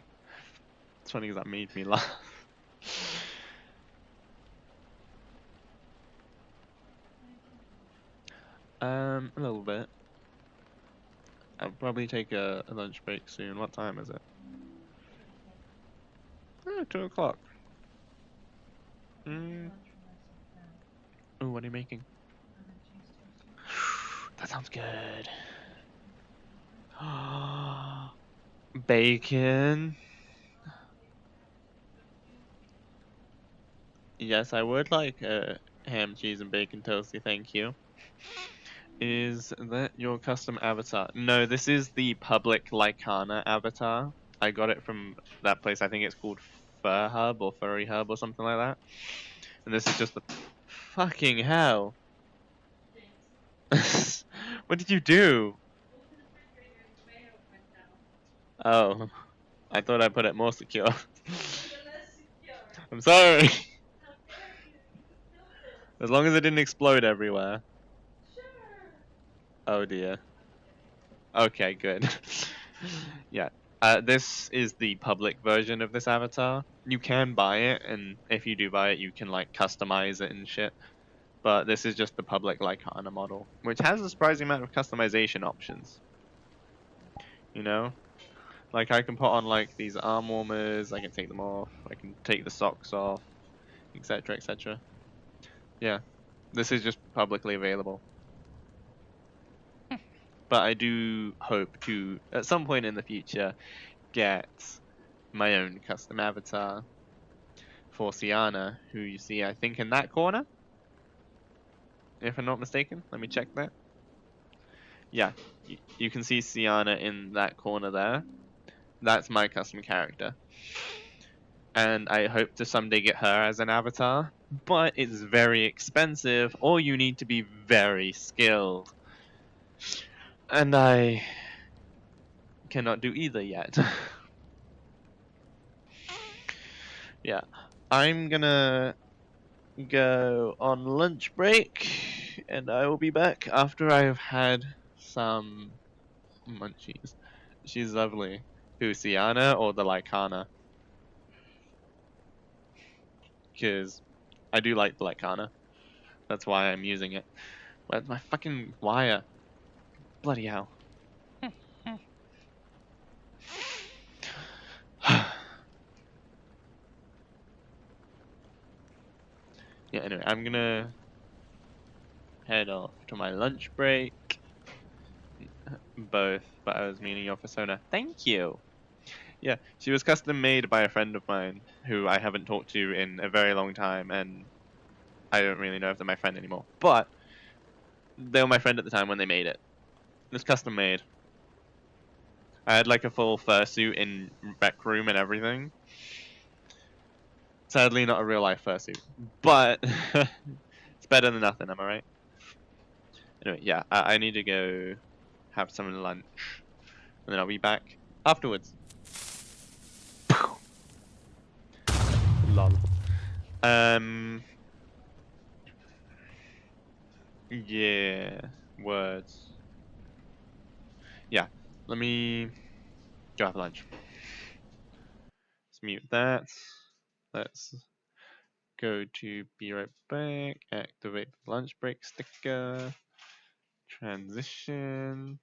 It's funny because that made me laugh. A little bit. I'll probably take a lunch break soon. What time is it? Oh, 2 o'clock. Oh, what are you making? That sounds good. Bacon. Yes, I would like a ham, cheese, and bacon toasty, thank you. Is that your custom avatar? No, this is the public Lycana avatar. I got it from that place, I think it's called Fur Hub or Furry Hub or something like that. And this is just the... Fucking hell. What did you do? Oh, I thought I put it more secure. I'm sorry. As long as it didn't explode everywhere. Oh dear. Okay, good. Yeah. This is the public version of this avatar. You can buy it, and if you do buy it, you can like customize it and shit. But this is just the public Lycana model, which has a surprising amount of customization options. You know? Like I can put on like these arm warmers, I can take them off, I can take the socks off, etc, etc. Yeah. This is just publicly available. But I do hope to, at some point in the future, get my own custom avatar for Siana, who you see, I think, in that corner. If I'm not mistaken. Let me check that. Yeah, you can see Siana in that corner there. That's my custom character. And I hope to someday get her as an avatar. But it's very expensive, or you need to be very skilled. And I cannot do either yet. Yeah. I'm gonna go on lunch break, and I will be back after I've had some munchies. She's lovely. Who, Siana or the Lycana? Because I do like the Lycana. That's why I'm using it. Where's my fucking wire? Bloody hell. Yeah, anyway, I'm gonna head off to my lunch break. Both, but I was meaning your persona. Thank you! Yeah, she was custom made by a friend of mine who I haven't talked to in a very long time, and I don't really know if they're my friend anymore. But they were my friend at the time when they made it. It was custom made. I had like a full fursuit in Rec Room and everything. Sadly, not a real life fursuit, but it's better than nothing. Am I right? Anyway, yeah, I need to go have some lunch, and then I'll be back afterwards. Lol. Yeah, words. Yeah, let me go have lunch. Let's mute that. Let's go to be right back. Activate the lunch break sticker. Transition.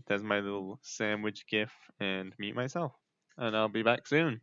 There's my little sandwich gif and mute myself. And I'll be back soon.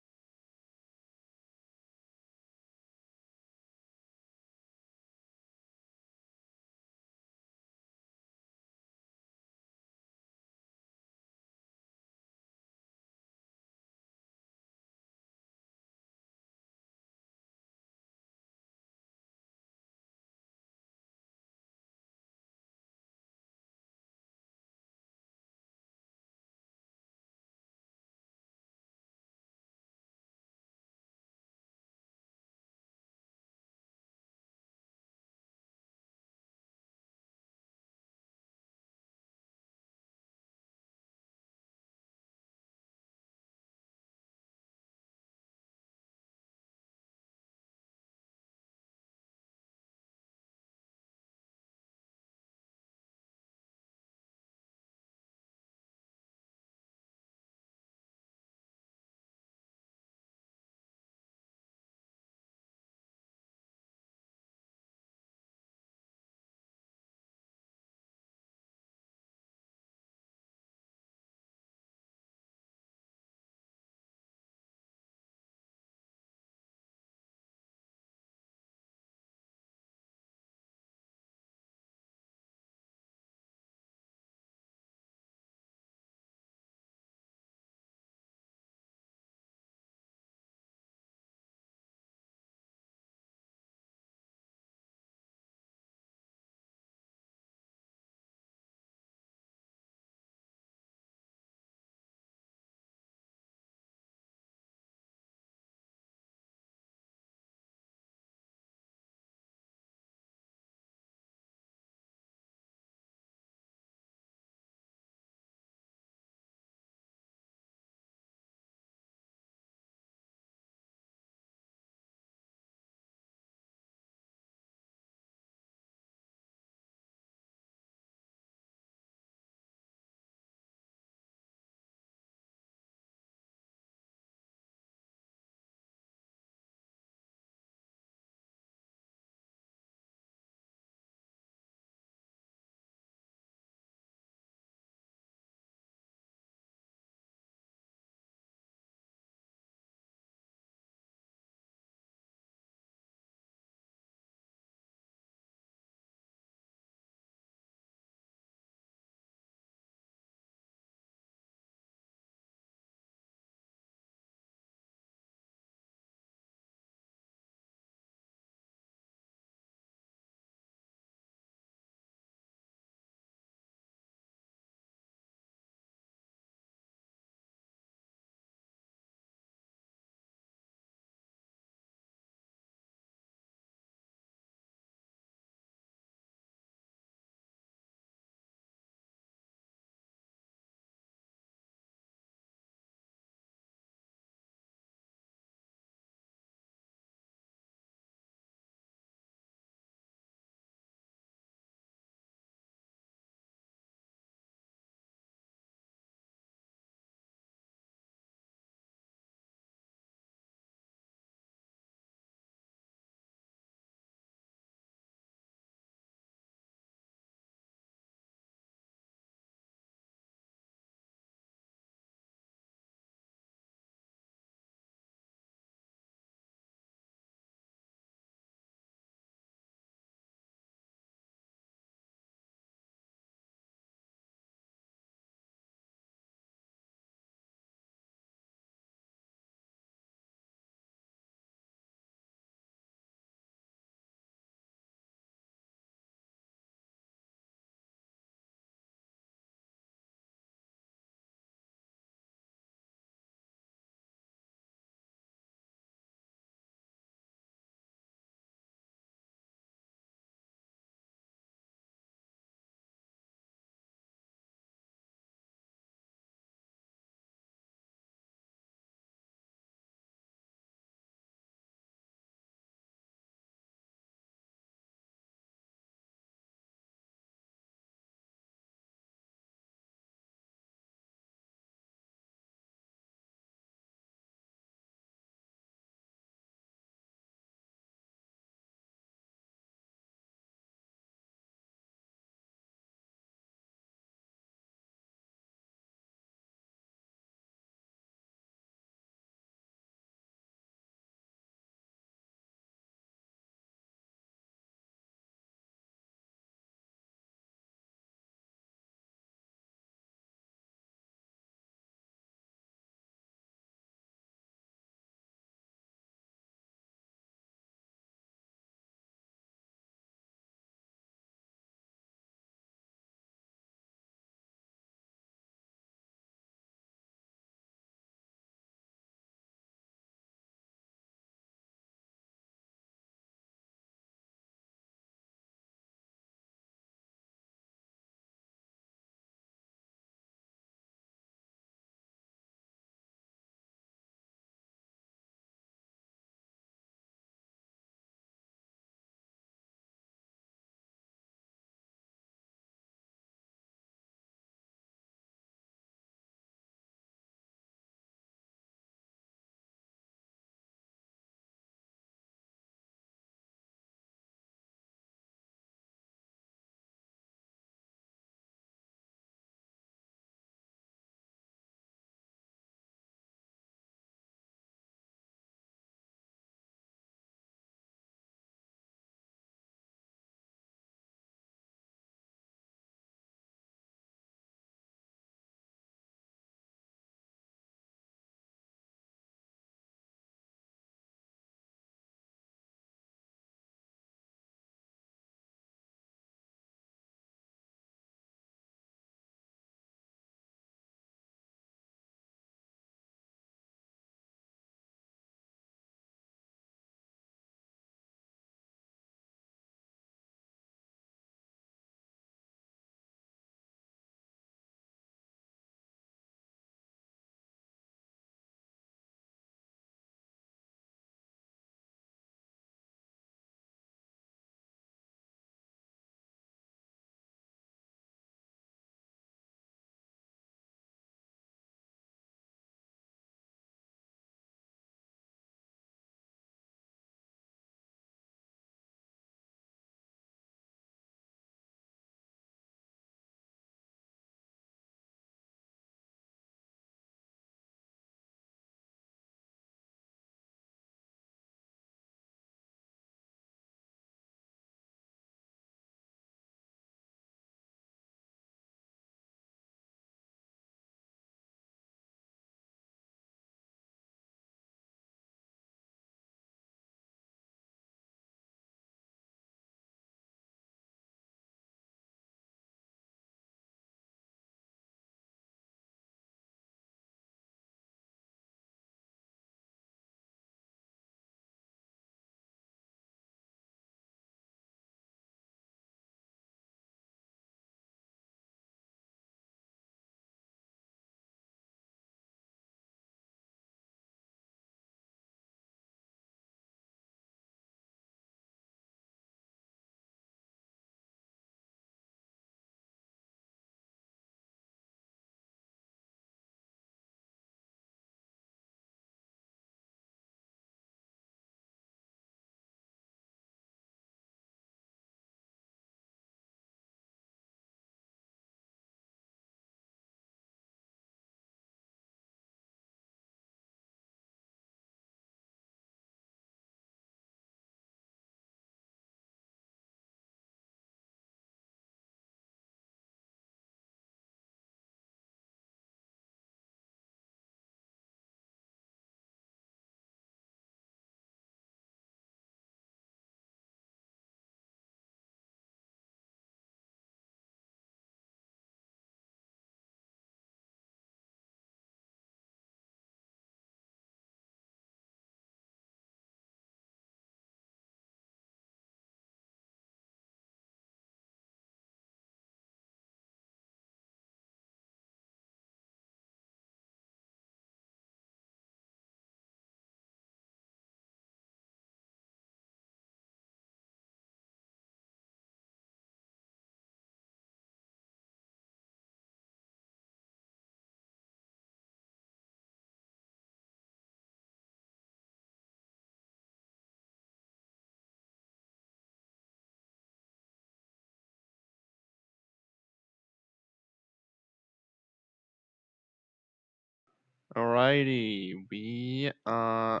Alrighty, we are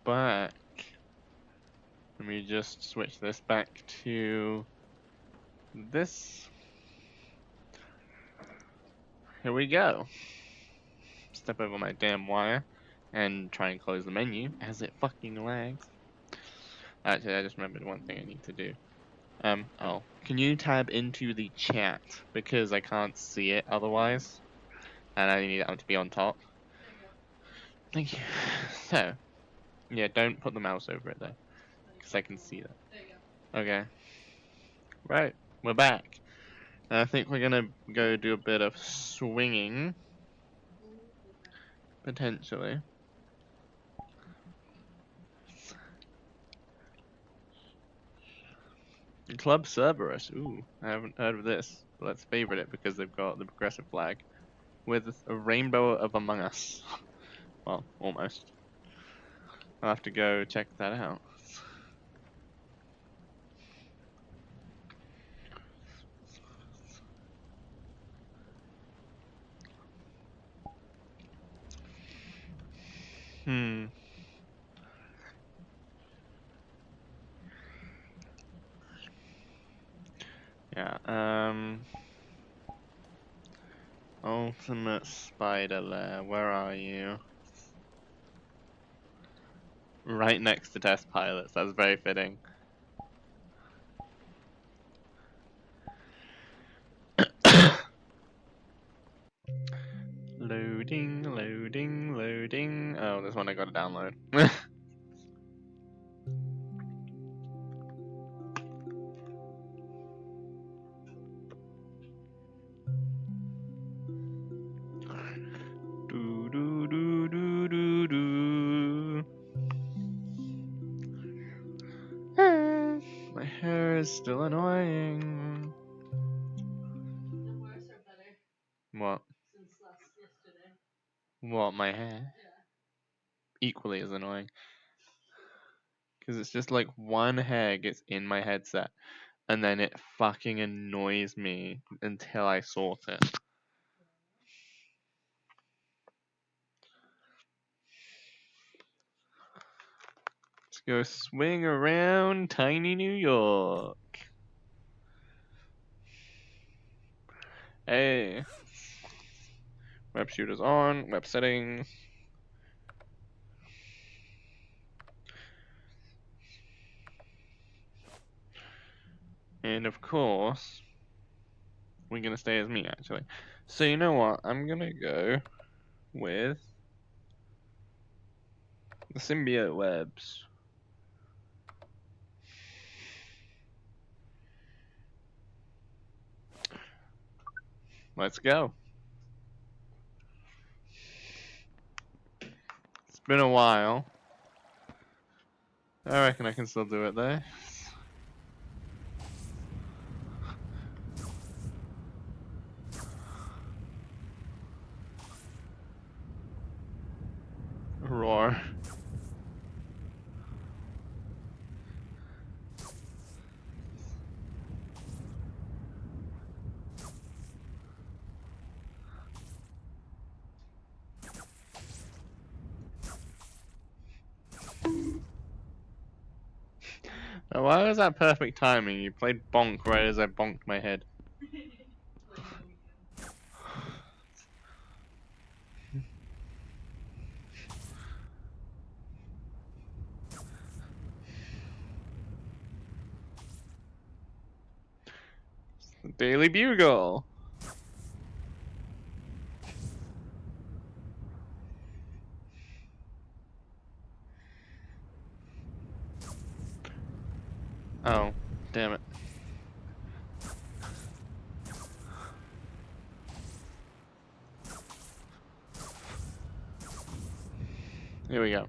back. Let me just switch this back to this. Here we go. Step over my damn wire and try and close the menu as it fucking lags. Actually, I just remembered one thing I need to do. Oh, can you tab into the chat because I can't see it otherwise, and I need it to be on top. There you go. Thank you. So, yeah, don't put the mouse over it though, because I can see that. There you go. Okay. Right, we're back. I think we're gonna go do a bit of swinging, potentially. Club Cerberus. Ooh, I haven't heard of this. But let's favorite it because they've got the progressive flag with a rainbow of Among Us. Well, almost. I'll have to go check that out. Hmm. Yeah, Ultimate Spider Lair, where are you? Right next to Test Pilots, that's very fitting. Loading, loading, loading. Oh, this one I gotta download. Do do do do do do. My hair is still annoying. The worse or better What? since yesterday. What, my hair? Yeah. Equally as annoying. Because it's just like one hair gets in my headset and then it fucking annoys me until I sort it. Let's go swing around tiny New York. Hey. Web shooters on, web settings. And of course, we're gonna stay as me actually. So you know what? I'm gonna go with the symbiote webs. Let's go. It's been a while. I reckon I can still do it though. Roar. Now, why was that perfect timing? You played bonk right as I bonked my head. The Daily Bugle. Oh, damn it. Here we go.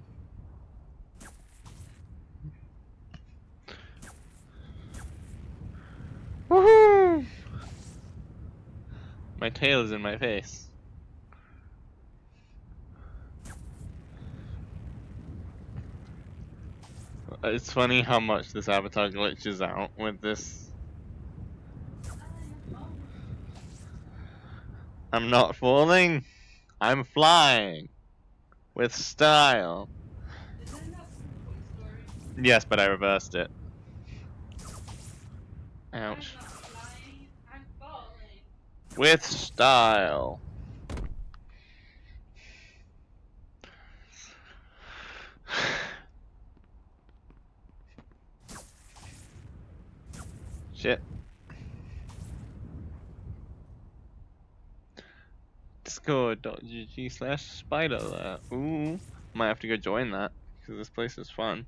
Woohoo! My tail is in my face. It's funny how much this avatar glitches out with this. I'm not falling. I'm flying. With style. Isn't that from Toy Story? Yes, but I reversed it. I'm Ouch. not flying, I'm falling. With style. Shit. Discord.gg/spider. Ooh. Might have to go join that, because this place is fun.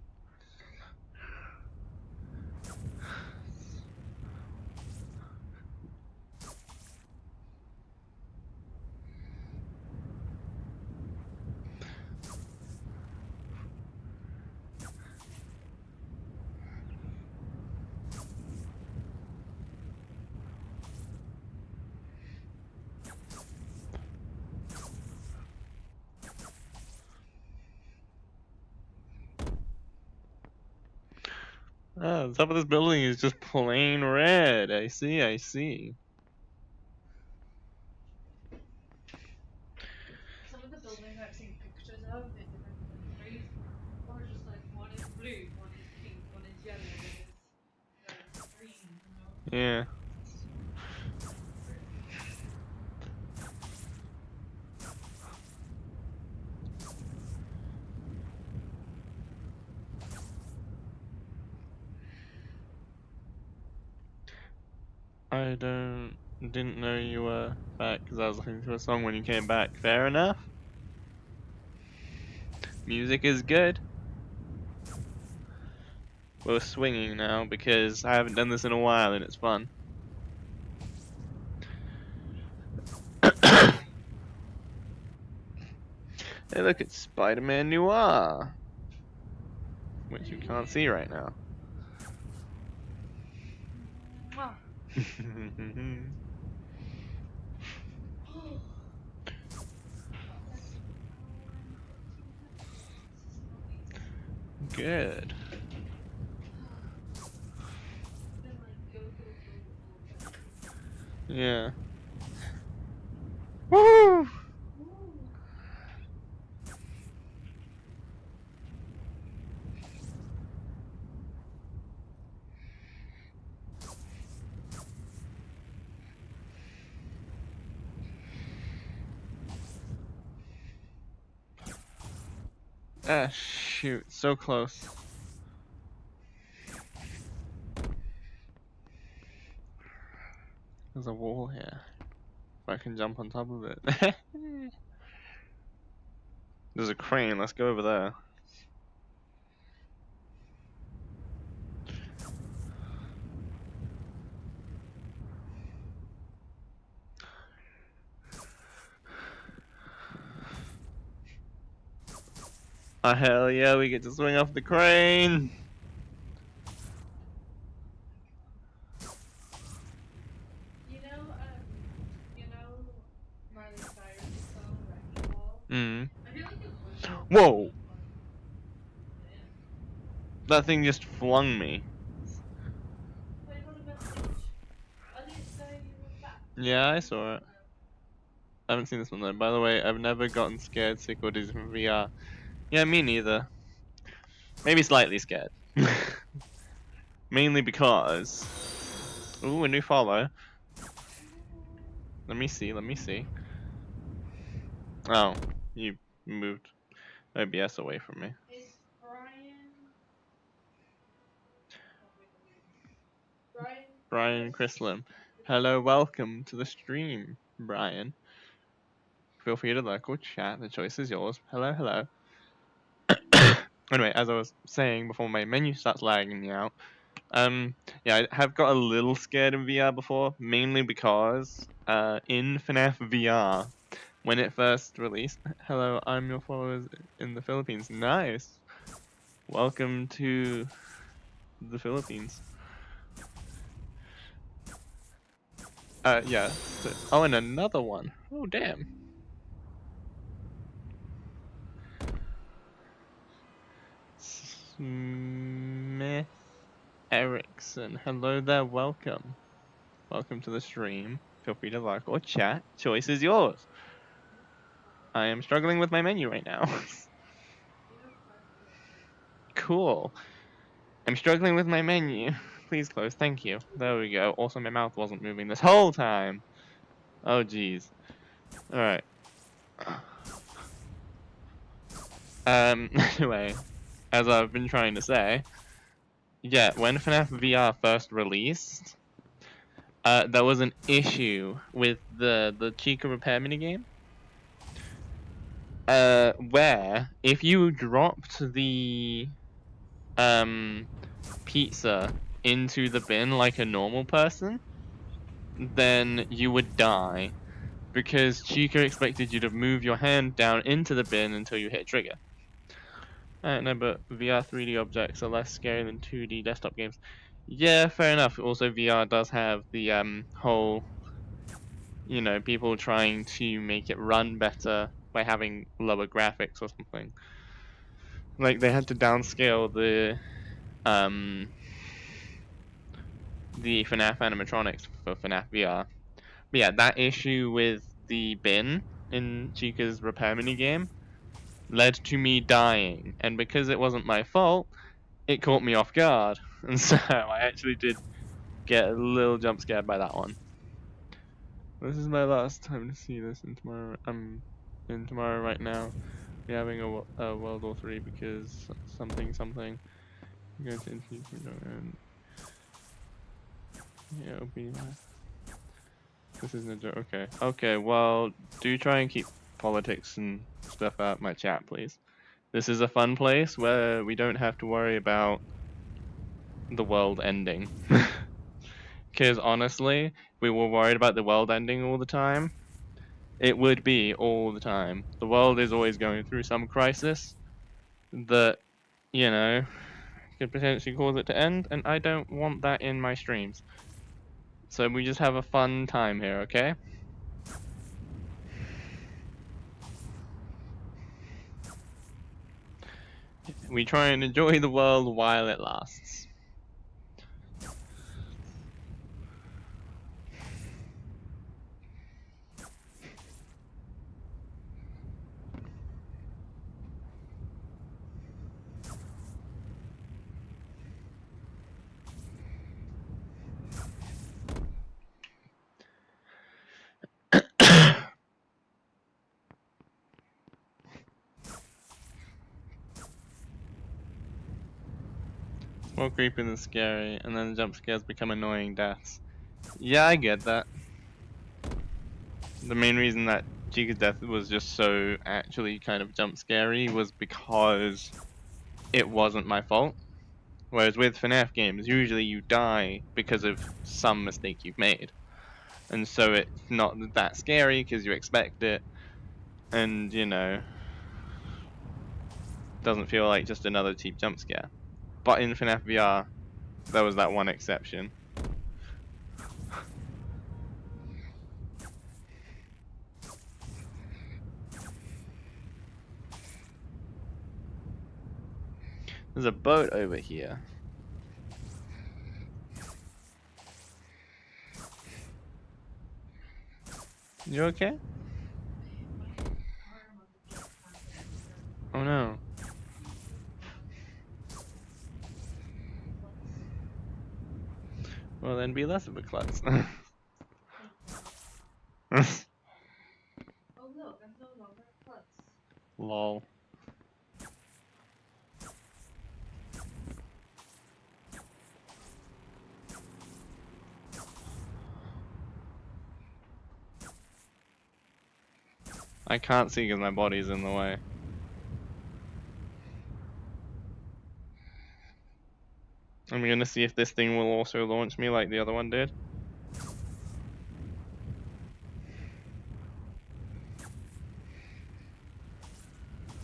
Oh, the top of this building is just plain red. I see, I see. Some of the buildings I've seen pictures of in different countries are just like one is blue, one is pink, one is yellow, one is green, you know? Yeah. I didn't know you were back because I was listening to a song when you came back. Fair enough. Music is good. We're swinging now because I haven't done this in a while and it's fun. Hey, look, it's Spider-Man Noir, which you can't see right now. Mwah. Good. Been like go, go, go all day. Yeah. Woo! Ah, shoot, so close. There's a wall here. If I can jump on top of it. There's a crane, let's go over there. Oh, hell yeah, we get to swing off the crane! You know Miley Cyrus' song Wrecking Ball? Mm. I feel like it would go Whoa! really fun. That thing just flung me. Wait, what a message. I didn't say you were back. Yeah, I saw it. I haven't seen this one though. By the way, I've never gotten scared, sick, or dizzy from VR. Yeah, me neither. Maybe slightly scared. Mainly because... Ooh, a new follow. Let me see, let me see. Oh, you moved OBS away from me. It's Brian. Oh, wait, Brian. Brian Chrislam. Hello, welcome to the stream, Brian. Feel free to local chat, the choice is yours. Hello, hello. Anyway, as I was saying before my menu starts lagging me out, yeah, I have got a little scared in VR before, mainly because in FNAF VR, when it first released, hello, I'm your followers in the Philippines. Nice. Welcome to the Philippines. Yeah. So, oh, and another one. Oh, damn. Smith Erickson. Hello there, welcome. Welcome to the stream. Feel free to like or chat. Choice is yours. I am struggling with my menu right now. Cool. I'm struggling with my menu. Please close. Thank you. There we go. Also, my mouth wasn't moving this whole time. Oh, jeez. Alright. Anyway, as I've been trying to say, yeah, when FNAF VR first released, there was an issue with the Chica repair minigame. Where if you dropped the pizza into the bin like a normal person, then you would die because Chica expected you to move your hand down into the bin until you hit trigger. No, but VR 3D objects are less scary than 2D desktop games. Yeah, fair enough. Also, VR does have the whole, you know, people trying to make it run better by having lower graphics or something. Like they had to downscale the FNAF animatronics for FNAF VR. But yeah, that issue with the bin in Chica's repair minigame led to me dying, and because it wasn't my fault, it caught me off guard, and so I actually did get a little jump scared by that one. This is my last time to see this, and tomorrow I'm in tomorrow right now. We're having a World War 3 because something. I'm going to introduce you and yeah, it'll be. This isn't a joke. Okay. Okay. Well, do try and keep politics and stuff out my chat, please. This is a fun place where we don't have to worry about the world ending. Because honestly, we were worried about the world ending all the time. It would be all the time. The world is always going through some crisis that, you know, could potentially cause it to end, and I don't want that in my streams. So we just have a fun time here, okay? We try and enjoy the world while it lasts. More creepy than scary, and then the jump scares become annoying deaths. Yeah, I get that. The main reason that Chica's death was just so actually kind of jump scary was because it wasn't my fault. Whereas with FNAF games, usually you die because of some mistake you've made. And so it's not that scary because you expect it, and you know, doesn't feel like just another cheap jump scare. But in FNAF VR, there was that one exception. There's a boat over here. You okay? Oh no. Well then be less of a klutz. Oh look, I'm no longer a klutz. Lol. I can't see because my body's in the way. I'm gonna see if this thing will also launch me like the other one did.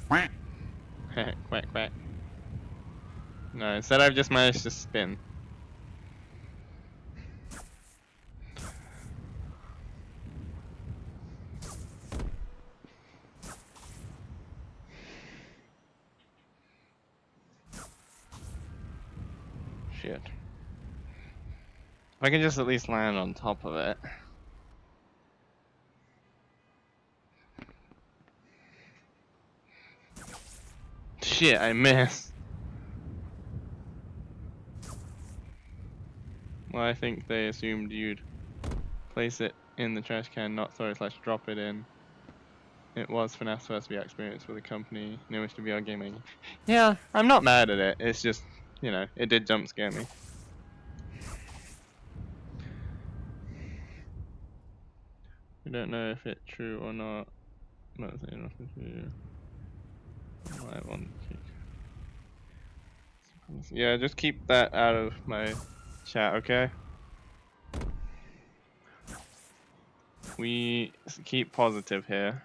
Quack, quack. No, instead I've just managed to spin. Shit. If I can just at least land on top of it. shit, I missed. Well, I think they assumed you'd place it in the trash can, not throw / drop it in. It was FNAF's first VR experience with a company newest to VR gaming. Yeah, I'm not mad at it. It's just, you know, it did jump scare me. We don't know if it's true or not. Not saying nothing to you. I want to. Yeah, just keep that out of my chat, okay? We keep positive here.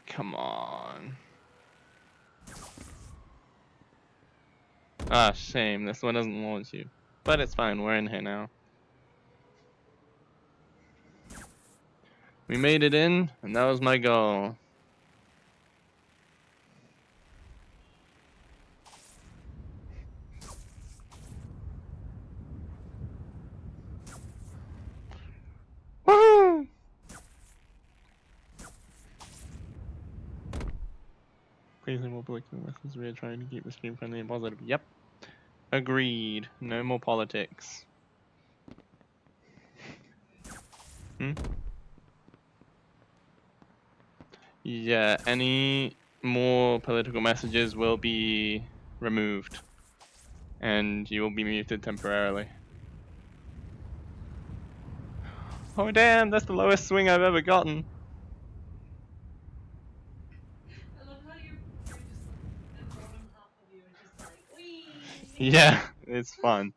Come on. Ah, shame. This one doesn't launch you. But it's fine. We're in here now. We made it in, and that was my goal. Woohoo! Please no more political messages. We are trying to keep the stream friendly and positive. Yep. Agreed. No more politics. Hmm? Yeah, any more political messages will be removed. And you will be muted temporarily. Oh damn, that's the lowest swing I've ever gotten. I love how you're just like, the bottom half of you is just like, wee. Yeah, it's fun.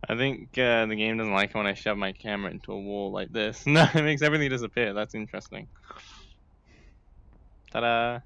I think the game doesn't like it when I shove my camera into a wall like this. No, it makes everything disappear. That's interesting. Ta-da!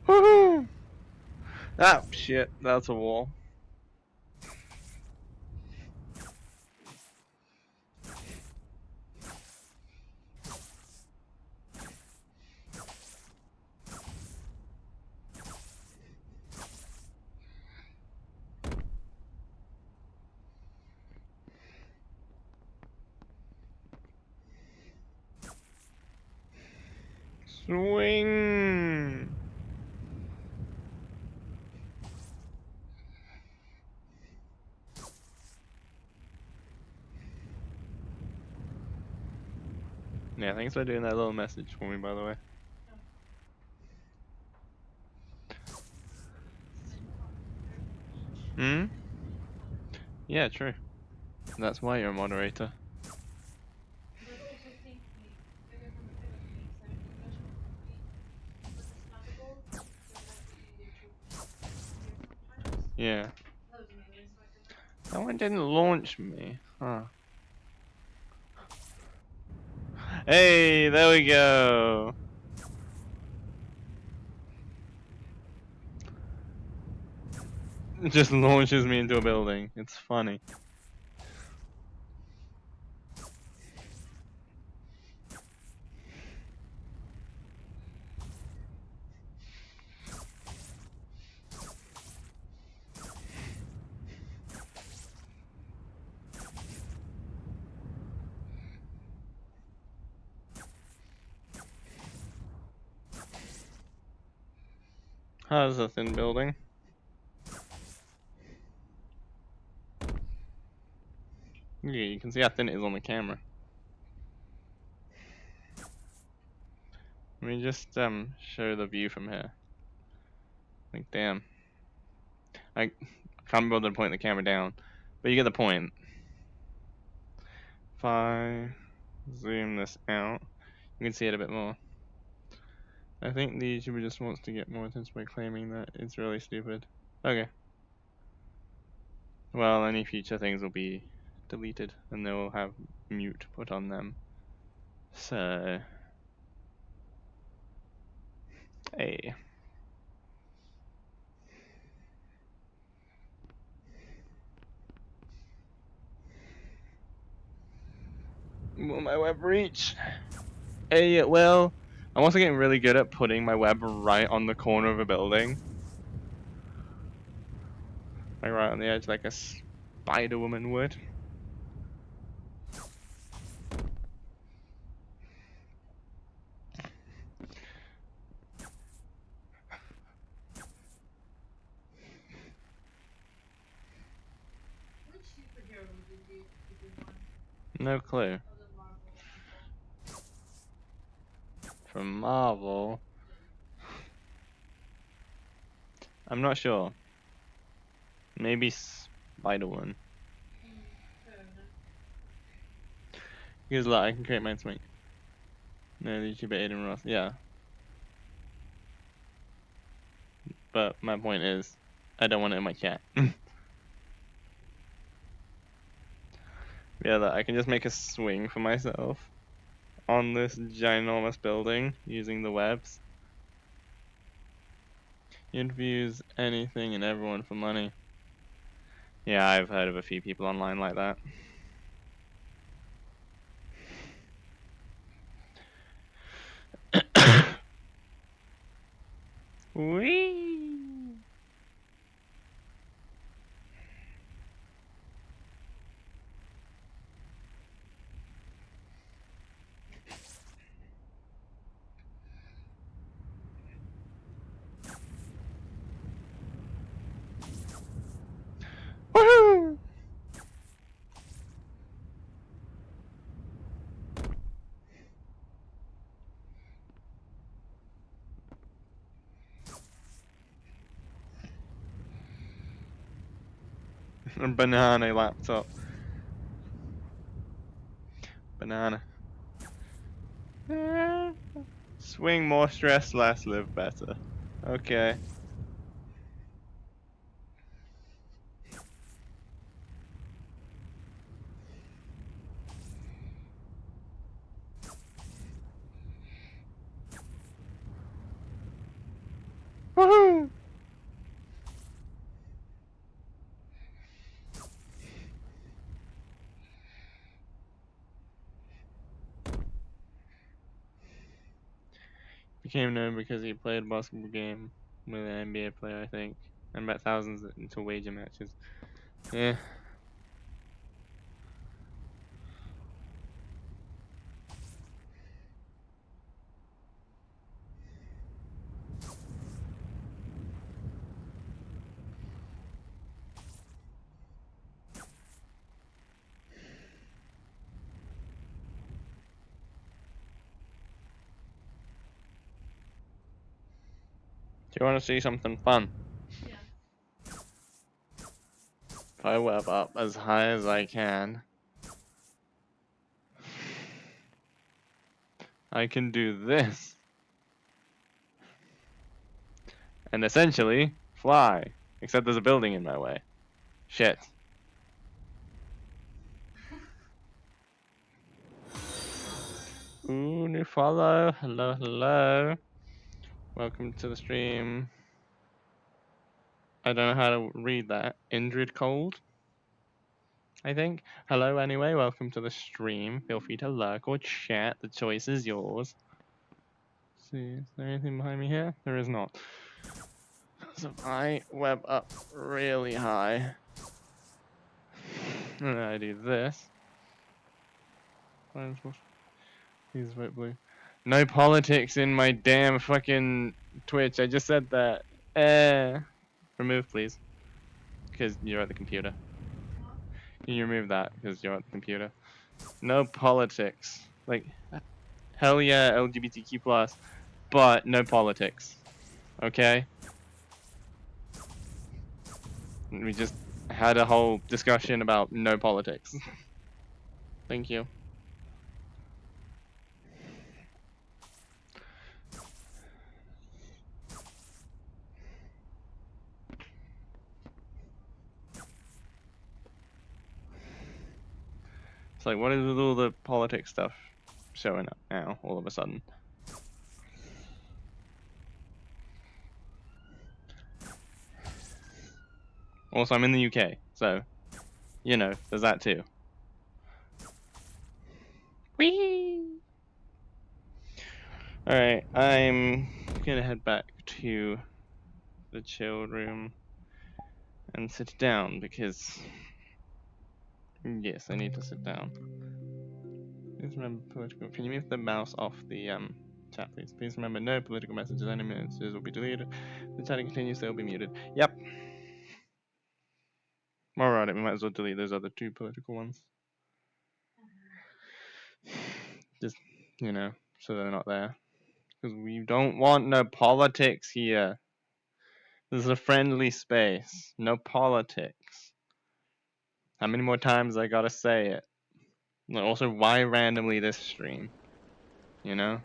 Woohoo! Ah, shit, that's a wall. Swing! Yeah, thanks for doing that little message for me, by the way. Hmm? Yeah, true. That's why you're a moderator. But also think the bigger from the bigger things, so if you guys want to be with the snuggables, so that's the easier to sometimes. Yeah. That was another inspector. That one didn't launch me. Huh. Hey, there we go. It just launches me into a building. It's funny. How's a thin building? Yeah, you can see how thin it is on the camera. Let me just show the view from here. Like damn. I can't bother to point the camera down. But you get the point. If I zoom this out, you can see it a bit more. I think the YouTuber just wants to get more attention by claiming that it's really stupid. Okay. Well, any future things will be deleted and they will have mute put on them. So, hey. Will my web reach? Hey, well, I'm also getting really good at putting my web right on the corner of a building. Like right on the edge, like a Spider Woman would. Which superhero did you want No clue. of the Marvel people? From Marvel. I'm not sure. Maybe Spider-Woman. Fair enough. Because look, I can create mine swing. No, the YouTuber Aiden Ross. Yeah. But my point is, I don't want it in my chat. Yeah, look, I can just make a swing for myself on this ginormous building using the webs. Interviews anything and everyone for money. Yeah, I've heard of a few people online like that. Whee! Woohoo! A banana laptop. Banana. Swing more stress, less live better. Okay. Woohoo! Became known because he played a basketball game with an NBA player, I think, and bet thousands into wager matches. Yeah. Do you want to see something fun? Yeah. If I web up as high as I can, I can do this. And essentially, fly. Except there's a building in my way. Shit. Ooh, new follow. Hello, hello. Welcome to the stream. I don't know how to read that. Indrid Cold, I think. Hello, anyway. Welcome to the stream. Feel free to lurk or chat. The choice is yours. Let's see, is there anything behind me here? There is not. So if I web up really high, and I do this. Please vote blue. No politics in my damn fucking Twitch. I just said that. Remove, please. Because you're at the computer. Can you remove that? Because you're at the computer. No politics. Like, hell yeah, LGBTQ plus, but no politics. Okay? We just had a whole discussion about no politics. Thank you. It's like, what is with all the politics stuff showing up now, all of a sudden? Also, I'm in the UK, so, you know, there's that too. Whee! Alright, I'm gonna head back to the chill room and sit down because, yes, I need to sit down. Please remember political. Can you move the mouse off the chat, please? Please remember no political messages. Any messages will be deleted. If the chatting continues, they will be muted. Yep. Alright, we might as well delete those other 2 political ones. Just, you know, so they're not there. Because we don't want no politics here. This is a friendly space. No politics. How many more times I gotta say it? And also, why randomly this stream? You know?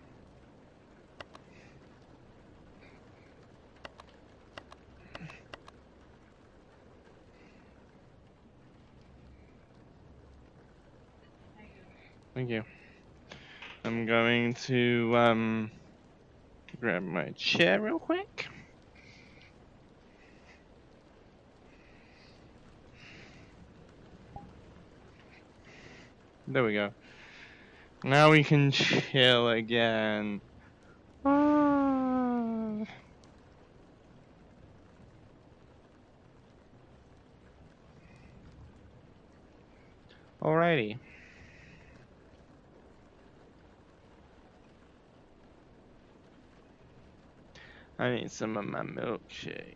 Thank you. I'm going to grab my chair real quick. There we go. Now we can chill again. Ah. Alrighty. I need some of my milkshake.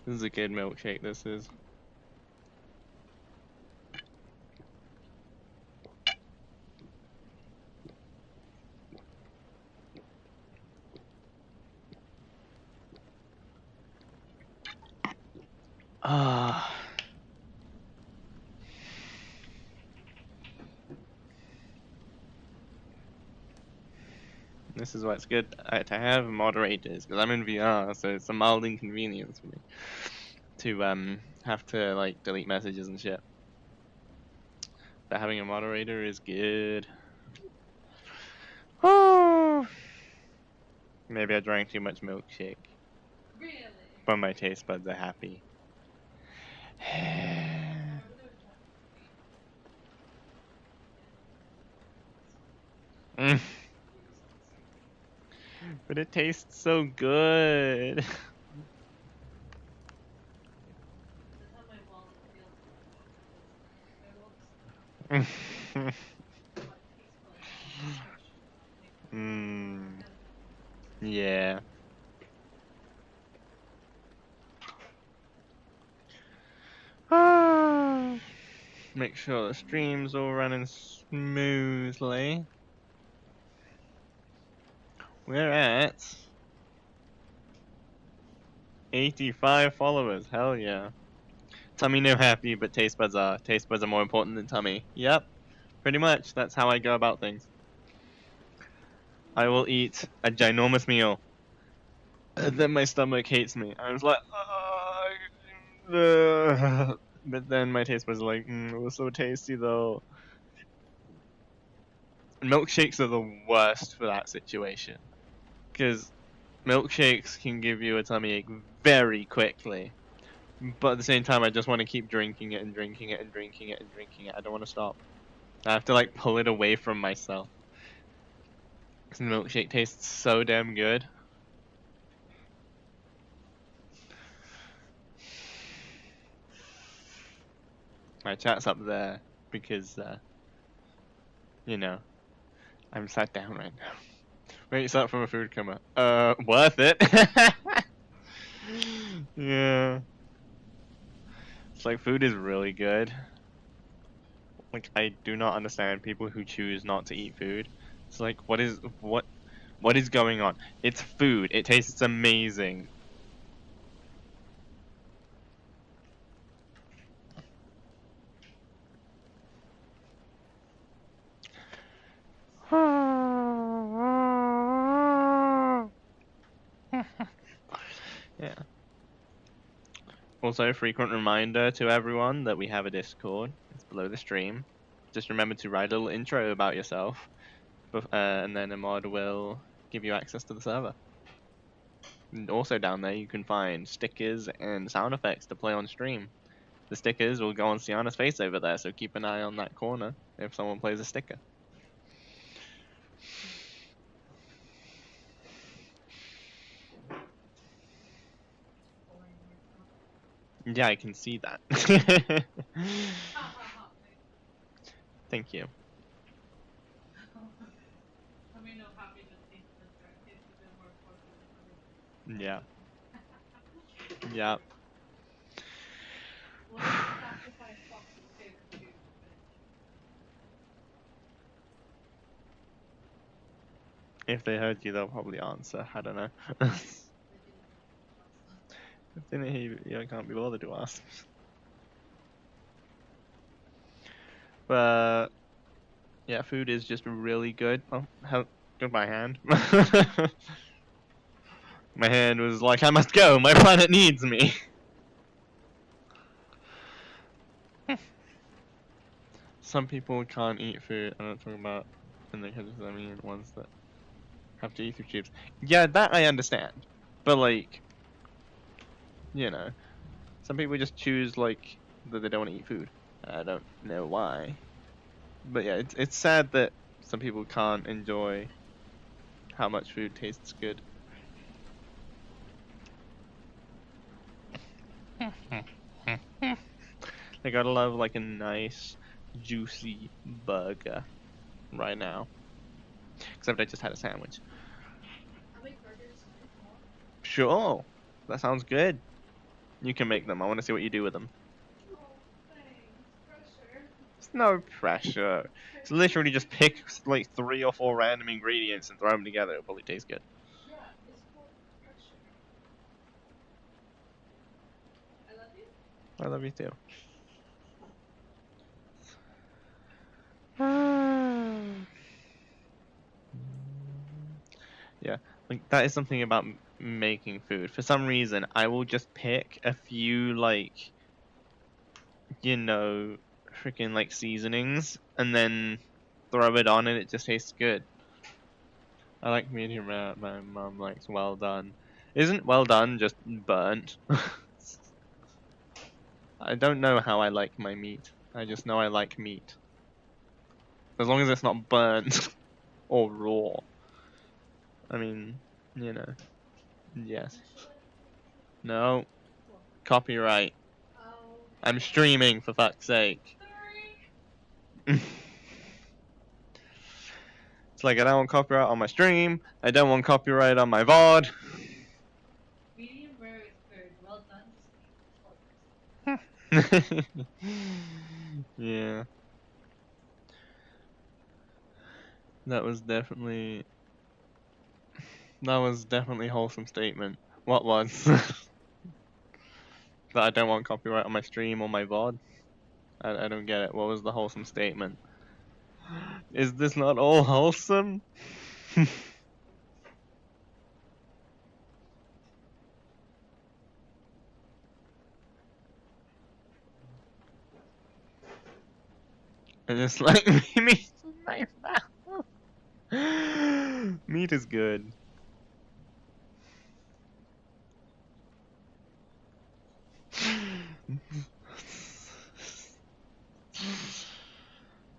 This is a good milkshake, this is. Ah. This is why it's good to have moderators, because I'm in VR, so it's a mild inconvenience for me to have to like delete messages and shit. But having a moderator is good. Oh. Maybe I drank too much milkshake. Really? But my taste buds are happy. Mm. But it tastes so good. That's how my wallet feels because my wallet's what taste buds texture. Mm. Yeah. Ah. Make sure the stream's all running smoothly. We're at 85 followers. Hell yeah. Tummy no happy, but taste buds are. Taste buds are more important than tummy. Yep. Pretty much. That's how I go about things. I will eat a ginormous meal. And then my stomach hates me. I was like, but then my taste buds are like, it was so tasty though. Milkshakes are the worst for that situation. Because milkshakes can give you a tummy ache very quickly. But at the same time, I just want to keep drinking it and drinking it and drinking it and drinking it. I don't want to stop. I have to like pull it away from myself. Because the milkshake tastes so damn good. My chat's up there because, you know, I'm sat down right now. Wait, is that from a food coma? Worth it. Yeah. It's like food is really good. Like I do not understand people who choose not to eat food. It's like what is going on? It's food. It tastes amazing. Yeah. Also, frequent reminder to everyone that we have a Discord. It's below the stream. Just remember to write a little intro about yourself, and then a mod will give you access to the server. And also down there, you can find stickers and sound effects to play on stream. The stickers will go on Sienna's face over there, so keep an eye on that corner if someone plays a sticker. Yeah, I can see that. Thank you. Let me know happiness tastes better. It's even more important. Yeah. Yeah. Well, you sacrifice Fox's favorite food, If they heard you, they'll probably answer. I don't know. If they didn't hear you, yeah, I can't be bothered to ask. But yeah, food is just really good. Oh, goodbye, hand. My hand was like, I must go. My planet needs me. Some people can't eat food. I'm not talking about in the cases. I mean, ones that have to eat through tubes. Yeah, that I understand. But like, you know, some people just choose like that they don't want to eat food. I don't know why. But yeah, it's sad that some people can't enjoy how much food tastes good. I gotta love like a nice, juicy burger right now. Except I just had a sandwich. I'll make burgers tomorrow. Sure, that sounds good. You can make them. I want to see what you do with them. Oh, thanks. Pressure. It's no pressure. It's literally just pick like 3 or 4 random ingredients and throw them together. It'll probably taste good. Yeah, it's called pressure. I love you. I love you too. Yeah, like that is something about making food. For some reason, I will just pick a few like, you know, freaking like seasonings and then throw it on and it just tastes good. I like medium rare. My mum likes well done. Isn't well done just burnt? I don't know how I like my meat. I just know I like meat. As long as it's not burnt or raw. I mean, you know. Yes. No. Copyright. Oh, I'm streaming for fuck's sake. sorry. It's like I don't want copyright on my stream. I don't want copyright on my VOD. Medium rare is good. Well done. Yeah. That was definitely a wholesome statement. What was? That I don't want copyright on my stream or my VOD. I don't get it. What was the wholesome statement? Is this not all wholesome? And it's like meat in my mouth. Meat is good.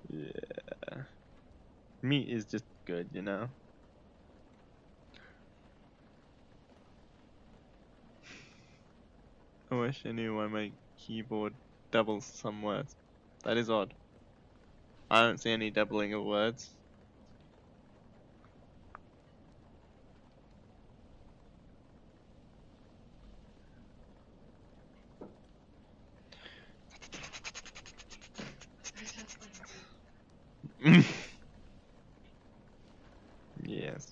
Yeah. Meat is just good, you know? I wish I knew why my keyboard doubles some words. That is odd. I don't see any doubling of words. Yes.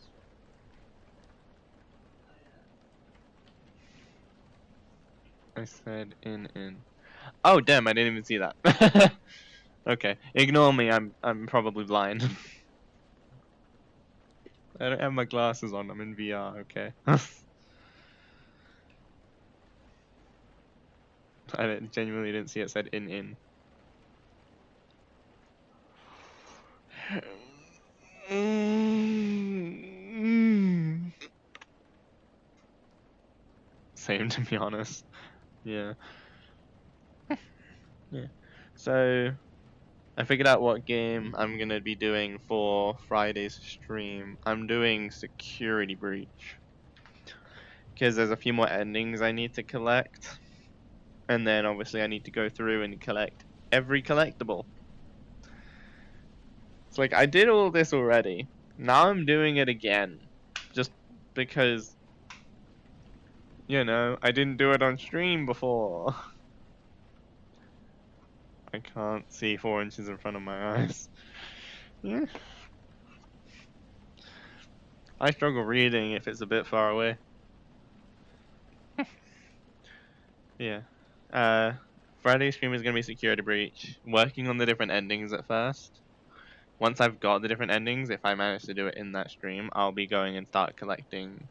I said in. Oh damn! I didn't even see that. Okay, ignore me. I'm probably blind. I don't have my glasses on. I'm in VR. Okay. Genuinely didn't see it said in. Same, to be honest. Yeah. Yeah. So I figured out what game I'm gonna be doing for Friday's stream. I'm doing Security Breach because there's a few more endings I need to collect, and then obviously I need to go through and collect every collectible. It's like I did all this already. Now I'm doing it again, just because I didn't do it on stream before. I can't see 4 inches in front of my eyes. Yeah. I struggle reading if it's a bit far away. Yeah. Friday's stream is going to be Security Breach, working on the different endings at first. Once I've got the different endings, if I manage to do it in that stream, I'll be going and start collecting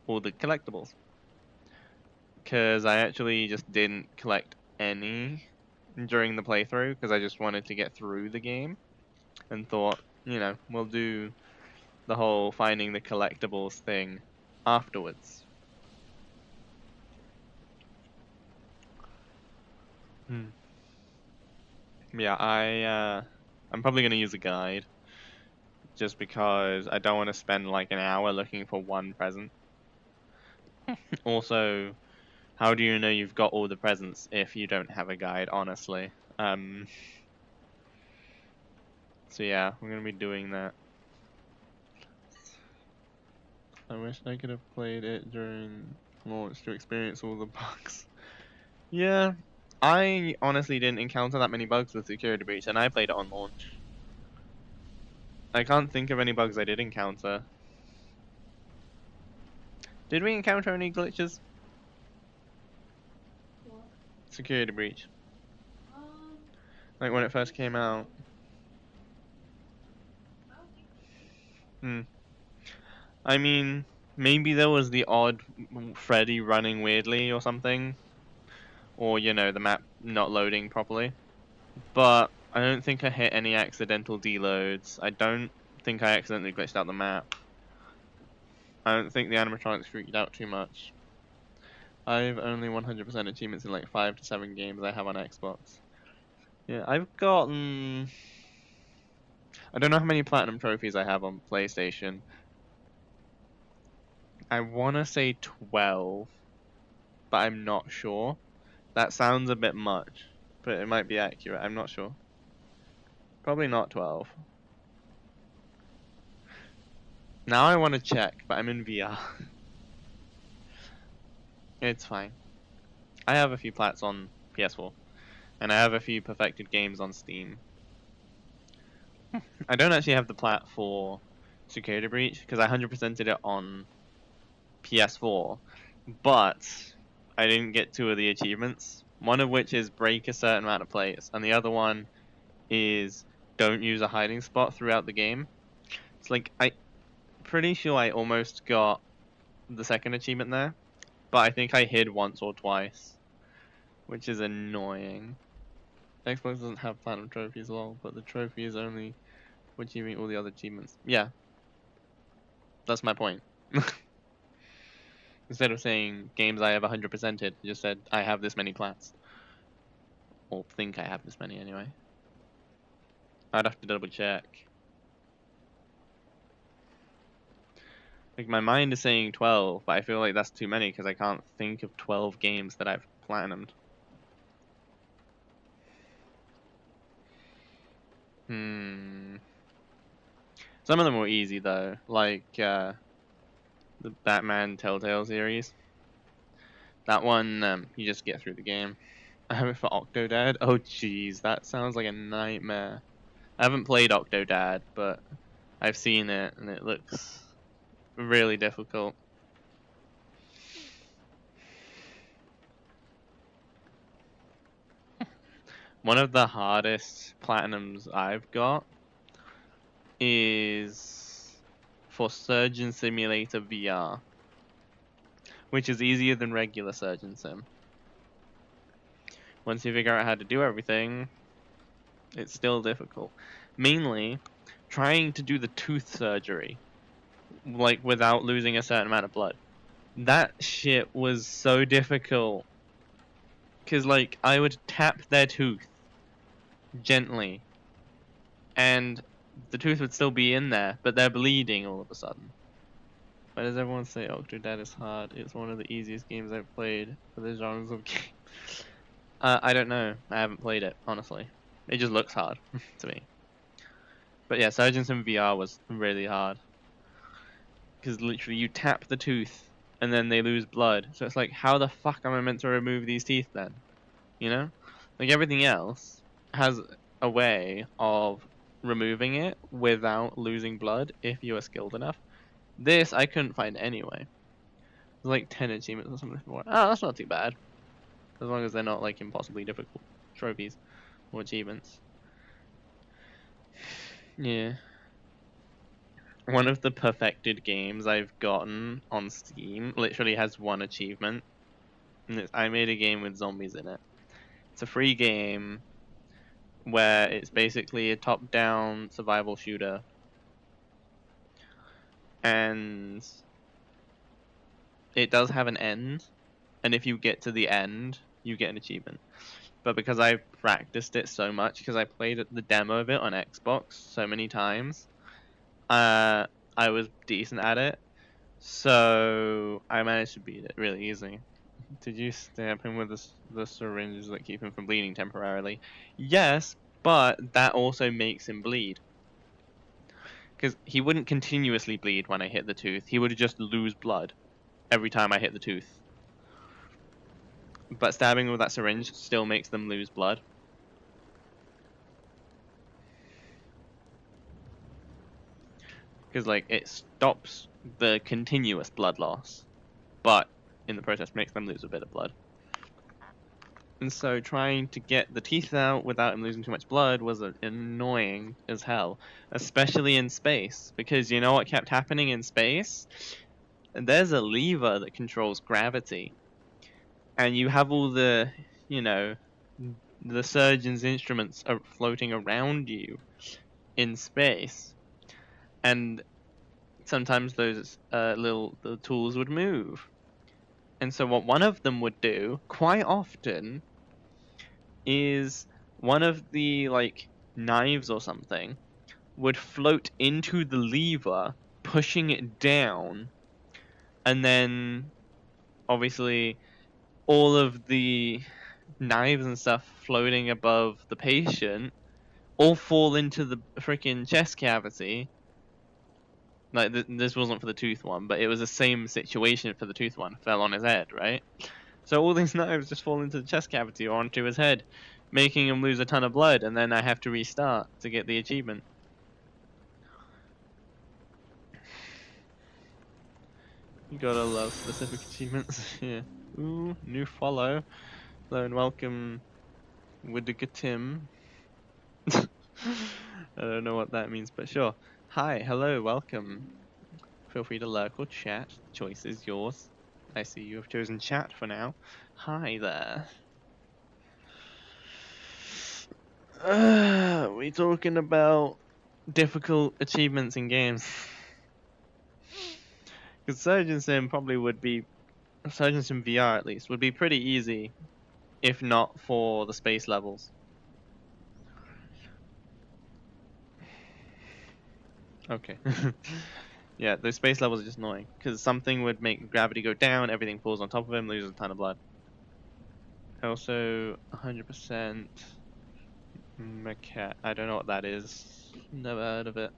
all the collectibles. Because I actually just didn't collect any during the playthrough, because I just wanted to get through the game. And thought, we'll do the whole finding the collectibles thing afterwards. Yeah, I'm probably gonna use a guide just because I don't want to spend like an hour looking for one present. Also, how do you know you've got all the presents if you don't have a guide, honestly? So yeah, we're gonna be doing that. I wish I could have played it during launch to experience all the bugs. Yeah, I honestly didn't encounter that many bugs with Security Breach, and I played it on launch. I can't think of any bugs I did encounter. Did we encounter any glitches? What? Security Breach. Um, Like when it first came out. I don't think Hmm. I mean, maybe there was the odd Freddy running weirdly or something. Or, the map not loading properly. But I don't think I hit any accidental deloads. I don't think I accidentally glitched out the map. I don't think the animatronics freaked out too much. I've only 100% achievements in like 5 to 7 games I have on Xbox. Yeah, I've gotten... I don't know how many platinum trophies I have on PlayStation. I want to say 12, but I'm not sure. That sounds a bit much, but it might be accurate. I'm not sure. Probably not 12. Now I want to check, but I'm in VR. It's fine. I have a few plats on PS4, and I have a few perfected games on Steam. I don't actually have the plat for Security Breach, because I 100%ed it on PS4, but I didn't get 2 of the achievements. One of which is break a certain amount of plates, and the other one is don't use a hiding spot throughout the game. It's like, I'm pretty sure I almost got the second achievement there, but I think I hid once or twice, which is annoying. Xbox doesn't have platinum trophies, lol, but the trophy is only for achieving all the other achievements. Yeah, that's my point. Instead of saying games I have 100%ed, it just said I have this many plats. Or think I have this many anyway. I'd have to double check. Like my mind is saying 12, but I feel like that's too many because I can't think of 12 games that I've platinumed. Some of them were easy though, like the Batman Telltale series. That one, you just get through the game. I have it for Octodad. Oh jeez, that sounds like a nightmare. I haven't played Octodad, but I've seen it and it looks really difficult. One of the hardest platinums I've got is for Surgeon Simulator VR, which is easier than regular Surgeon Sim. Once you figure out how to do everything, it's still difficult. Mainly, trying to do the tooth surgery, like without losing a certain amount of blood. That shit was so difficult. Cause like I would tap their tooth gently, and the tooth would still be in there, but they're bleeding all of a sudden. Why does everyone say Octodad is hard? It's one of the easiest games I've played for the genres of game. I don't know. I haven't played it, honestly. It just looks hard to me. But yeah, Surgeon Sim VR was really hard. Because literally you tap the tooth and then they lose blood. So it's like, how the fuck am I meant to remove these teeth then? You know? Like everything else has a way of removing it without losing blood if you are skilled enough. This I couldn't find anyway. There's like 10 achievements or something for it. Oh, that's not too bad. As long as they're not like impossibly difficult trophies or achievements. Yeah. One of the perfected games I've gotten on Steam literally has one achievement. And I made a game with zombies in it. It's a free game where it's basically a top-down survival shooter. And it does have an end. And if you get to the end, you get an achievement. But because I practiced it so much, because I played the demo of it on Xbox so many times, I was decent at it. So I managed to beat it really easy. Did you stab him with the syringes that keep him from bleeding temporarily? Yes, but that also makes him bleed. Because he wouldn't continuously bleed when I hit the tooth. He would just lose blood every time I hit the tooth. But stabbing with that syringe still makes them lose blood. Because like it stops the continuous blood loss, but in the process makes them lose a bit of blood. And so trying to get the teeth out without him losing too much blood was annoying as hell, especially in space, because you know what kept happening in space? There's a lever that controls gravity, and you have all the, you know, the surgeon's instruments are floating around you in space, and sometimes those the tools would move. And so what one of them would do quite often is one of the like knives or something would float into the lever, pushing it down, and then obviously all of the knives and stuff floating above the patient all fall into the freaking chest cavity. Like this wasn't for the tooth one, but it was the same situation for the tooth one. Fell on his head, right? So all these knives just fall into the chest cavity or onto his head, making him lose a ton of blood, and then I have to restart to get the achievement. You gotta love specific achievements. Yeah. Ooh, new follow. Hello and welcome, Whittaker Tim. I don't know what that means, but sure. Hi, hello, welcome. Feel free to lurk or chat. The choice is yours. I see you have chosen chat for now. Hi there. We talking about difficult achievements in games. Because Surgeon Sim probably would be, Surgeon Sim VR at least, would be pretty easy if not for the space levels. Okay. Yeah, those space levels are just annoying. Because something would make gravity go down, everything falls on top of him, loses a ton of blood. Also, 100% Mecha. I don't know what that is. Never heard of it.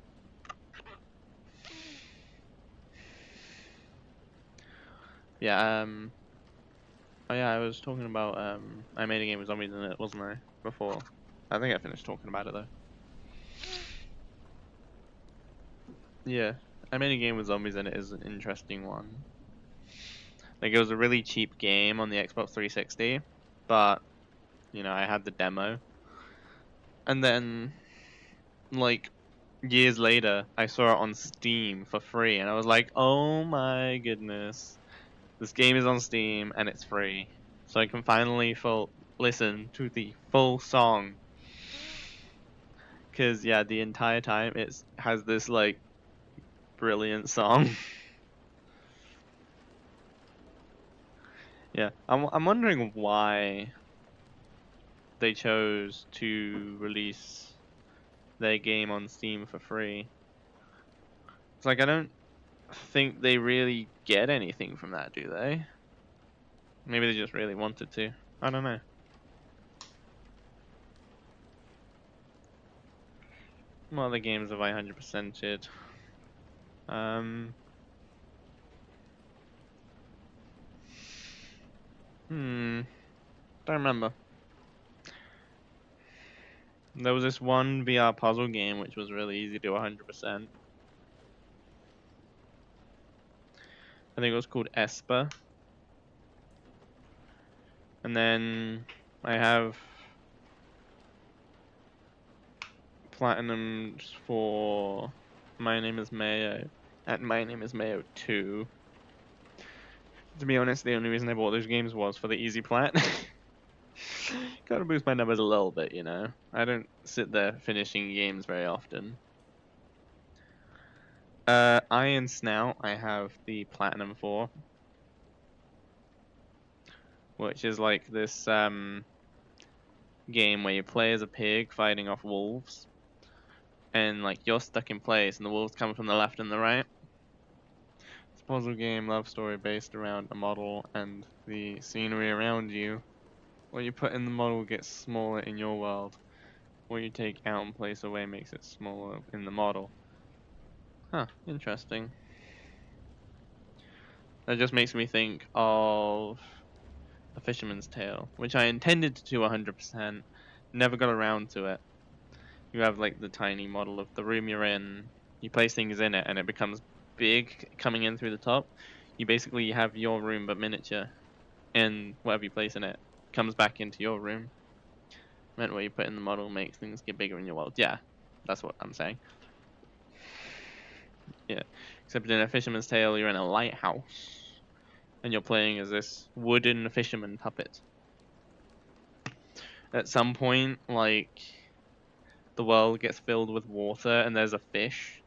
Yeah, oh yeah, I was talking about, I made a game with zombies in it, wasn't I? Before. I think I finished talking about it though. Yeah, I mean, a game with zombies in it is an interesting one. Like, it was a really cheap game on the Xbox 360, but, you know, I had the demo. And then, like, years later, I saw it on Steam for free, and I was like, oh my goodness. This game is on Steam, and it's free. So I can finally listen to the full song. Because, yeah, the entire time it has this, like, brilliant song. Yeah, I'm wondering why they chose to release their game on Steam for free. It's like I don't think they really get anything from that, do they? Maybe they just really wanted to. I don't know. What other games have I 100%ed? Um. Hmm. Don't remember. There was this one VR puzzle game which was really easy to do 100%. I think it was called Esper. And then I have platinums for My Name is Mayo and My Name is Mayo 2. To be honest, the only reason I bought those games was for the easy plat. Gotta boost my numbers a little bit, you know. I don't sit there finishing games very often. Iron Snout, I have the platinum for, which is like this game where you play as a pig fighting off wolves, and like you're stuck in place, and the wolves come from the left and the right. It's a puzzle game, love story based around a model and the scenery around you. What you put in the model gets smaller in your world. What you take out and place away makes it smaller in the model. Huh, interesting. That just makes me think of A Fisherman's Tale, which I intended to do 100%, never got around to it. You have like the tiny model of the room you're in, you place things in it, and it becomes big coming in through the top. You basically have your room but miniature, and whatever you place in it comes back into your room. Meant what you put in the model makes things get bigger in your world. Yeah, that's what I'm saying. Yeah, except in A Fisherman's Tale, you're in a lighthouse, and you're playing as this wooden fisherman puppet. At some point, like, the world gets filled with water and there's a fish.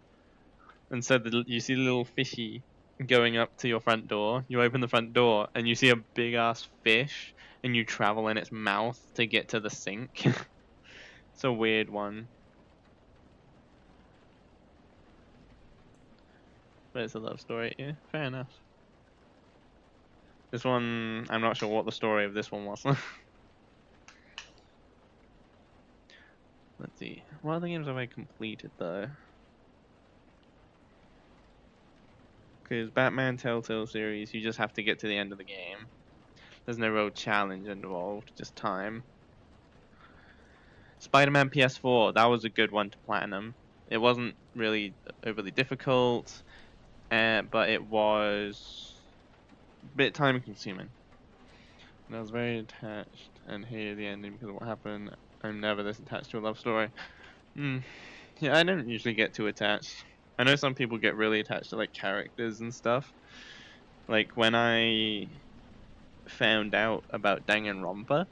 And so you see the little fishy going up to your front door. You open the front door and you see a big ass fish and you travel in its mouth to get to the sink. It's a weird one. But it's a love story, yeah, fair enough. This one, I'm not sure what the story of this one was. Let's see. What other games have I completed though? Because Batman Telltale series, you just have to get to the end of the game. There's no real challenge involved, just time. Spider-Man PS4, that was a good one to platinum. It wasn't really overly difficult, but it was a bit time consuming. And I was very attached and hated the ending because of what happened. I'm never this attached to a love story. Yeah, I don't usually get too attached. I know some people get really attached to like characters and stuff. Like when I found out about Danganronpa,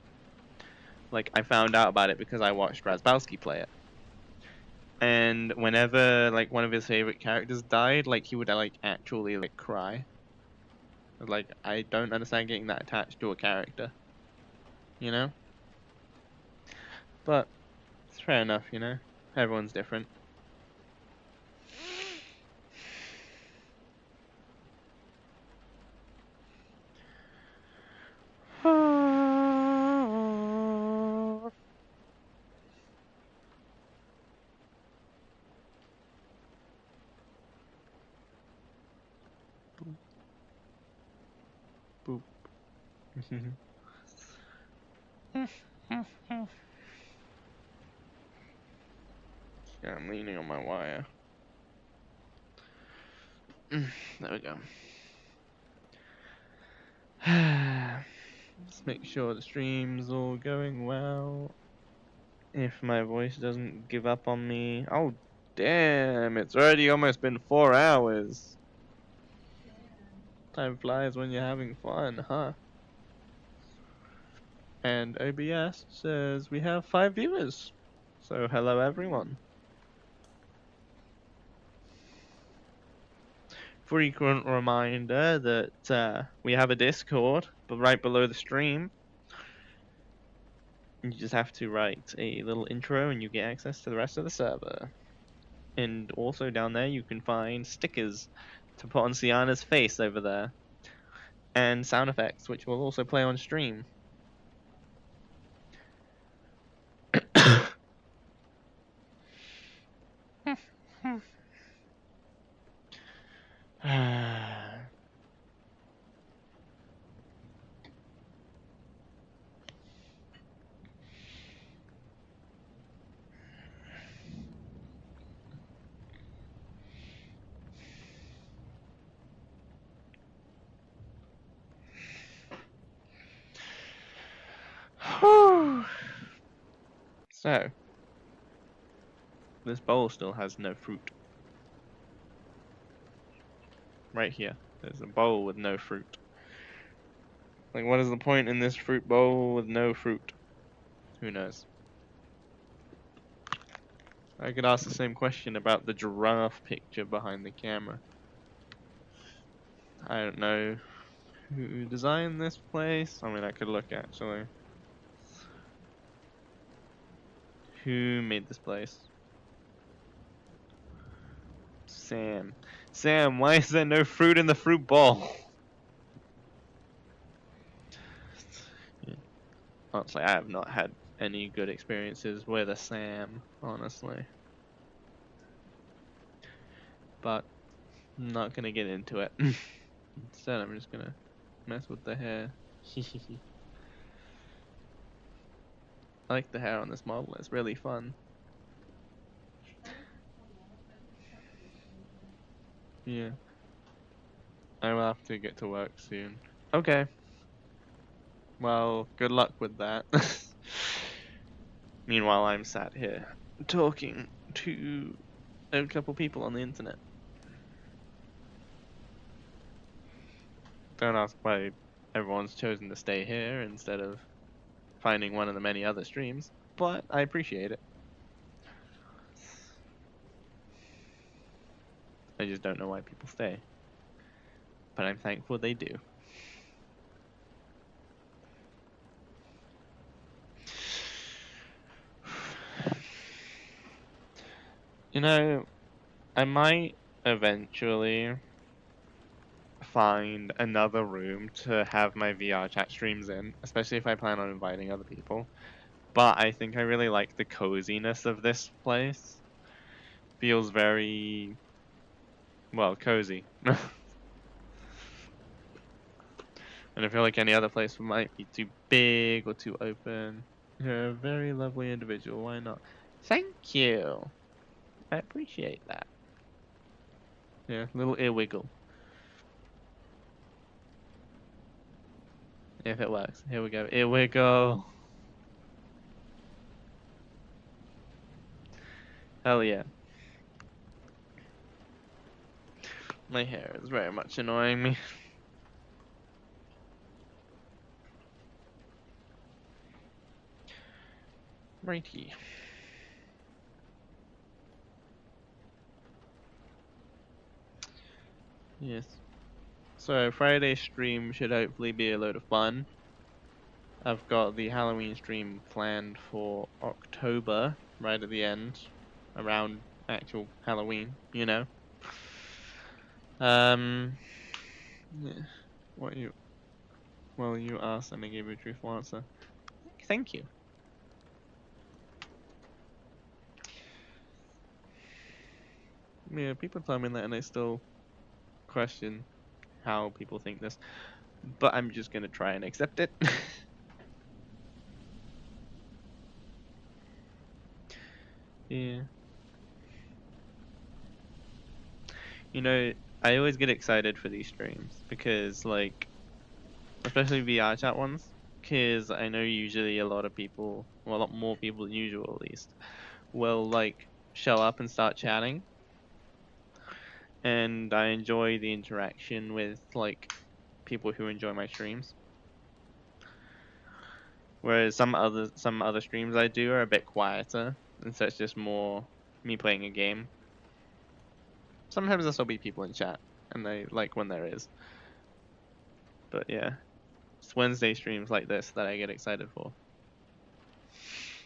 like I found out about it because I watched Razbowski play it. And whenever like one of his favorite characters died, like he would like actually like cry. Like I don't understand getting that attached to a character, you know? But it's fair enough, you know? Everyone's different. Boop. Yeah, I'm leaning on my wire. There we go. Let's make sure the stream's all going well. If my voice doesn't give up on me. Oh, damn, it's already almost been 4 hours. Time flies when you're having fun, huh? And OBS says we have 5 viewers. So hello everyone. Frequent reminder that we have a Discord, but right below the stream, you just have to write a little intro and you get access to the rest of the server. And also down there you can find stickers to put on Sienna's face over there. And sound effects, which will also play on stream. So, this bowl still has no fruit. Right here, there's a bowl with no fruit. Like, what is the point in this fruit bowl with no fruit? Who knows? I could ask the same question about the giraffe picture behind the camera. I don't know who designed this place. I mean, I could look actually. Who made this place? Sam. Sam, why is there no fruit in the fruit bowl? Yeah. Honestly, I have not had any good experiences with a Sam, honestly. But I'm not gonna get into it. Instead, I'm just gonna mess with the hair. I like the hair on this model, it's really fun. Yeah. I will have to get to work soon. Okay. Well, good luck with that. Meanwhile, I'm sat here talking to a couple people on the internet. Don't ask why everyone's chosen to stay here instead of finding one of the many other streams, but I appreciate it. I just don't know why people stay. But I'm thankful they do. You know, I might eventually find another room to have my VR chat streams in, especially if I plan on inviting other people. But I think I really like the coziness of this place. Feels very, well, cozy. And I feel like any other place might be too big or too open. You're a very lovely individual, why not? Thank you! I appreciate that. Yeah, little ear wiggle. If it works. Here we go. Ear wiggle. Hell yeah. My hair is very much annoying me. Righty. Yes. So Friday's stream should hopefully be a load of fun. I've got the Halloween stream planned for October, right at the end, around actual Halloween, you know. Yeah. What you? Well, you asked and I gave you a truthful answer. Thank you. Yeah, people tell me that and I still question how people think this, but I'm just gonna try and accept it. Yeah. You know, I always get excited for these streams because, like, especially VR chat ones, because I know usually a lot of people, well, a lot more people than usual at least, will like show up and start chatting, and I enjoy the interaction with like people who enjoy my streams. Whereas some other streams I do are a bit quieter, and so it's just more me playing a game. Sometimes there'll still be people in chat, and they like when there is. But yeah, it's Wednesday streams like this that I get excited for.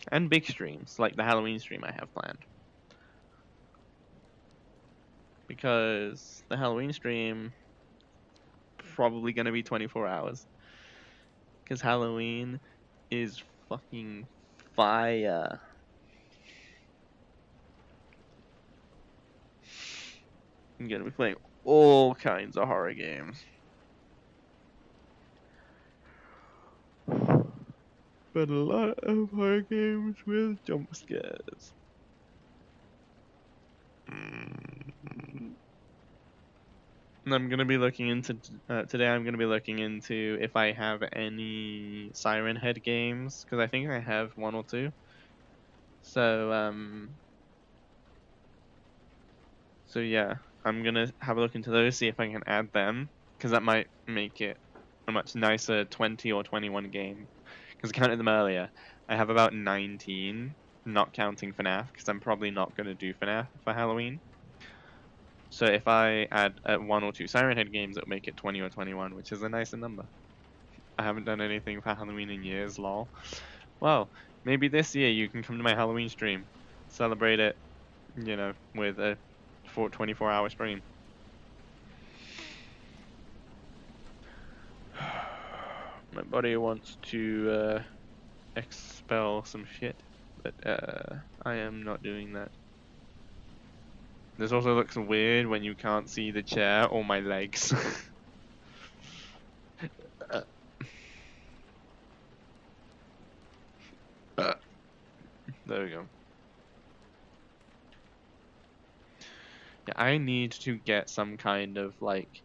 And big streams, like the Halloween stream I have planned. Because the Halloween stream probably gonna be 24 hours. Because Halloween is fucking fire. I'm gonna be playing all kinds of horror games. But a lot of horror games with jump scares. And I'm gonna be looking into today. I'm gonna be looking into if I have any Siren Head games because I think I have one or two. So so yeah, I'm gonna have a look into those, see if I can add them because that might make it a much nicer 20 or 21 game. Because I counted them earlier, I have about 19, not counting FNAF because I'm probably not gonna do FNAF for Halloween. So if I add one or two Siren Head games, it'll make it 20 or 21, which is a nicer number. I haven't done anything for Halloween in years, lol. Well, maybe this year you can come to my Halloween stream. Celebrate it, you know, with a 24-hour stream. My body wants to expel some shit, but I am not doing that. This also looks weird when you can't see the chair or my legs. There we go. Yeah, I need to get some kind of like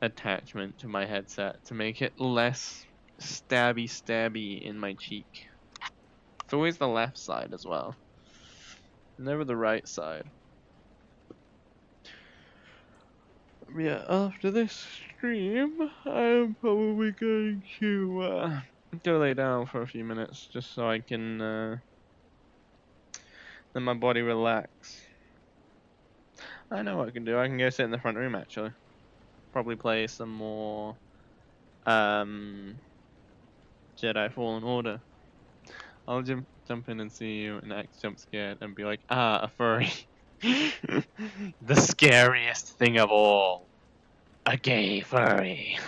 attachment to my headset to make it less stabby in my cheek. It's always the left side as well. Never the right side. Yeah, after this stream, I'm probably going to go lay down for a few minutes just so I can let my body relax. I know what I can do. I can go sit in the front room actually. Probably play some more Jedi Fallen Order. I'll jump in and see you and act jump scared and be like, ah, a furry. The scariest thing of all. A gay furry.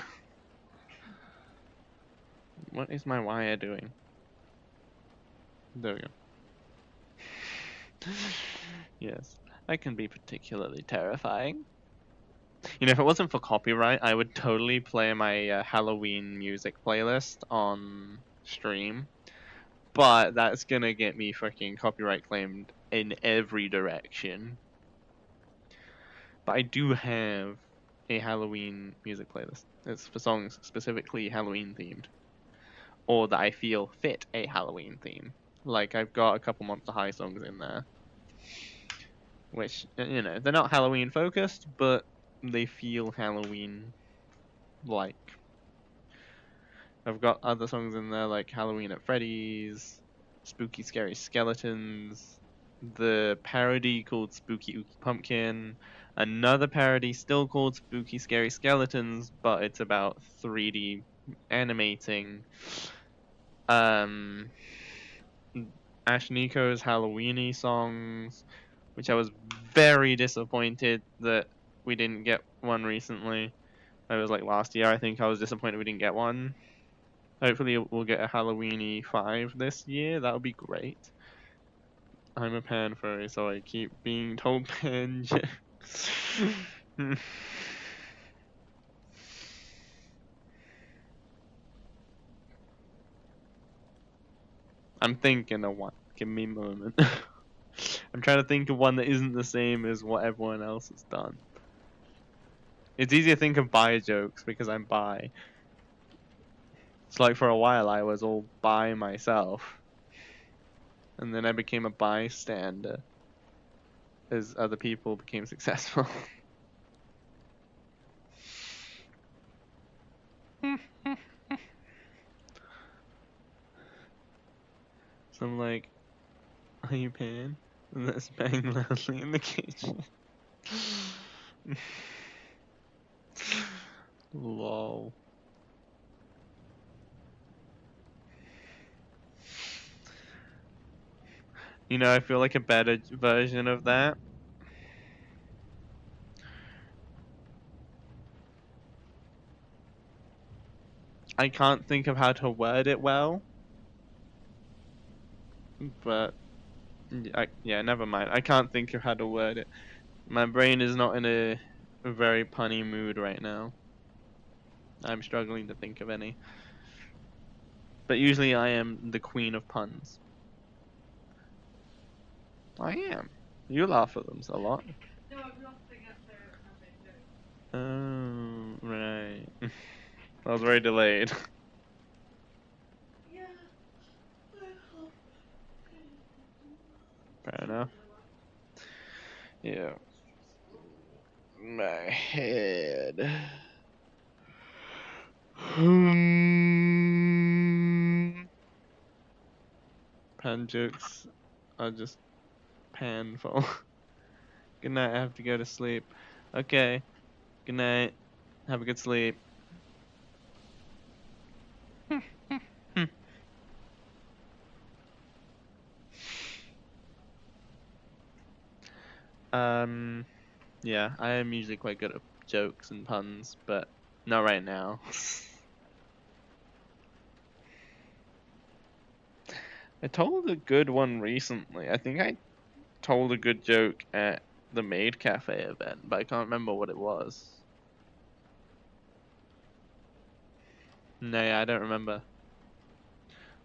What is my wire doing? There we go. Yes, I can be particularly terrifying. You know, if it wasn't for copyright, I would totally play my Halloween music playlist on stream. But that's gonna get me freaking copyright claimed in every direction. But I do have a Halloween music playlist. It's for songs specifically Halloween themed. Or that I feel fit a Halloween theme. Like, I've got a couple Monster High songs in there. Which, you know, they're not Halloween focused, but they feel Halloween like. I've got other songs in there like Halloween at Freddy's, Spooky Scary Skeletons, the parody called Spooky Ooky Pumpkin, another parody still called Spooky Scary Skeletons, but it's about 3D animating. Ash Nico's Halloweeny songs, which I was very disappointed that we didn't get one recently. It was like last year, I think I was disappointed we didn't get one. Hopefully we'll get a Halloweeny 5 this year, that would be great. I'm a pan furry, so I keep being told pan. I'm thinking of one. Give me a moment. I'm trying to think of one that isn't the same as what everyone else has done. It's easier to think of bi jokes because I'm bi. It's like for a while I was all by myself. And then I became a bystander as other people became successful. So I'm like, are you pan? And let's bang loudly in the kitchen. Lol. You know, I feel like a better version of that. I can't think of how to word it well, but yeah, never mind. I can't think of how to word it. My brain is not in a very punny mood right now. I'm struggling to think of any. But usually I am the queen of puns. I am. You laugh at them a lot. No, I'm laughing at the rabbit joke. Oh, right. I was very delayed. Yeah. Fair enough. Yeah. My head. Pan jokes are just painful. Good night, I have to go to sleep. Okay. Good night. Have a good sleep. Yeah, I am usually quite good at jokes and puns, but not right now. I told a good one recently. I think I told a good joke at the Maid Cafe event, but I can't remember what it was. No, yeah, I don't remember.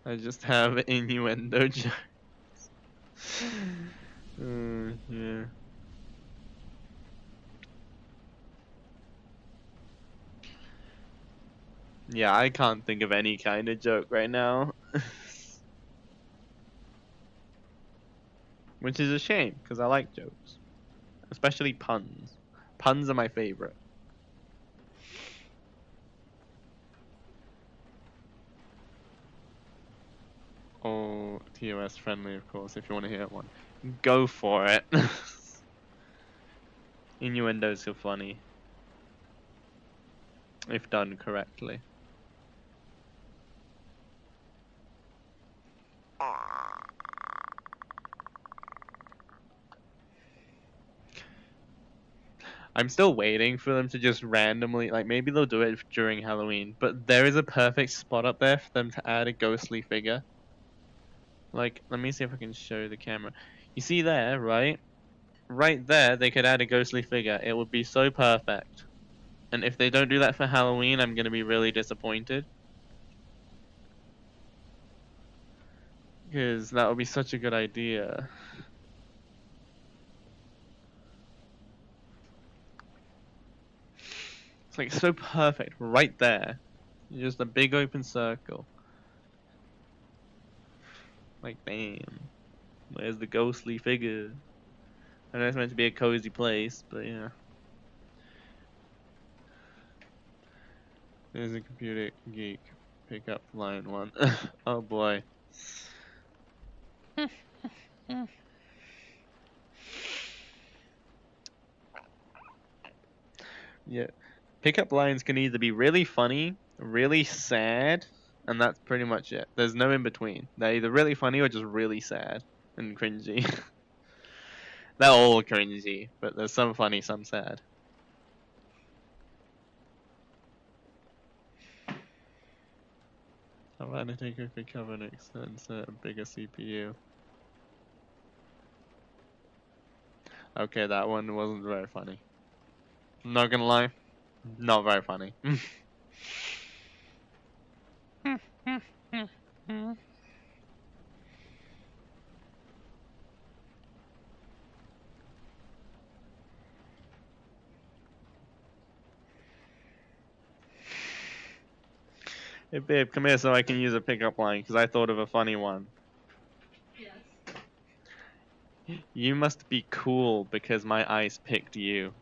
I just have innuendo jokes. Yeah. Yeah, I can't think of any kind of joke right now. Which is a shame, because I like jokes. Especially puns. Puns are my favorite. Oh, TOS friendly, of course, if you want to hear one. Go for it. Innuendos are funny. If done correctly. I'm still waiting for them to just randomly, like maybe they'll do it during Halloween, but there is a perfect spot up there for them to add a ghostly figure. Like, let me see if I can show the camera. You see there, right? Right there, they could add a ghostly figure. It would be so perfect. And if they don't do that for Halloween, I'm gonna be really disappointed. Because that would be such a good idea. It's like so perfect right there. Just a big open circle. Like, damn. Where's the ghostly figure? I know it's meant to be a cozy place, but yeah. There's a computer geek. Pick up line one. Oh boy. Yeah. Pickup lines can either be really funny, really sad, and that's pretty much it. There's no in between. They're either really funny or just really sad and cringy. They're all cringy, but there's some funny, some sad. How about I take a quick cover next and insert a bigger CPU? Okay, that one wasn't very funny. Not gonna lie, not very funny. Hey babe, come here so I can use a pickup line because I thought of a funny one. Yes. You must be cool because my eyes picked you.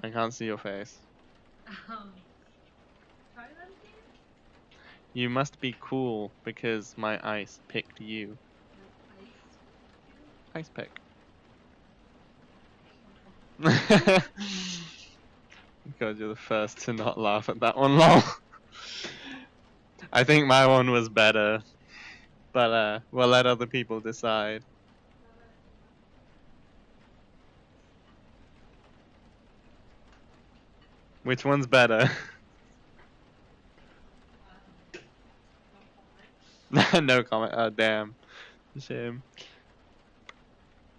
I can't see your face. Try that again? You must be cool because my ice picked you. My ice. Ice pick. God, you're the first to not laugh at that one, lol. I think my one was better, but we'll let other people decide. Which one's better? No comment. Oh, damn. Shame.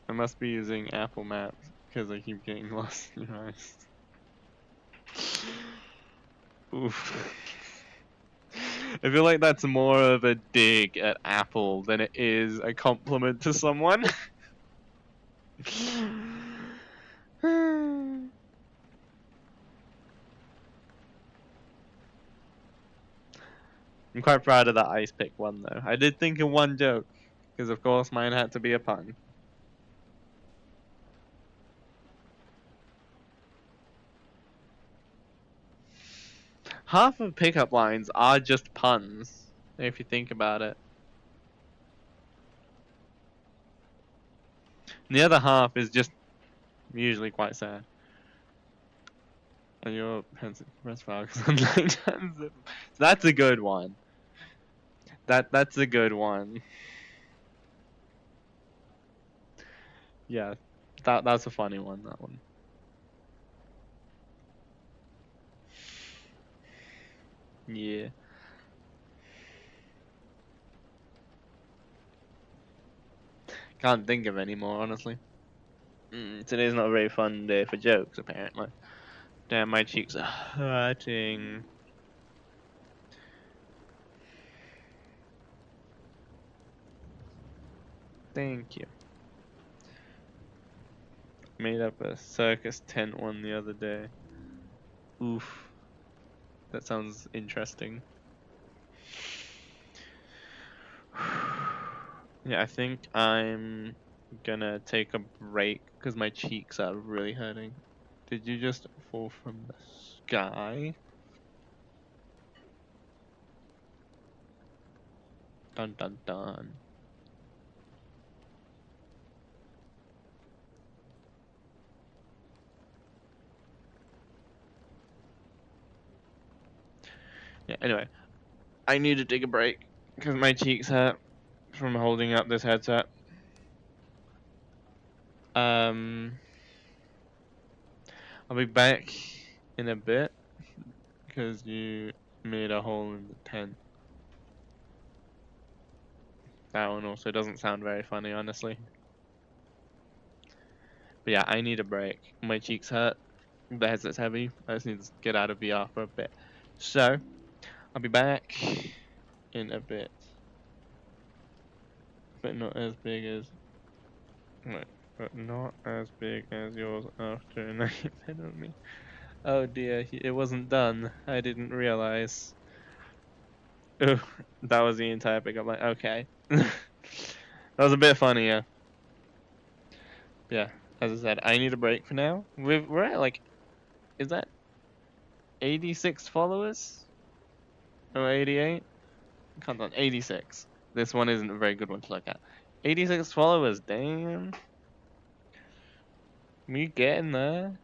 I must be using Apple Maps because I keep getting lost in your eyes. Oof. I feel like that's more of a dig at Apple than it is a compliment to someone. I'm quite proud of that ice pick one though. I did think of one joke, because of course mine had to be a pun. Half of pickup lines are just puns, if you think about it. And the other half is just usually quite sad. And your pencil press file because I'm 9 times. So that's a good one. That's a good one. Yeah, that's a funny one. That one. Yeah. Can't think of any more, honestly. Today's not a very fun day for jokes, apparently. Damn, my cheeks are hurting. Thank you. Made up a circus tent one the other day. Oof. That sounds interesting. Yeah, I think I'm gonna take a break because my cheeks are really hurting. Did you just fall from the sky? Dun dun dun. Yeah, anyway. I need to take a break because my cheeks hurt from holding up this headset. Um, I'll be back in a bit because you made a hole in the tent. That one also doesn't sound very funny, honestly. But yeah, I need a break. My cheeks hurt. The headset's heavy. I just need to get out of VR for a bit. So, I'll be back in a bit. But not as big as... Wait, but not as big as yours after a night in bed with me. Oh dear, it wasn't done. I didn't realize. Oh, that was the entire pickup line. Okay. That was a bit funnier. Yeah, as I said, I need a break for now. We're at like, is that 86 followers? Or 88? Come on, 86. This one isn't a very good one to look at. 86 followers, damn. We getting there.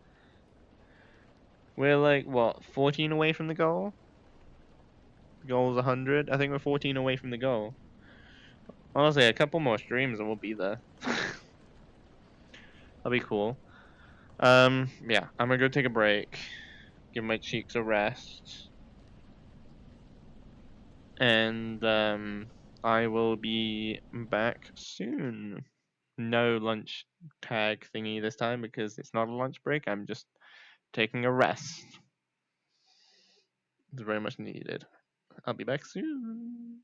We're like, what, 14 away from the goal? The goal's 100. I think we're 14 away from the goal. Honestly, a couple more streams and we'll be there. That'll be cool. Yeah, I'm gonna go take a break, give my cheeks a rest, and I will be back soon. No lunch tag thingy this time because it's not a lunch break. I'm just taking a rest. It's very much needed. I'll be back soon.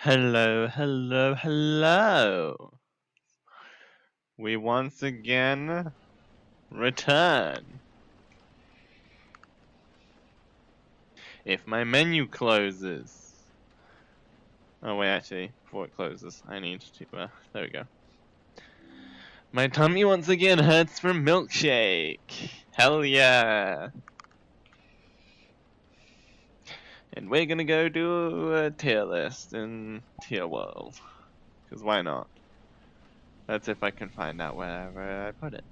Hello, hello, hello. We once again return. If my menu closes. Oh wait, actually, before it closes, I need to, there we go. My tummy once again hurts from milkshake. Hell yeah. And we're gonna go do a tier list in Tier World. Because why not? That's if I can find out wherever I put it.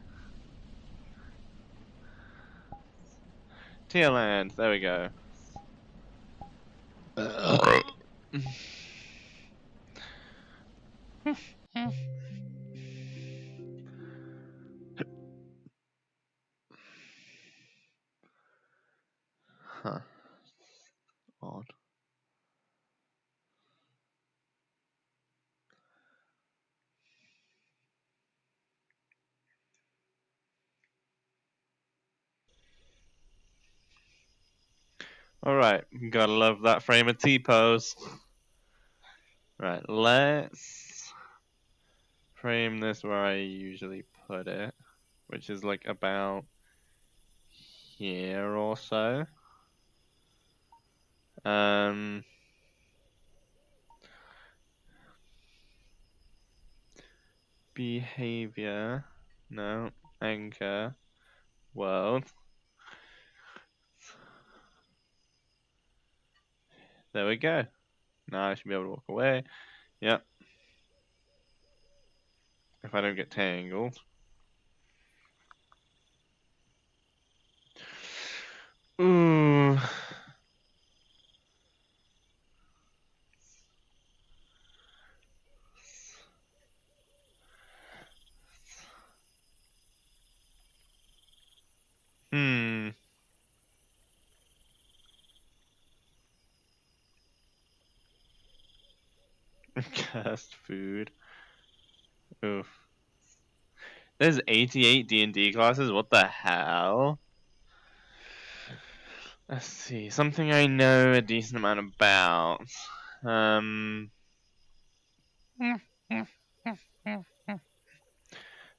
Tierland, there we go. Huh. Odd. Alright, gotta love that frame of T-pose. Right, let's frame this where I usually put it, which is like about here or so. Behavior, no, anchor, world. There we go. Now I should be able to walk away. Yep. If I don't get tangled. Ooh. Hmm. Cursed food. Oof. There's 88 D&D classes? What the hell? Let's see. Something I know a decent amount about.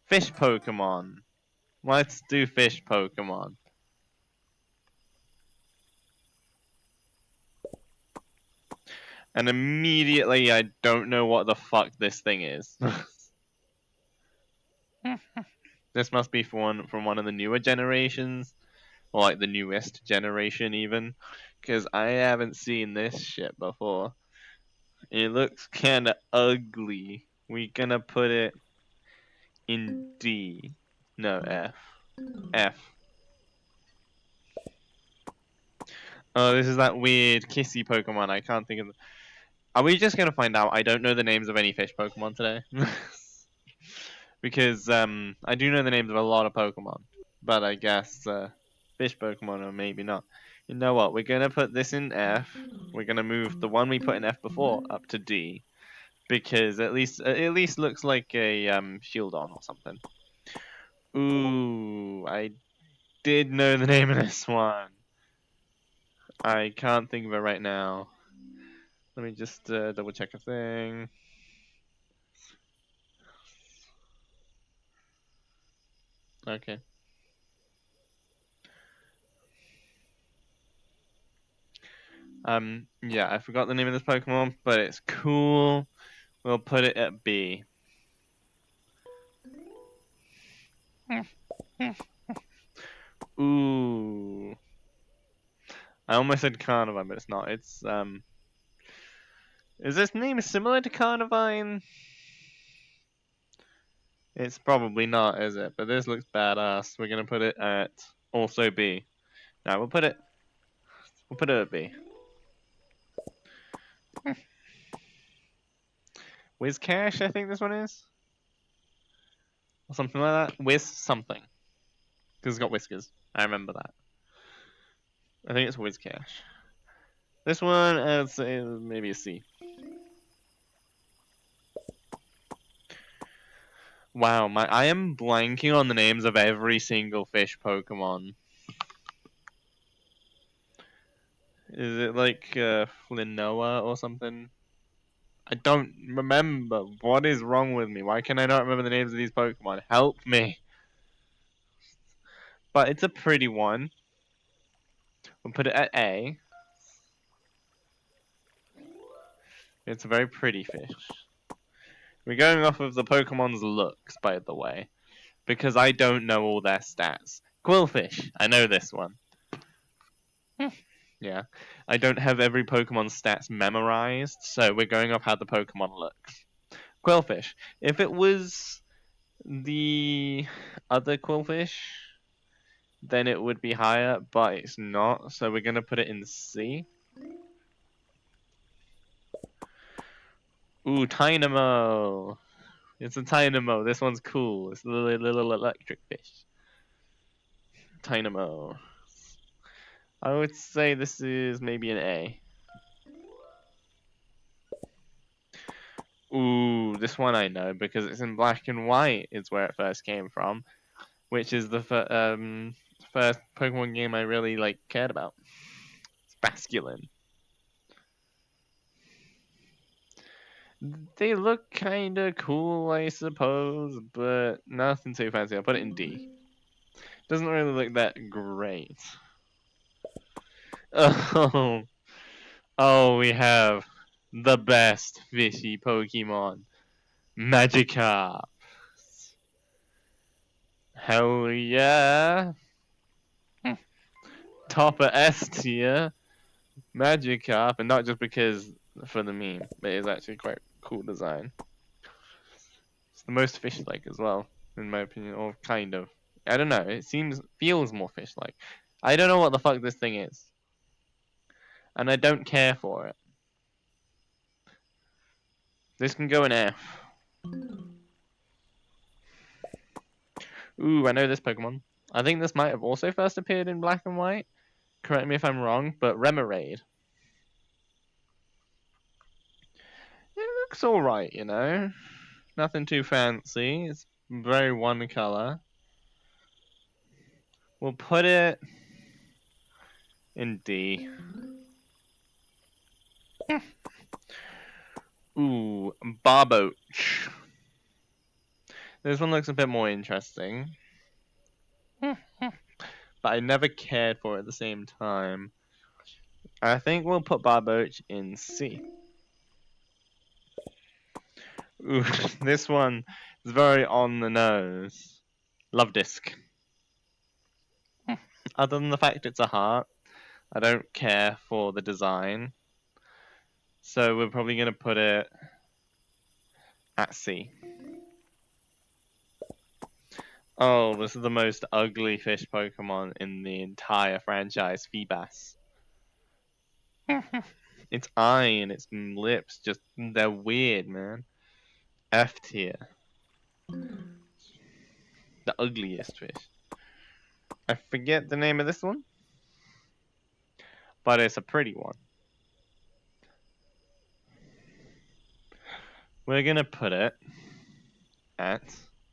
Fish Pokemon. Let's do fish Pokemon. And immediately I don't know what the fuck this thing is. This must be from one of the newer generations. Or like the newest generation even. Because I haven't seen this shit before. It looks kinda ugly. We gonna put it in D. No, F. F. Oh, this is that weird kissy Pokemon. I can't think of. Are we just gonna find out? I don't know the names of any fish Pokemon today. Because I do know the names of a lot of Pokemon, but I guess fish Pokemon or maybe not. You know what? We're gonna put this in F. We're gonna move the one we put in F before up to D, because at least looks like a Shieldon or something. Ooh, I did know the name of this one. I can't think of it right now. Let me just double check a thing. Okay. Yeah, I forgot the name of this Pokemon, but it's cool. We'll put it at B. Ooh. I almost said Carnivine, but it's not. It's is this name similar to Carnivine? It's probably not, is it? But this looks badass. We're gonna put it at also B. No, we'll put it at B. Whiscash, I think this one is. Or something like that. Whiz something. Because it's got whiskers. I remember that. I think it's Whiscash. This one, I'd say maybe a C. Wow, I am blanking on the names of every single fish Pokemon. Is it like Flinoa or something? I don't remember. What is wrong with me? Why can I not remember the names of these Pokemon? Help me. But it's a pretty one. We'll put it at A. It's a very pretty fish. We're going off of the Pokemon's looks, by the way, because I don't know all their stats. Quillfish, I know this one. Yeah, I don't have every Pokemon's stats memorized, so we're going off how the Pokemon looks. Quillfish. If it was the other Quillfish, then it would be higher, but it's not, so we're gonna put it in C. Ooh, Tynamo. It's a Tynamo. This one's cool. It's a little electric fish. Tynamo. I would say this is maybe an A. Ooh, this one I know because it's in black and white. Is where it first came from, which is the first Pokemon game I really cared about. It's Basculin. They look kind of cool, I suppose, but nothing too fancy. I'll put it in D. Doesn't really look that great. Oh, oh, we have the best fishy Pokemon, Magikarp. Hell yeah! Top of S tier, Magikarp, and not just because for the meme, but it's actually quite cool design. It's the most fish-like as well, in my opinion, or kind of. I don't know. It feels more fish-like. I don't know what the fuck this thing is, and I don't care for it. This can go in F. Ooh, I know this Pokemon. I think this might have also first appeared in black and white. Correct me if I'm wrong, but Remoraid. It looks alright, you know. Nothing too fancy. It's very one color. We'll put it in D. Ooh, Barboach. This one looks a bit more interesting. But I never cared for it at the same time. I think we'll put Barboach in C. Ooh, this one is very on the nose. Love Disc. Other than the fact it's a heart, I don't care for the design. So we're probably going to put it at C. Oh, this is the most ugly fish Pokemon in the entire franchise, Feebas. Its eye and its lips, they're weird, man. F tier. The ugliest fish. I forget the name of this one, but it's a pretty one. We're gonna put it at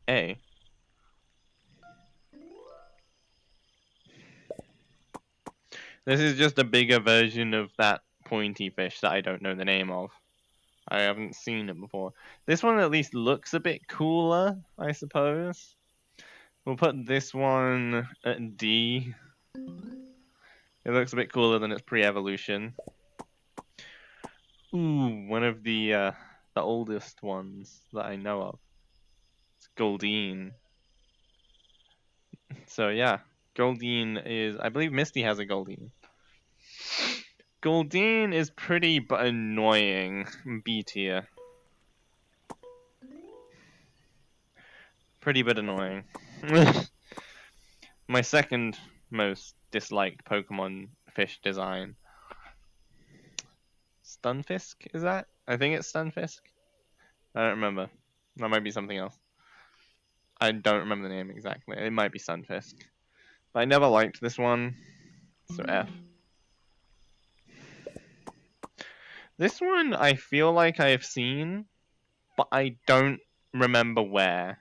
A. This is just a bigger version of that pointy fish that I don't know the name of. I haven't seen it before. This one at least looks a bit cooler, I suppose. We'll put this one at D. It looks a bit cooler than its pre-evolution. Ooh, one of the oldest ones that I know of. It's Goldeen. So yeah, Goldeen is... I believe Misty has a Goldeen. Goldeen is pretty but annoying. B tier. Pretty but annoying. My second most disliked Pokemon fish design. Stunfisk, is that? I think it's Stunfisk. I don't remember. That might be something else. I don't remember the name exactly. It might be Stunfisk. But I never liked this one. So F. This one I feel like I've seen, but I don't remember where.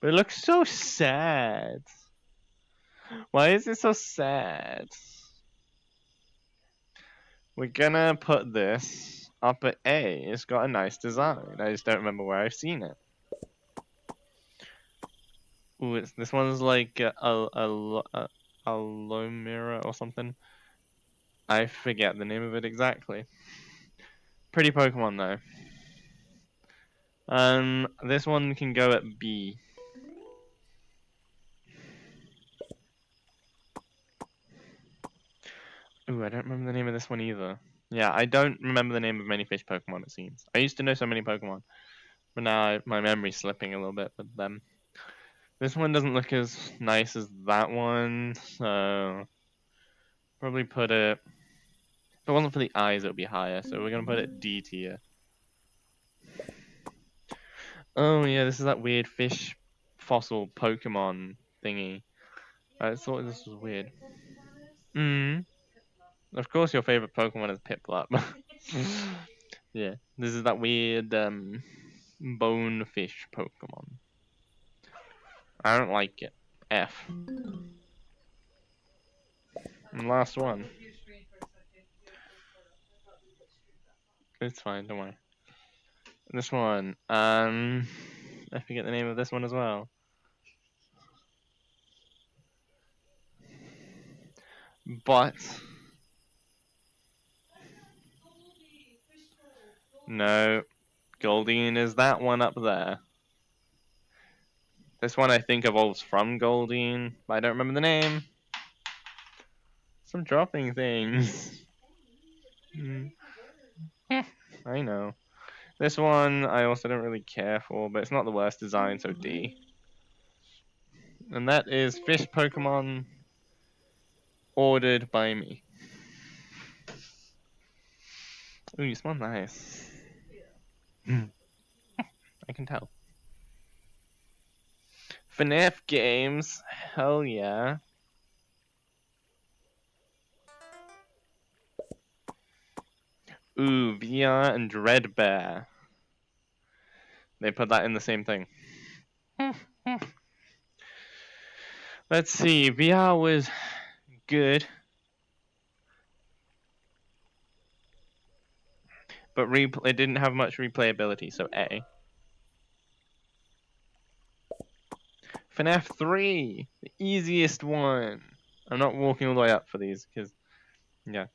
But it looks so sad. Why is it so sad? We're gonna put this up at A. It's got a nice design. I just don't remember where I've seen it. Ooh, this one's like a Alomira or something. I forget the name of it exactly. Pretty Pokemon though. This one can go at B. Ooh, I don't remember the name of this one either. Yeah, I don't remember the name of many fish Pokemon, it seems. I used to know so many Pokemon, but now my memory's slipping a little bit with them. This one doesn't look as nice as that one, so probably put it. If it wasn't for the eyes, it would be higher, so we're gonna put it D tier. Oh yeah, this is that weird fish fossil Pokemon thingy. I thought this was weird. Of course your favorite Pokemon is Piplup. Yeah, this is that weird bonefish Pokemon. I don't like it. F. And last one. It's fine, don't worry. This one. I forget the name of this one as well. But no, Goldeen is that one up there. This one I think evolves from Goldeen, but I don't remember the name. Some dropping things. I know. This one I also don't really care for, but it's not the worst design, so D. And that is fish Pokemon ordered by me. Ooh, you smell nice. I can tell. FNAF games, hell yeah. Ooh, VR and Dreadbear. They put that in the same thing. Let's see, VR was good. But it didn't have much replayability, so A. FNAF 3, the easiest one. I'm not walking all the way up for these, because, yeah.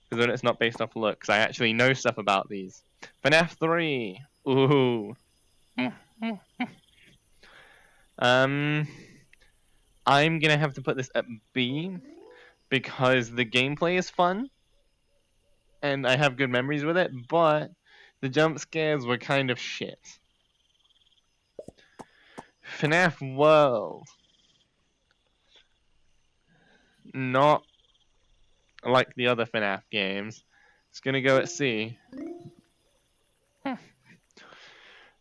Because then it's not based off looks. I actually know stuff about these. FNAF 3. Ooh. I'm gonna have to put this at B because the gameplay is fun and I have good memories with it, but the jump scares were kind of shit. FNAF World. Not like the other FNAF games. It's gonna go at C.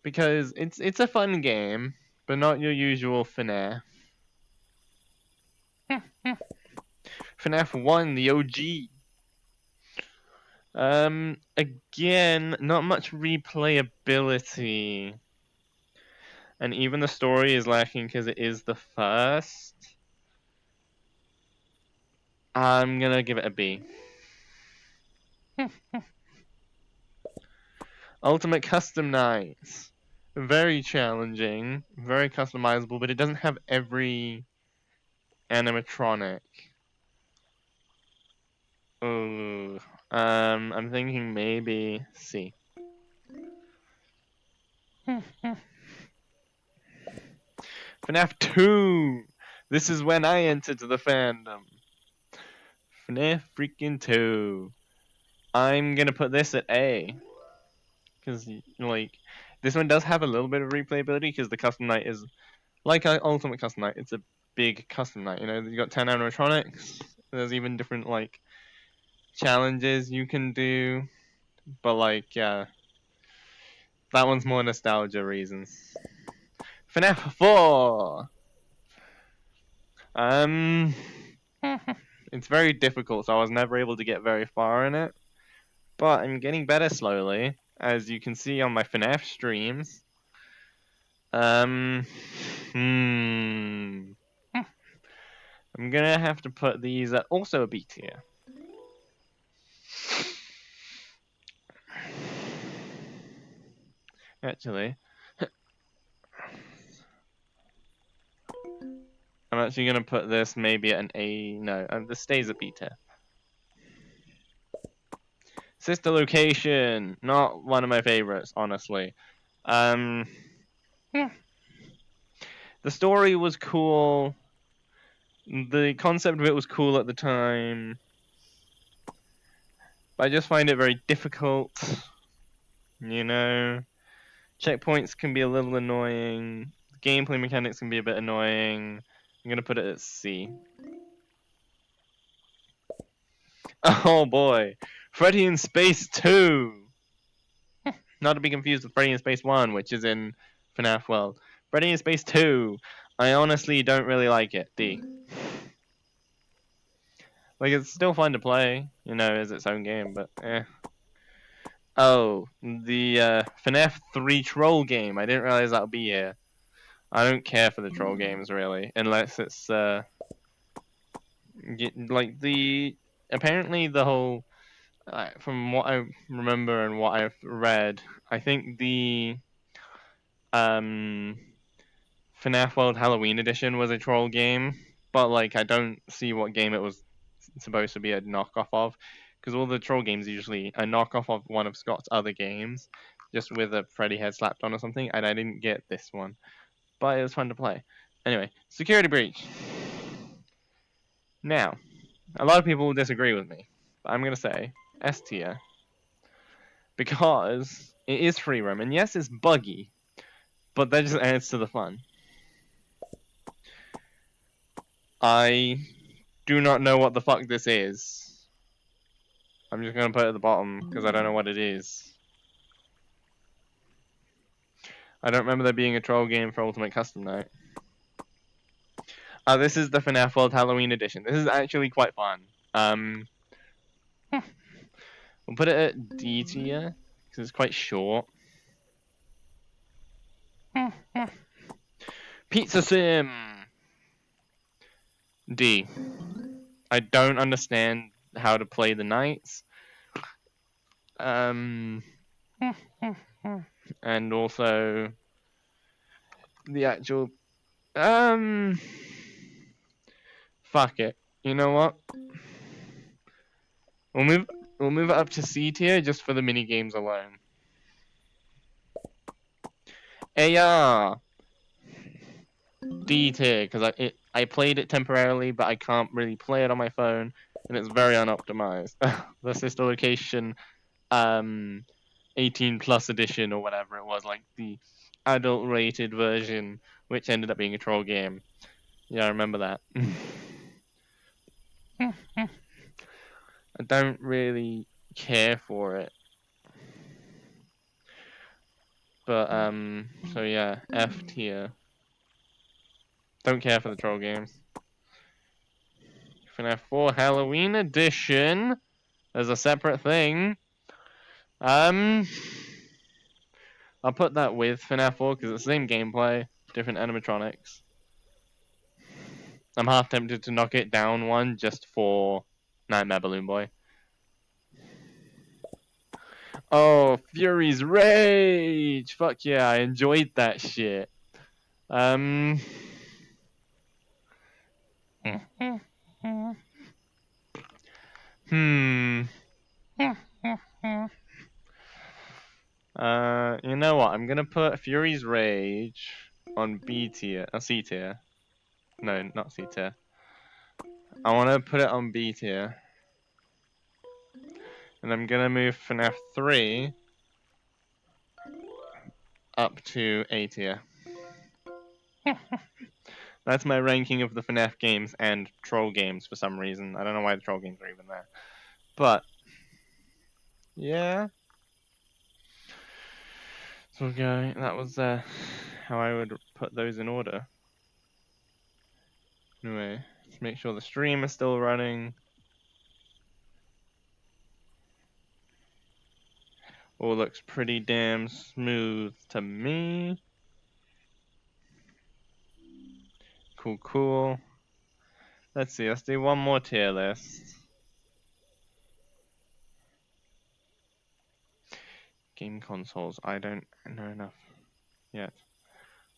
Because it's a fun game, but not your usual FNAF. FNAF 1, the OG. Again, not much replayability. And even the story is lacking because it is the first. I'm gonna give it a B. Ultimate Custom Nights. Very challenging, very customizable, but it doesn't have every animatronic. Ooh. I'm thinking maybe C. FNAF 2! This is when I entered the fandom. FNAF freaking 2. I'm gonna put this at A. Because, like, this one does have a little bit of replayability because the custom night is, like Ultimate Custom Night, it's a big custom night. You know, you got 10 animatronics. There's even different, like, challenges you can do. But, like, yeah. That one's more nostalgia reasons. FNAF 4! It's very difficult, so I was never able to get very far in it. But I'm getting better slowly, as you can see on my FNAF streams. I'm gonna have to put these at also a B tier. Actually, I'm actually gonna put this maybe at an A. No, this stays at B tier. Sister Location, not one of my favorites, honestly. Um, the story was cool. The concept of it was cool at the time. But I just find it very difficult. You know, checkpoints can be a little annoying. Gameplay mechanics can be a bit annoying. I'm gonna put it at C. Oh boy, Freddy in Space 2! Not to be confused with Freddy in Space 1, which is in FNAF World. Freddy in Space 2, I honestly don't really like it. D. Like, it's still fun to play, you know, as its own game, but eh. Oh, the FNAF 3 troll game. I didn't realize that would be here. I don't care for the troll games, really, unless it's, like, apparently the whole, from what I remember and what I've read, I think the, FNAF World Halloween Edition was a troll game, but, like, I don't see what game it was supposed to be a knockoff of, because all the troll games are usually a knockoff of one of Scott's other games, just with a Freddy head slapped on or something, and I didn't get this one, but it was fun to play. Anyway, Security Breach. Now, a lot of people will disagree with me, but I'm going to say S tier, because it is free roam, and yes, it's buggy, but that just adds to the fun. I do not know what the fuck this is. I'm just gonna put it at the bottom because I don't know what it is. I don't remember there being a troll game for Ultimate Custom Night. This is the FNAF World Halloween Edition. This is actually quite fun. We'll put it at D tier because it's quite short. Pizza Sim! D. I don't understand how to play the knights. And also the actual fuck it. You know what? We'll move it up to C tier just for the mini games alone. AR D tier because I played it temporarily, but I can't really play it on my phone, and it's very unoptimized. The Sister Location 18 plus edition or whatever it was, like the adult rated version, which ended up being a troll game. Yeah, I remember that. I don't really care for it. But, so yeah, F tier. Don't care for the troll games. FNAF 4 Halloween Edition as a separate thing. I'll put that with FNAF 4 because it's the same gameplay, different animatronics. I'm half tempted to knock it down one just for Nightmare Balloon Boy. Oh, Fury's Rage! Fuck yeah, I enjoyed that shit. Hmm. You know what? I'm gonna put Fury's Rage on B tier, C tier. No, not C tier. I want to put it on B tier. And I'm gonna move FNAF 3 up to A tier. That's my ranking of the FNAF games and troll games for some reason. I don't know why the troll games are even there. But, yeah. So okay, that was how I would put those in order. Anyway, let's make sure the stream is still running. All looks pretty damn smooth to me. Cool, cool. Let's see, let's do one more tier list. Game consoles. I don't know enough yet.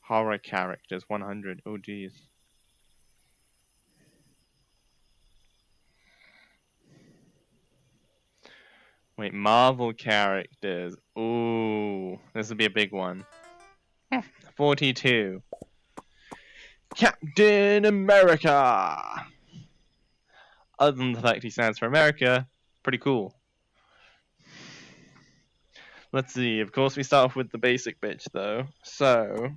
Horror characters. 100. Oh geez. Wait, Marvel characters. Ooh, this would be a big one. 42. Captain America! Other than the fact he stands for America, pretty cool. Let's see, of course we start off with the basic bitch though. So,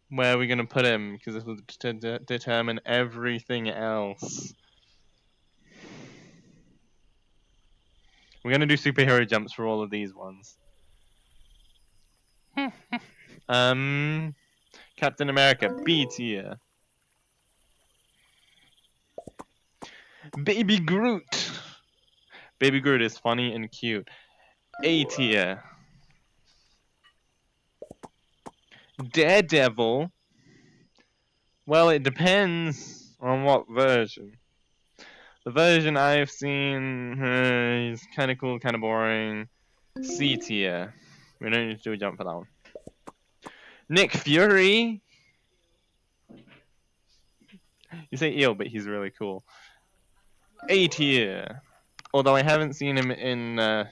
where are we gonna put him? Because this will determine everything else. We're gonna do superhero jumps for all of these ones. Captain America, B tier. Baby Groot. Baby Groot is funny and cute. A tier. Daredevil. Well, it depends on what version. The version I've seen is kind of cool, kind of boring. C tier. We don't need to do a jump for that one. Nick Fury. You say ew, but he's really cool. A tier. Although I haven't seen him in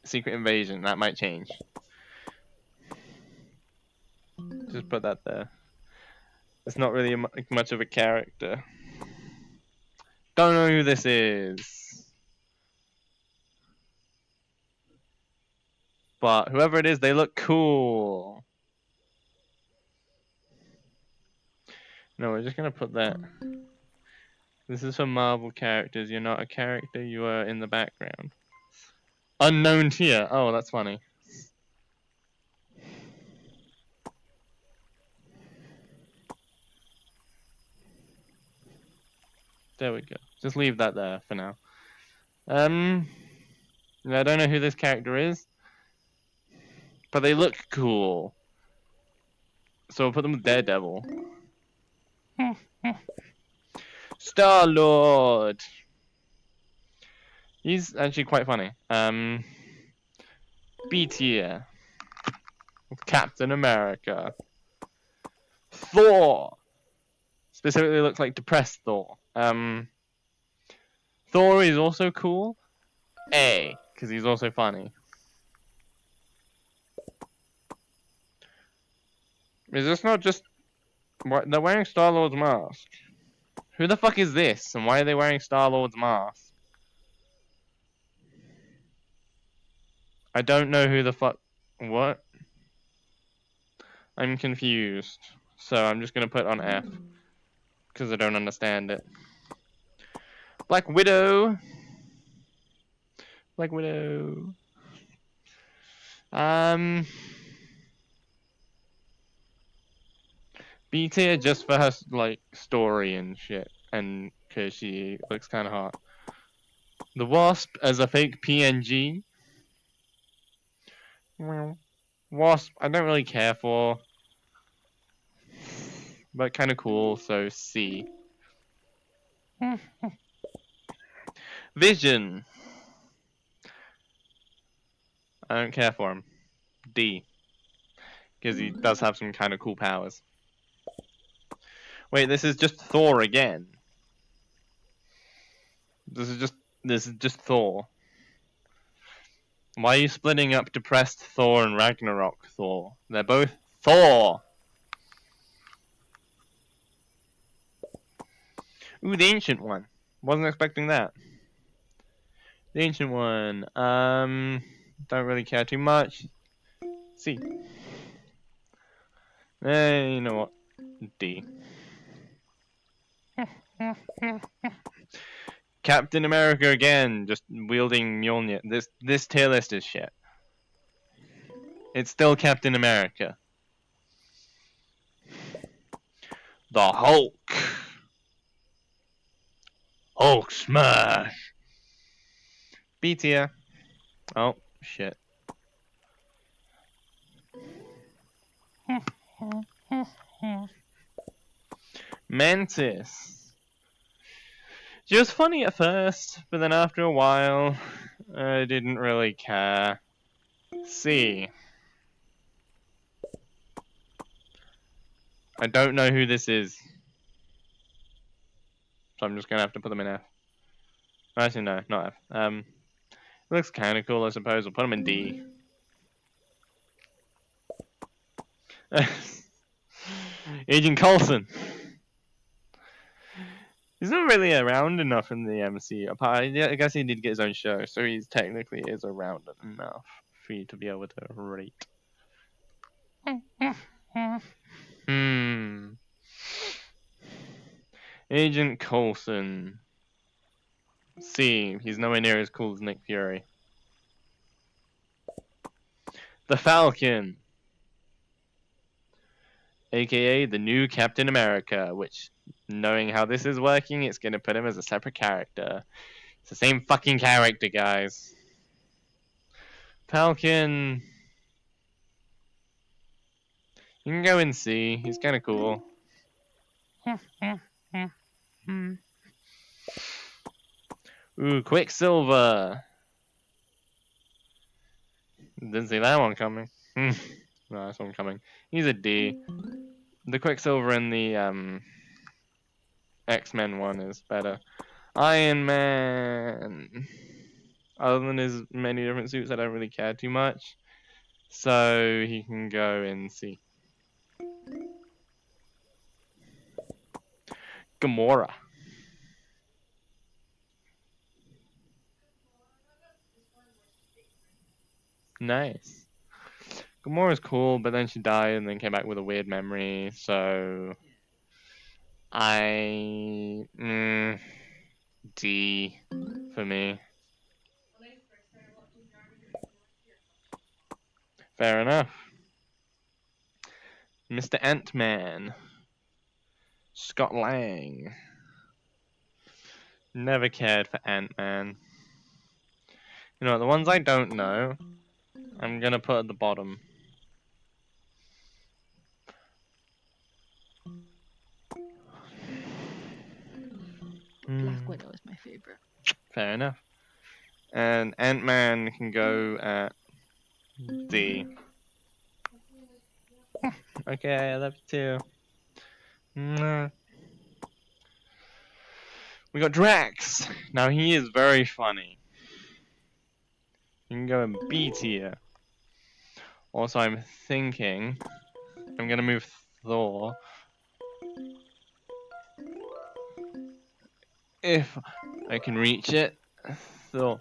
Secret Invasion, that might change. Just put that there. It's not really much of a character. Don't know who this is. But whoever it is, they look cool. No, we're just gonna put that. This is for Marvel characters. You're not a character, you are in the background. Unknown tier. Oh, that's funny. There we go. Just leave that there for now. I don't know who this character is, but they look cool. So we'll put them with Daredevil. Star-Lord. He's actually quite funny. B tier. Captain America. Thor. Specifically looks like depressed Thor. Thor is also cool. A, because he's also funny. Is this not just... They're wearing Star-Lord's mask. Who the fuck is this? And why are they wearing Star-Lord's mask? I don't know who the fuck... What? I'm confused. So I'm just gonna put on F. Because I don't understand it. Black Widow. Black Widow. B tier just for her like story and shit, and because she looks kind of hot. The Wasp as a fake PNG. Well, Wasp I don't really care for, but kind of cool, so C. Vision. I don't care for him. D. Because he does have some kind of cool powers. Wait, this is just Thor again. This is just Thor. Why are you splitting up depressed Thor and Ragnarok Thor? They're both Thor. Ooh, the ancient one. Wasn't expecting that. The ancient one. Don't really care too much. C. You know what? D. Captain America again, just wielding Mjolnir. This tier list is shit. It's still Captain America. The Hulk. Hulk smash. B tier. Oh shit. Mantis. She was funny at first, but then after a while, I didn't really care. C. I don't know who this is. So I'm just gonna have to put them in F. Actually, no, not F. Looks kind of cool, I suppose. We'll put them in D. Agent Coulson. He's not really around enough in the MCU. I guess he did get his own show, so he's technically is around enough for you to be able to rate. Agent Coulson. C. He's nowhere near as cool as Nick Fury. The Falcon. AKA the new Captain America, which, knowing how this is working, it's gonna put him as a separate character. It's the same fucking character, guys. Falcon. You can go and see. He's kind of cool. Ooh, Quicksilver. Didn't see that one coming. No, that's one coming. He's a D. The Quicksilver in the X-Men one is better. Iron Man. Other than his many different suits, I don't really care too much. So he can go and see. Gamora. Nice. Gamora's cool, but then she died and then came back with a weird memory, so D for me. Fair enough. Mr. Ant-Man. Scott Lang. Never cared for Ant-Man. You know, the ones I don't know, I'm gonna put at the bottom. Black Widow is my favorite. Fair enough. And Ant-Man can go at D. Okay, I love you too. Mwah. We got Drax. Now he is very funny. You can go in B tier. Also, I'm thinking I'm gonna move Thor. If I can reach it, Thor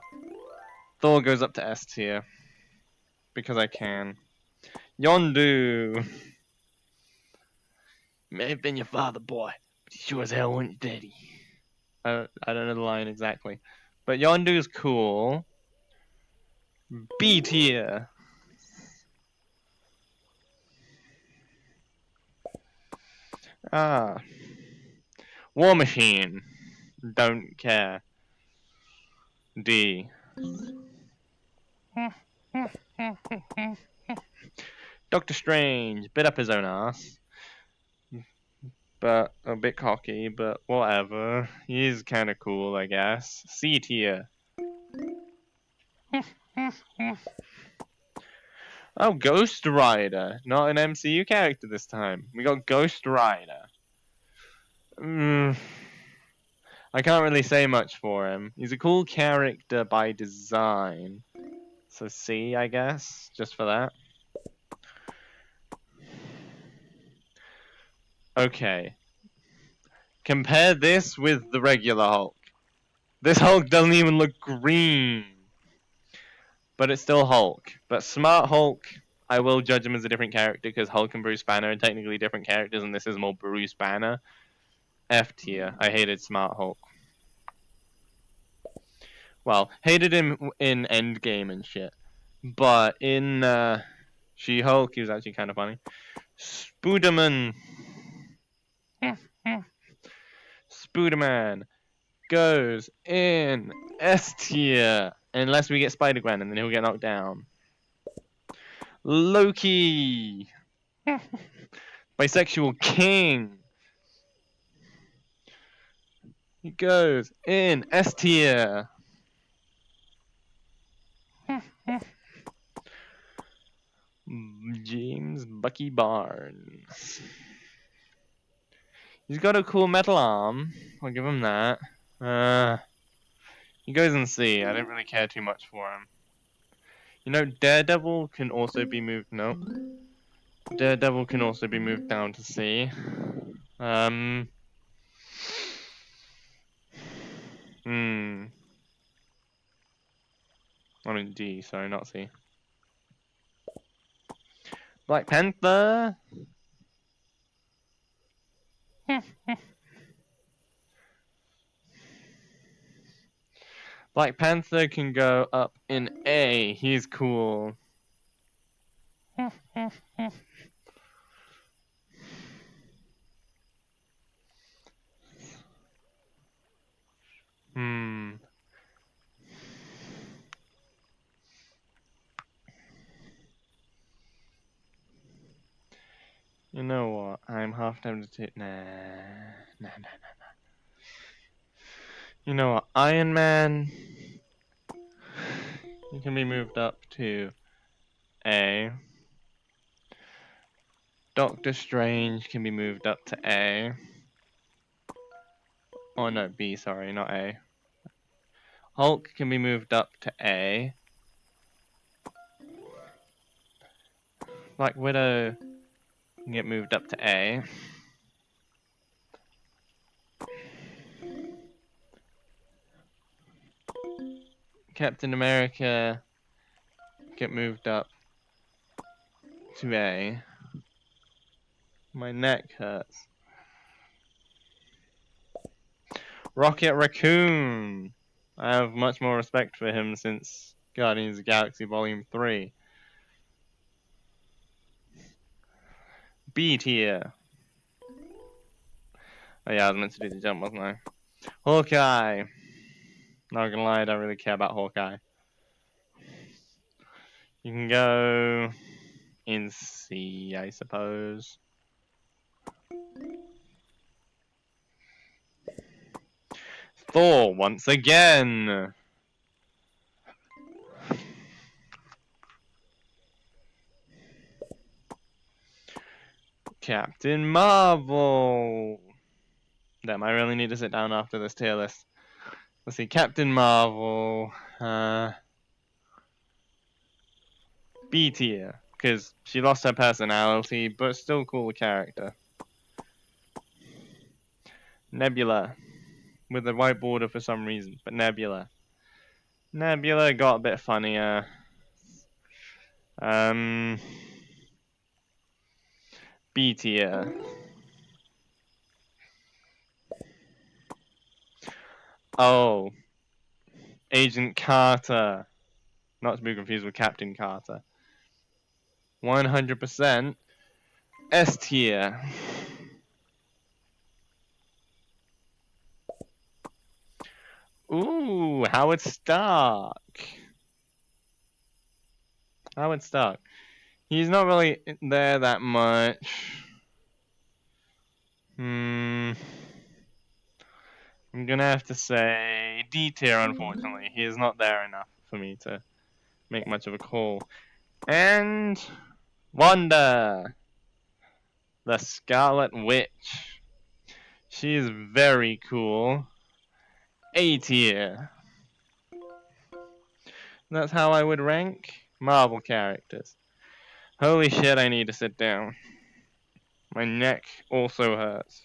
goes up to S tier because I can. Yondu. May have been your father, boy, but he sure as hell wasn't your daddy. I don't know the line exactly, but Yondu's cool. B tier. War Machine. Don't care. D. Doctor Strange. Bit up his own ass. But a bit cocky, but whatever. He's kind of cool, I guess. C tier. Oh, Ghost Rider. Not an MCU character this time. We got Ghost Rider. I can't really say much for him. He's a cool character by design. So C, I guess, just for that. Okay. Compare this with the regular Hulk. This Hulk doesn't even look green. But it's still Hulk. But Smart Hulk, I will judge him as a different character because Hulk and Bruce Banner are technically different characters and this is more Bruce Banner. F tier. I hated Smart Hulk. Well, hated him in Endgame and shit. But in She-Hulk, he was actually kind of funny. Spooderman. Spooderman goes in S tier. Unless we get Spider-Gwen and then he'll get knocked down. Loki. Bisexual King. He goes in S tier. Bucky Barnes. He's got a cool metal arm. I'll give him that. He goes in C. I don't really care too much for him. You know, Daredevil can also be moved. No. Daredevil can also be moved down to C. I mean D, sorry, not C. Black Panther. Black Panther can go up in A. He's cool. You know what? I'm half tempted to. Nah. You know what? Iron Man. He can be moved up to A. Doctor Strange can be moved up to A. Oh no, B, sorry, not A. Hulk can be moved up to A. Black Widow can get moved up to A. Captain America get moved up to A. My neck hurts. Rocket Raccoon! I have much more respect for him since Guardians of the Galaxy Volume 3. B tier. Oh yeah, I was meant to do the jump, wasn't I? Hawkeye. Not gonna lie, I don't really care about Hawkeye. You can go in C, I suppose. Thor once again. Captain Marvel. Damn, I really need to sit down after this tier list. Let's see, Captain Marvel. B tier, because she lost her personality, but still cool character. Nebula, with a white border for some reason, but Nebula. Nebula got a bit funnier. B tier. Oh, Agent Carter. Not to be confused with Captain Carter. 100% S tier. Ooh, Howard Stark. Howard Stark. He's not really there that much. I'm gonna have to say D tier, unfortunately. He is not there enough for me to make much of a call. And Wanda, the Scarlet Witch. She is very cool. A tier. That's how I would rank Marvel characters. Holy shit, I need to sit down. My neck also hurts.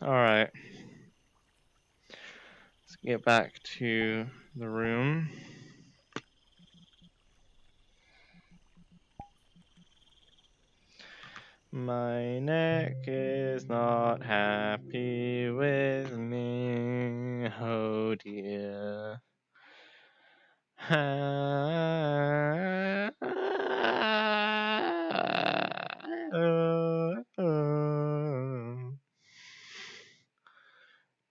Alright. Let's get back to the room. My neck is not happy with me. Oh dear.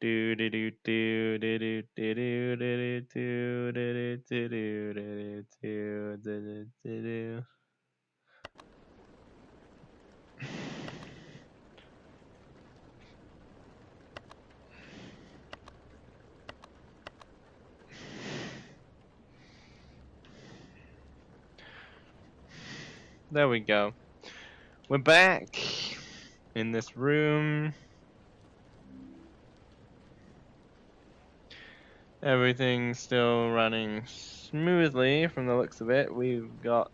Do do do do do do do do do do do do do do do do. There we go. We're back in this room. Everything's still running smoothly from the looks of it. We've got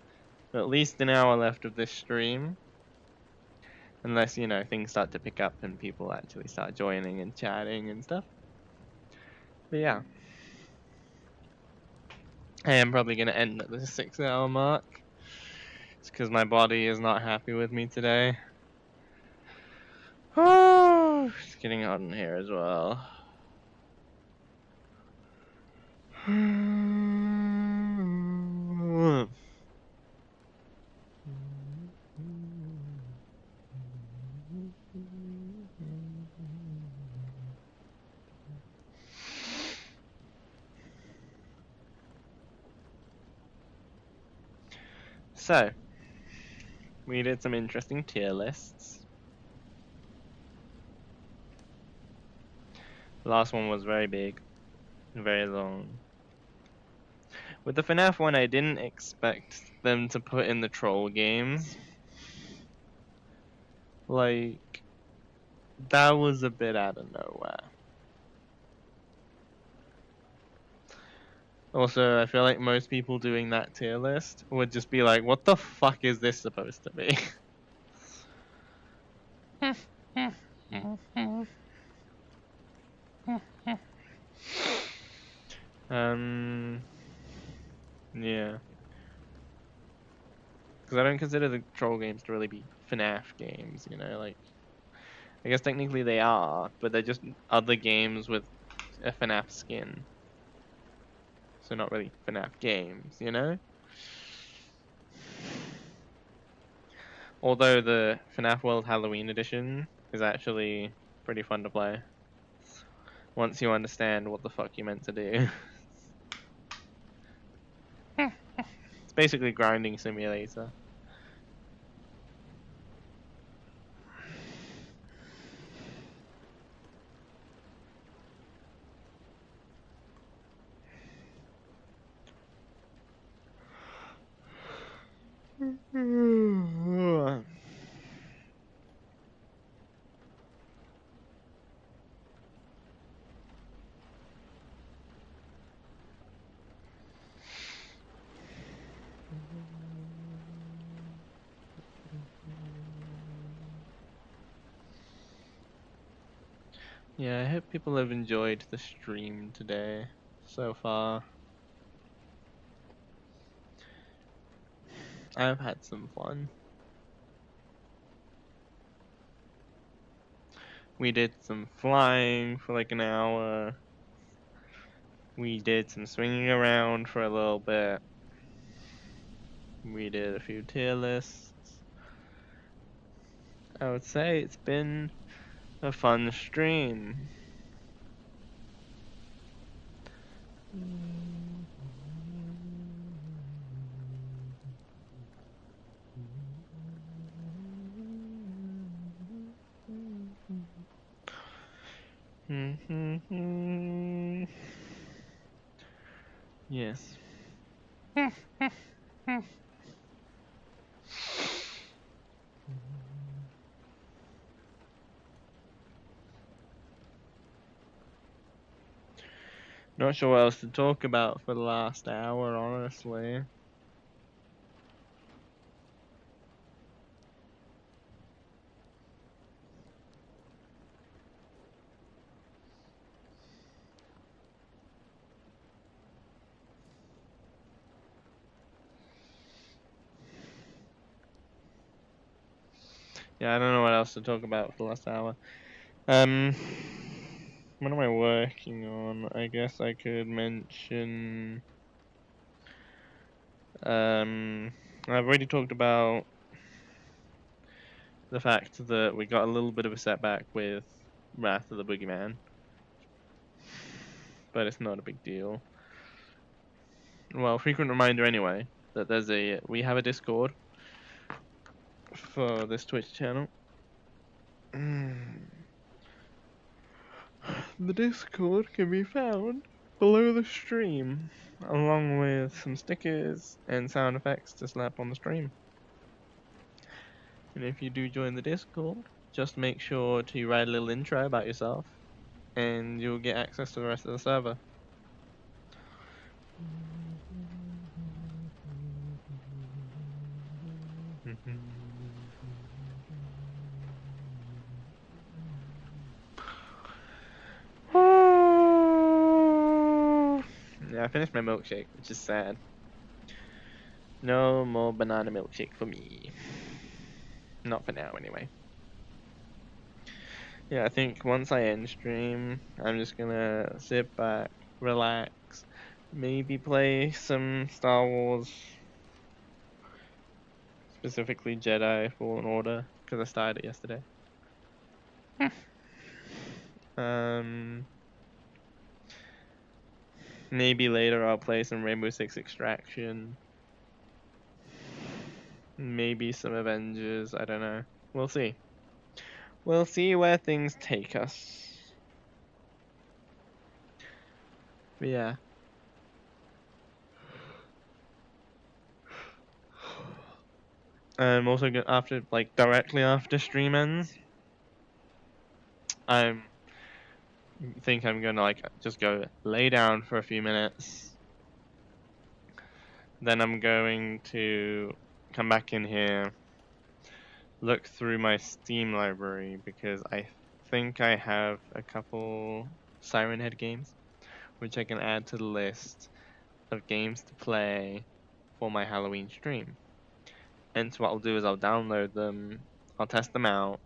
at least an hour left of this stream. Unless, you know, things start to pick up and people actually start joining and chatting and stuff. But yeah. I am probably going to end at the 6-hour mark. It's because my body is not happy with me today. Oh, it's getting hot in here as well. So, we did some interesting tier lists. The last one was very big, very long. With the FNAF one, I didn't expect them to put in the troll games. Like, that was a bit out of nowhere. Also, I feel like most people doing that tier list would just be like, what the fuck is this supposed to be? Yeah. Because I don't consider the troll games to really be FNAF games, you know, like, I guess technically they are, but they're just other games with a FNAF skin. So not really FNAF games, you know? Although the FNAF World Halloween Edition is actually pretty fun to play. Once you understand what the fuck you meant to do. It's basically grinding simulator. Yeah, I hope people have enjoyed the stream today so far. I've had some fun. We did some flying for like an hour. We did some swinging around for a little bit. We did a few tier lists. I would say it's been a fun stream. Yes. Not sure what else to talk about for the last hour, honestly. Yeah, I don't know what else to talk about for the last hour. What am I working on? I guess I could mention. I've already talked about the fact that we got a little bit of a setback with Wrath of the Boogeyman, but it's not a big deal. Well, frequent reminder anyway that we have a Discord. for this Twitch channel. The Discord can be found below the stream, along with some stickers and sound effects to slap on the stream. And if you do join the Discord, just make sure to write a little intro about yourself, and you'll get access to the rest of the server. Yeah, I finished my milkshake, which is sad. No more banana milkshake for me. Not for now, anyway. Yeah, I think once I end stream, I'm just gonna sit back, relax, maybe play some Star Wars, specifically Jedi Fallen Order, because I started it yesterday. Maybe later I'll play some Rainbow Six Extraction. Maybe some Avengers, I don't know. We'll see. We'll see where things take us. But yeah. I'm also gonna, after, like, directly after stream ends, I think I'm gonna, like, just go lay down for a few minutes. Then I'm going to come back in here, look through my Steam library, because I think I have a couple Siren Head games, which I can add to the list of games to play for my Halloween stream. And so what I'll do is I'll download them, I'll test them out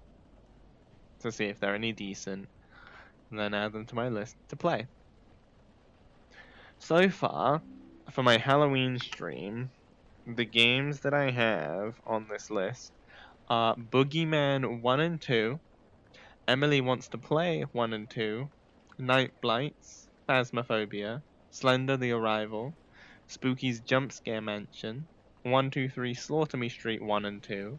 to see if they're any decent, and then add them to my list to play. So far, for my Halloween stream, the games that I have on this list are Boogeyman 1 and 2, Emily Wants to Play 1 and 2, Night Blights, Phasmophobia, Slender the Arrival, Spooky's Jump Scare Mansion, 123 Slaughter Me Street 1 and 2,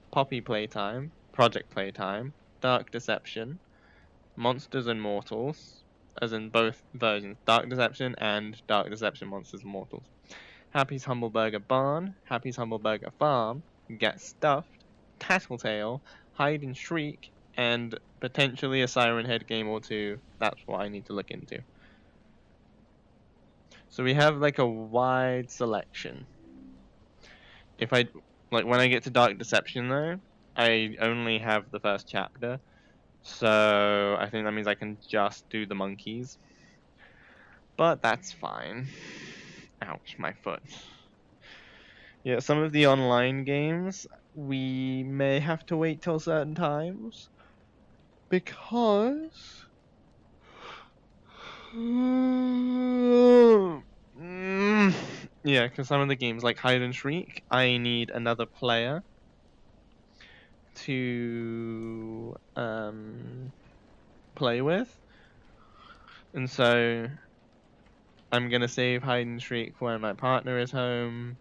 Poppy Playtime, Project Playtime, Dark Deception, Monsters and Mortals, as in both versions, Dark Deception and Dark Deception Monsters and Mortals, Happy's Humble Burger Barn, Happy's Humble Burger Farm, Get Stuffed, Tattletale, Hide and Shriek, and potentially a Siren Head game or two. That's what I need to look into. So we have like a wide selection. If I, like, when I get to Dark Deception though, I only have the first chapter, so I think that means I can just do the monkeys. But that's fine. Ouch, my foot. Yeah, some of the online games, we may have to wait till certain times, because yeah, because some of the games like Hide and Shriek, I need another player to play with, and so I'm gonna save Hide and Shriek for when my partner is home,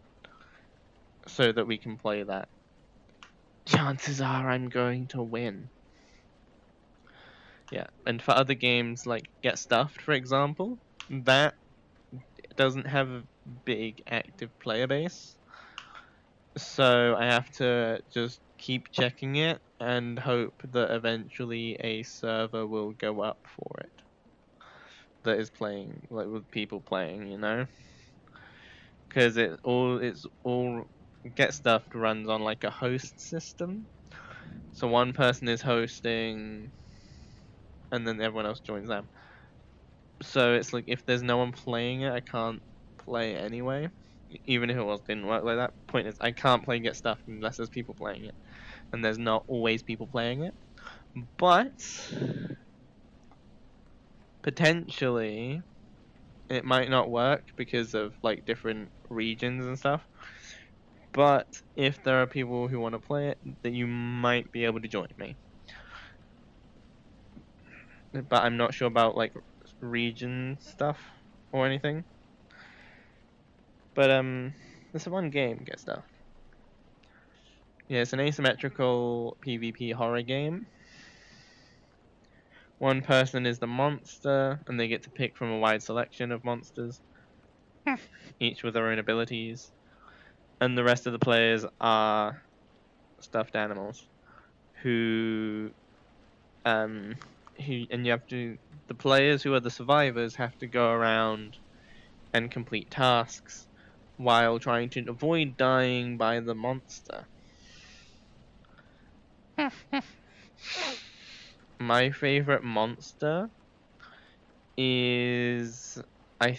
so that we can play that. Chances are I'm going to win. Yeah, and for other games like Get Stuffed, for example, that doesn't have a big active player base, so I have to just keep checking it and hope that eventually a server will go up for it that is playing, like, with people playing, you know, because it's all Get Stuffed runs on like a host system, so one person is hosting and then everyone else joins them. So it's like if there's no one playing it, I can't play anyway. Even if it didn't work like that. Point is, I can't play Get Stuffed unless there's people playing it, and there's not always people playing it. But potentially, it might not work because of like different regions and stuff. But if there are people who want to play it, then you might be able to join me. But I'm not sure about like region stuff or anything. But there's one game, Get Stuffed. Yeah, it's an asymmetrical PvP horror game. One person is the monster, and they get to pick from a wide selection of monsters, each with their own abilities. And the rest of the players are stuffed animals who and you have to, the players who are the survivors have to go around and complete tasks while trying to avoid dying by the monster. My favorite monster is, I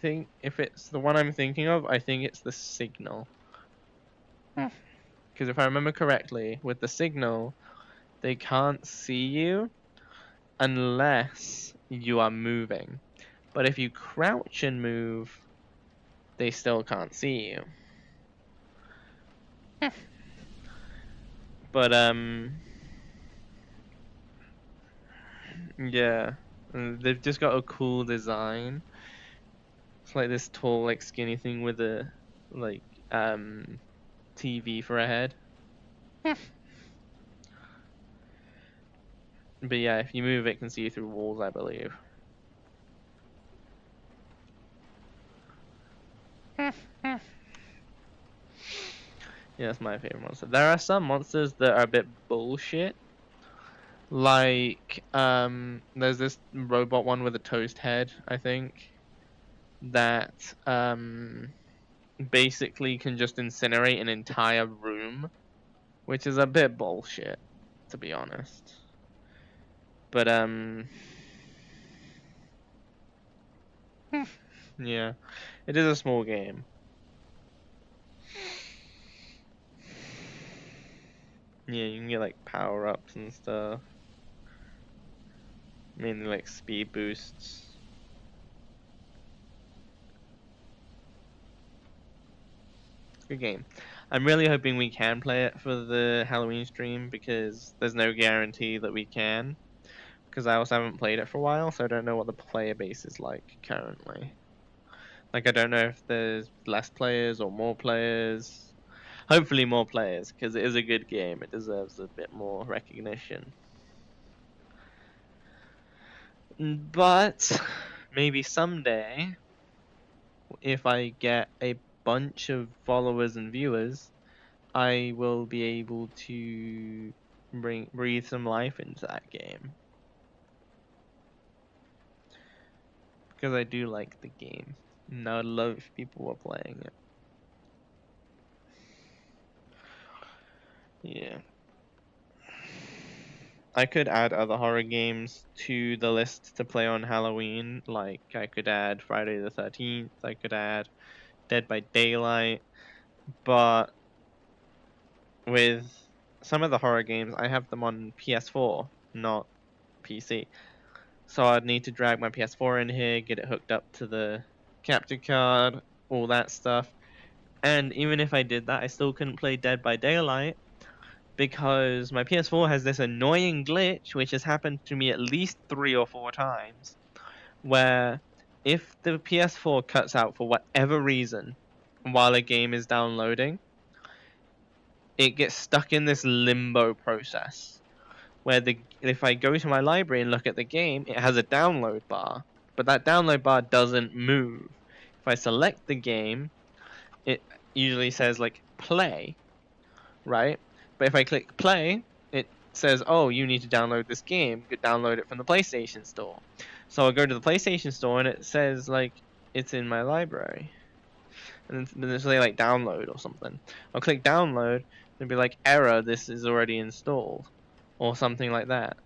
think, if it's the one I'm thinking of, I think it's the Signal. Because if I remember correctly, with the Signal, they can't see you unless you are moving. But if you crouch and move, they still can't see you. But yeah, they've just got a cool design. It's like this tall, like skinny thing with a like TV for a head. But yeah, if you move, it can see you through walls, I believe. Yeah, that's my favorite monster. There are some monsters that are a bit bullshit. Like, there's this robot one with a toast head, I think, that basically can just incinerate an entire room, which is a bit bullshit, to be honest. But yeah, it is a small game. Yeah, you can get like power ups and stuff. Mainly like speed boosts. Good game. I'm really hoping we can play it for the Halloween stream because there's no guarantee that we can. Because I also haven't played it for a while, so I don't know what the player base is like currently. Like, I don't know if there's less players or more players. Hopefully more players, because it is a good game. It deserves a bit more recognition. But maybe someday, if I get a bunch of followers and viewers, I will be able to breathe some life into that game. Because I do like the game. And I would love if people were playing it. Yeah. I could add other horror games to the list to play on Halloween. Like, I could add Friday the 13th. I could add Dead by Daylight. But with some of the horror games, I have them on PS4, not PC. So I'd need to drag my PS4 in here, get it hooked up to the capture card, all that stuff. And even if I did that, I still couldn't play Dead by Daylight because my PS4 has this annoying glitch, which has happened to me at least 3 or 4 times, where if the PS4 cuts out for whatever reason while a game is downloading, it gets stuck in this limbo process where if I go to my library and look at the game, it has a download bar, but that download bar doesn't move. If I select the game, it usually says like play, right? But if I click play, it says, oh, you need to download this game. You could download it from the PlayStation Store. So I'll go to the PlayStation Store and it says like it's in my library. And then it's like download or something. I'll click download and be like error, this is already installed. Or something like that.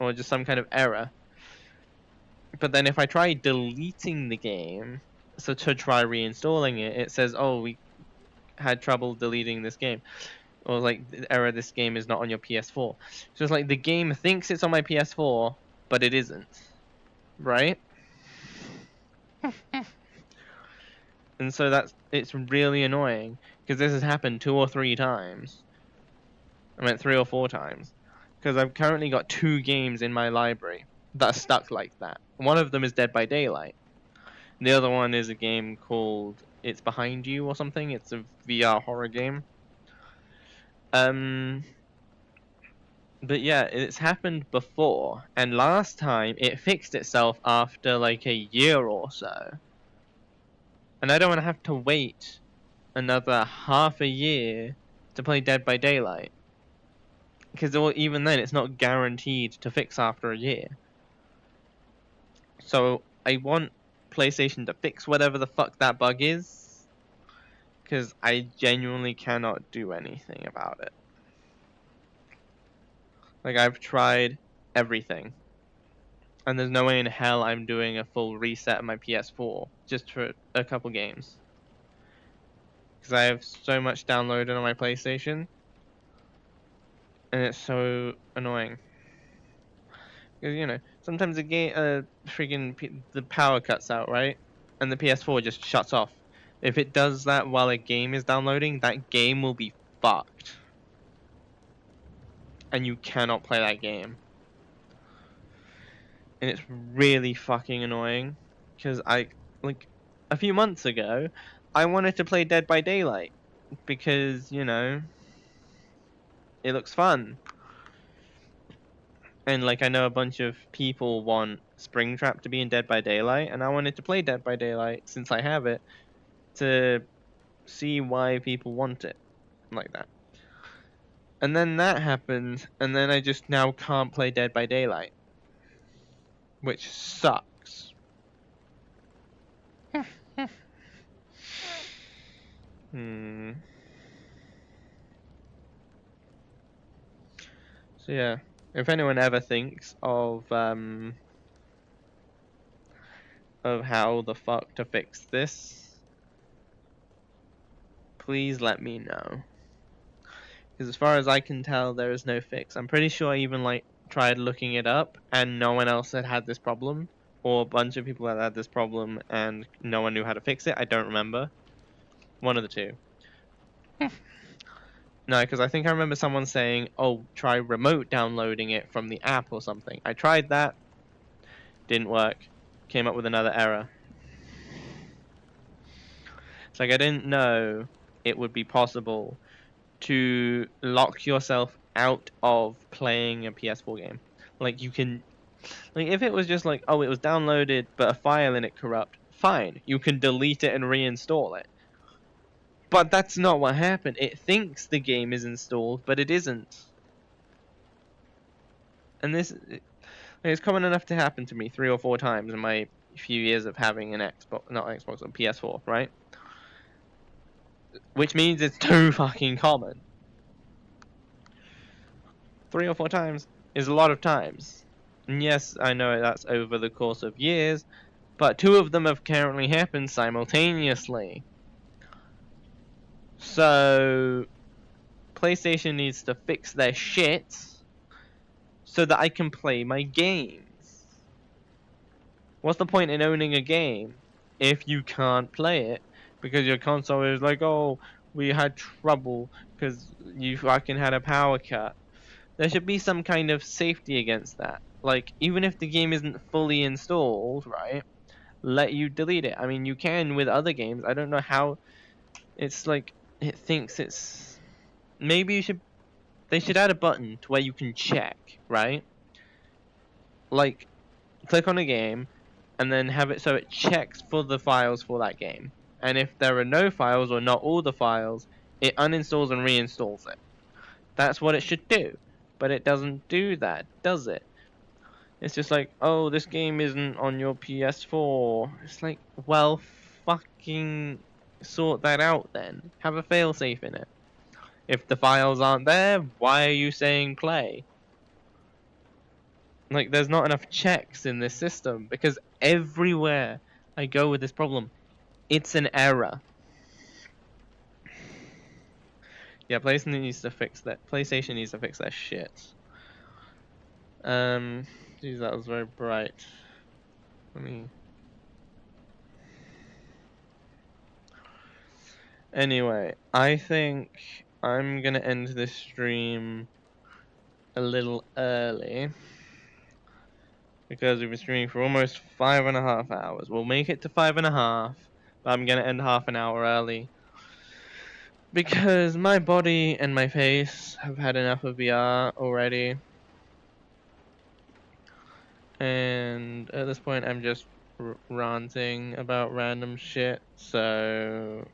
Or just some kind of error. But then if I try deleting the game, so to try reinstalling it, it says, oh, we had trouble deleting this game. Or like, error, this game is not on your PS4. So it's like the game thinks it's on my PS4, but it isn't. Right? And so it's really annoying, because this has happened 2 or 3 times. I meant 3 or 4 times. Because I've currently got 2 games in my library that are stuck like that. One of them is Dead by Daylight. The other one is a game called It's Behind You or something. It's a VR horror game. But yeah, it's happened before, and last time it fixed itself after like a year or so. And I don't want to have to wait another half a year to play Dead by Daylight. Because even then, it's not guaranteed to fix after a year. So I want PlayStation to fix whatever the fuck that bug is. Because I genuinely cannot do anything about it. Like, I've tried everything. And there's no way in hell I'm doing a full reset of my PS4 just for a couple games. Because I have so much downloaded on my PlayStation. And it's so annoying. Because, you know, sometimes the game, the power cuts out, right? And the PS4 just shuts off. If it does that while a game is downloading, that game will be fucked. And you cannot play that game. And it's really fucking annoying. Because like, a few months ago, I wanted to play Dead by Daylight. Because, you know, it looks fun. And, like, I know a bunch of people want Springtrap to be in Dead by Daylight. And I wanted to play Dead by Daylight, since I have it, to see why people want it like that. And then that happened, and then I just now can't play Dead by Daylight. Which sucks. Hmm. So yeah, if anyone ever thinks of how the fuck to fix this, please let me know. Because as far as I can tell, there is no fix. I'm pretty sure I even like tried looking it up, and no one else had this problem, or a bunch of people had this problem, and no one knew how to fix it. I don't remember. One of the two. No, because I think I remember someone saying, "Oh, try remote downloading it from the app or something." I tried that, didn't work. Came up with another error. It's like I didn't know it would be possible to lock yourself out of playing a PS4 game. Like you can, like if it was just like, oh, it was downloaded but a file in it corrupt, fine, you can delete it and reinstall it. But that's not what happened. It thinks the game is installed, but it isn't. And this, it's common enough to happen to me 3 or 4 times in my few years of having an Xbox, not Xbox, a PS4, right? Which means it's too fucking common. 3 or 4 times is a lot of times. And yes, I know that's over the course of years, but 2 of them have currently happened simultaneously. So, PlayStation needs to fix their shit so that I can play my games. What's the point in owning a game if you can't play it because your console is like, oh, we had trouble because you fucking had a power cut? There should be some kind of safety against that. Like, even if the game isn't fully installed, right, let you delete it. I mean, you can with other games. I don't know how. It's like, it thinks it's... Maybe they should add a button to where you can check, right? Like, click on a game, and then have it so it checks for the files for that game. And if there are no files, or not all the files, it uninstalls and reinstalls it. That's what it should do. But it doesn't do that, does it? It's just like, oh, this game isn't on your PS4. It's like, well, fucking sort that out then. Have a failsafe in it. If the files aren't there, why are you saying play? Like, there's not enough checks in this system because everywhere I go with this problem, it's an error. Yeah, PlayStation needs to fix that. PlayStation needs to fix that shit. Geez, that was very bright. Let me. Anyway, I think I'm gonna end this stream a little early because we've been streaming for almost 5.5 hours. We'll make it to 5.5, but I'm gonna end half an hour early Because my body and my face have had enough of VR already. And at this point, I'm just ranting about random shit, so.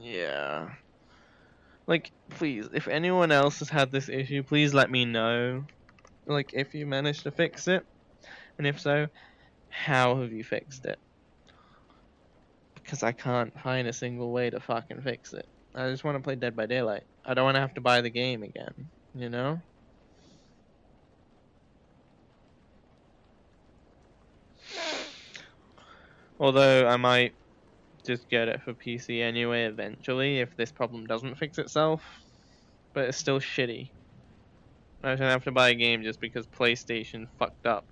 Yeah. Like, please, if anyone else has had this issue, please let me know. Like, if you managed to fix it. And if so, how have you fixed it? Because I can't find a single way to fucking fix it. I just want to play Dead by Daylight. I don't want to have to buy the game again, you know? Although I might just get it for PC anyway eventually if this problem doesn't fix itself. But it's still shitty. I shouldn't have to buy a game just because PlayStation fucked up.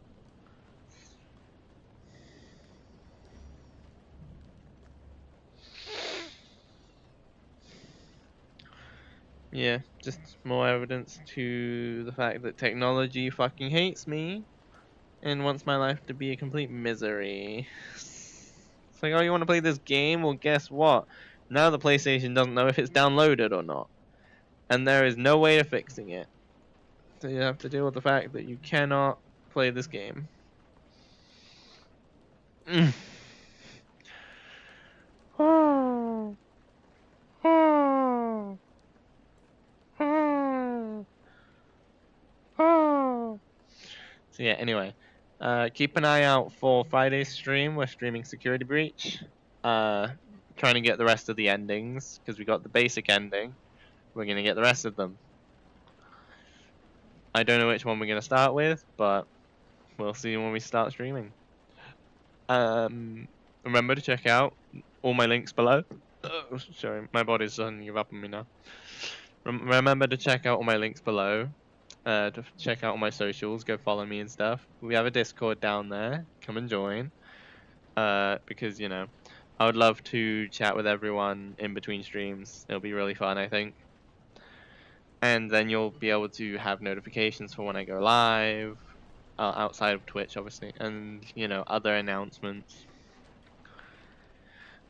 Yeah, just more evidence to the fact that technology fucking hates me and wants my life to be a complete misery. It's like, oh, you want to play this game? Well, guess what? Now the PlayStation doesn't know if it's downloaded or not. And there is no way of fixing it. So you have to deal with the fact that you cannot play this game. Mm. So yeah, anyway. Keep an eye out for Friday's stream. We're streaming Security Breach. Trying to get the rest of the endings, because we got the basic ending. We're going to get the rest of them. I don't know which one we're going to start with, but we'll see when we start streaming. Remember to check out all my links below. Oh, sorry, my body's starting to give up on me now. Remember to check out all my links below. To check out all my socials, go follow me and stuff. We have a Discord down there. Come and join. Because, you know, I would love to chat with everyone in between streams. It'll be really fun, I think. And then you'll be able to have notifications for when I go live, outside of Twitch, obviously, and, you know, other announcements.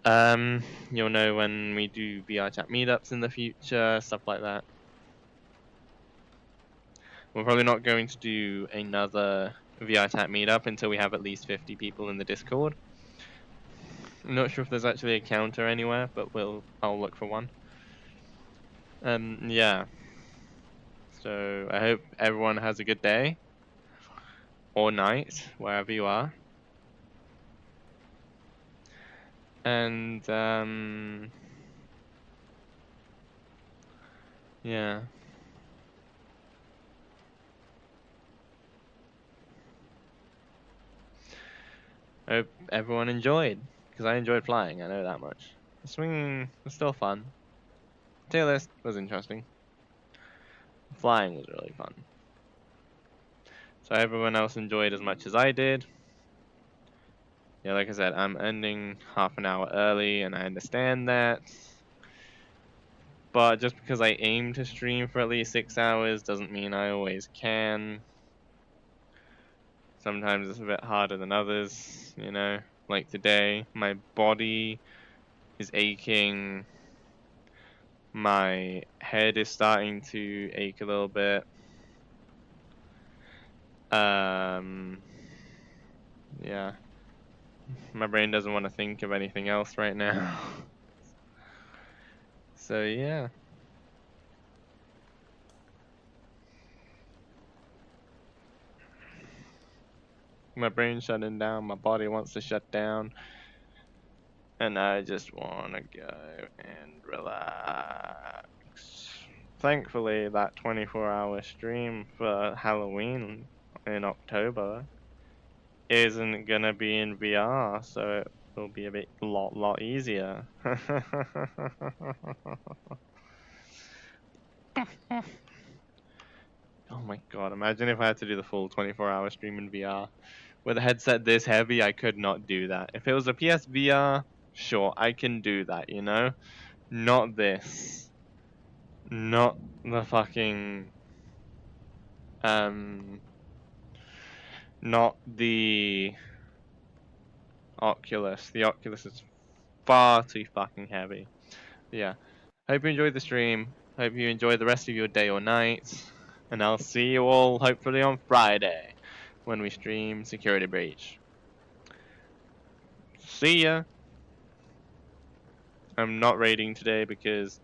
You'll know when we do VR chat meetups in the future, stuff like that. We're probably not going to do another VR chat meetup until we have at least 50 people in the Discord. I'm not sure if there's actually a counter anywhere, but I'll look for one. Yeah. So I hope everyone has a good day or night, wherever you are. And yeah. I hope everyone enjoyed, because I enjoyed flying, I know that much. The swinging was still fun. Tail list was interesting. Flying was really fun. So everyone else enjoyed as much as I did. Yeah, like I said, I'm ending half an hour early, and I understand that. But just because I aim to stream for at least 6 hours doesn't mean I always can. Sometimes it's a bit harder than others, you know. Like today, my body is aching. My head is starting to ache a little bit. Yeah. My brain doesn't want to think of anything else right now. So yeah. My brain's shutting down, my body wants to shut down. And I just want to go and relax. Thankfully, that 24-hour stream for Halloween in October isn't gonna be in VR, so it will be a lot easier. Oh my god, imagine if I had to do the full 24-hour stream in VR. With a headset this heavy, I could not do that. If it was a PSVR, sure, I can do that, you know? Not this. Not the fucking... Not the Oculus. The Oculus is far too fucking heavy. Yeah. hope you enjoyed the stream. Hope you enjoy the rest of your day or night. And I'll see you all hopefully on Friday when we stream Security Breach. See ya! I'm not raiding today because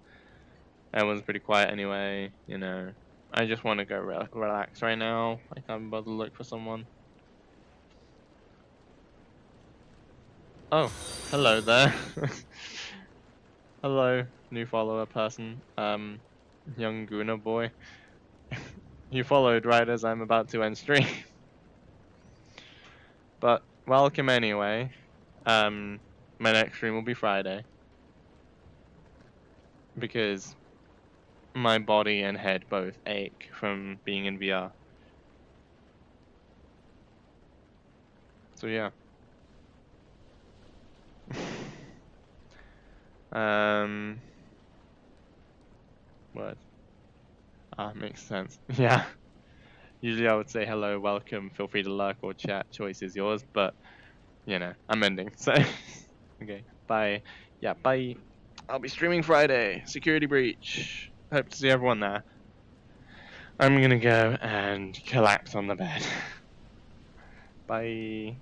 everyone's pretty quiet anyway, you know. I just want to go relax right now. I can't bother to look for someone. Oh, hello there. Hello, new follower person. Young Guna boy. You followed right as I'm about to end stream. But welcome anyway. My next stream will be Friday. Because my body and head both ache from being in VR. So yeah. What? Ah, makes sense. Yeah. Usually I would say hello, welcome, feel free to lurk or chat, choice is yours, but, you know, I'm ending, so. Okay, bye. Yeah, bye. I'll be streaming Friday, Security Breach. Hope to see everyone there. I'm gonna go and collapse on the bed. Bye.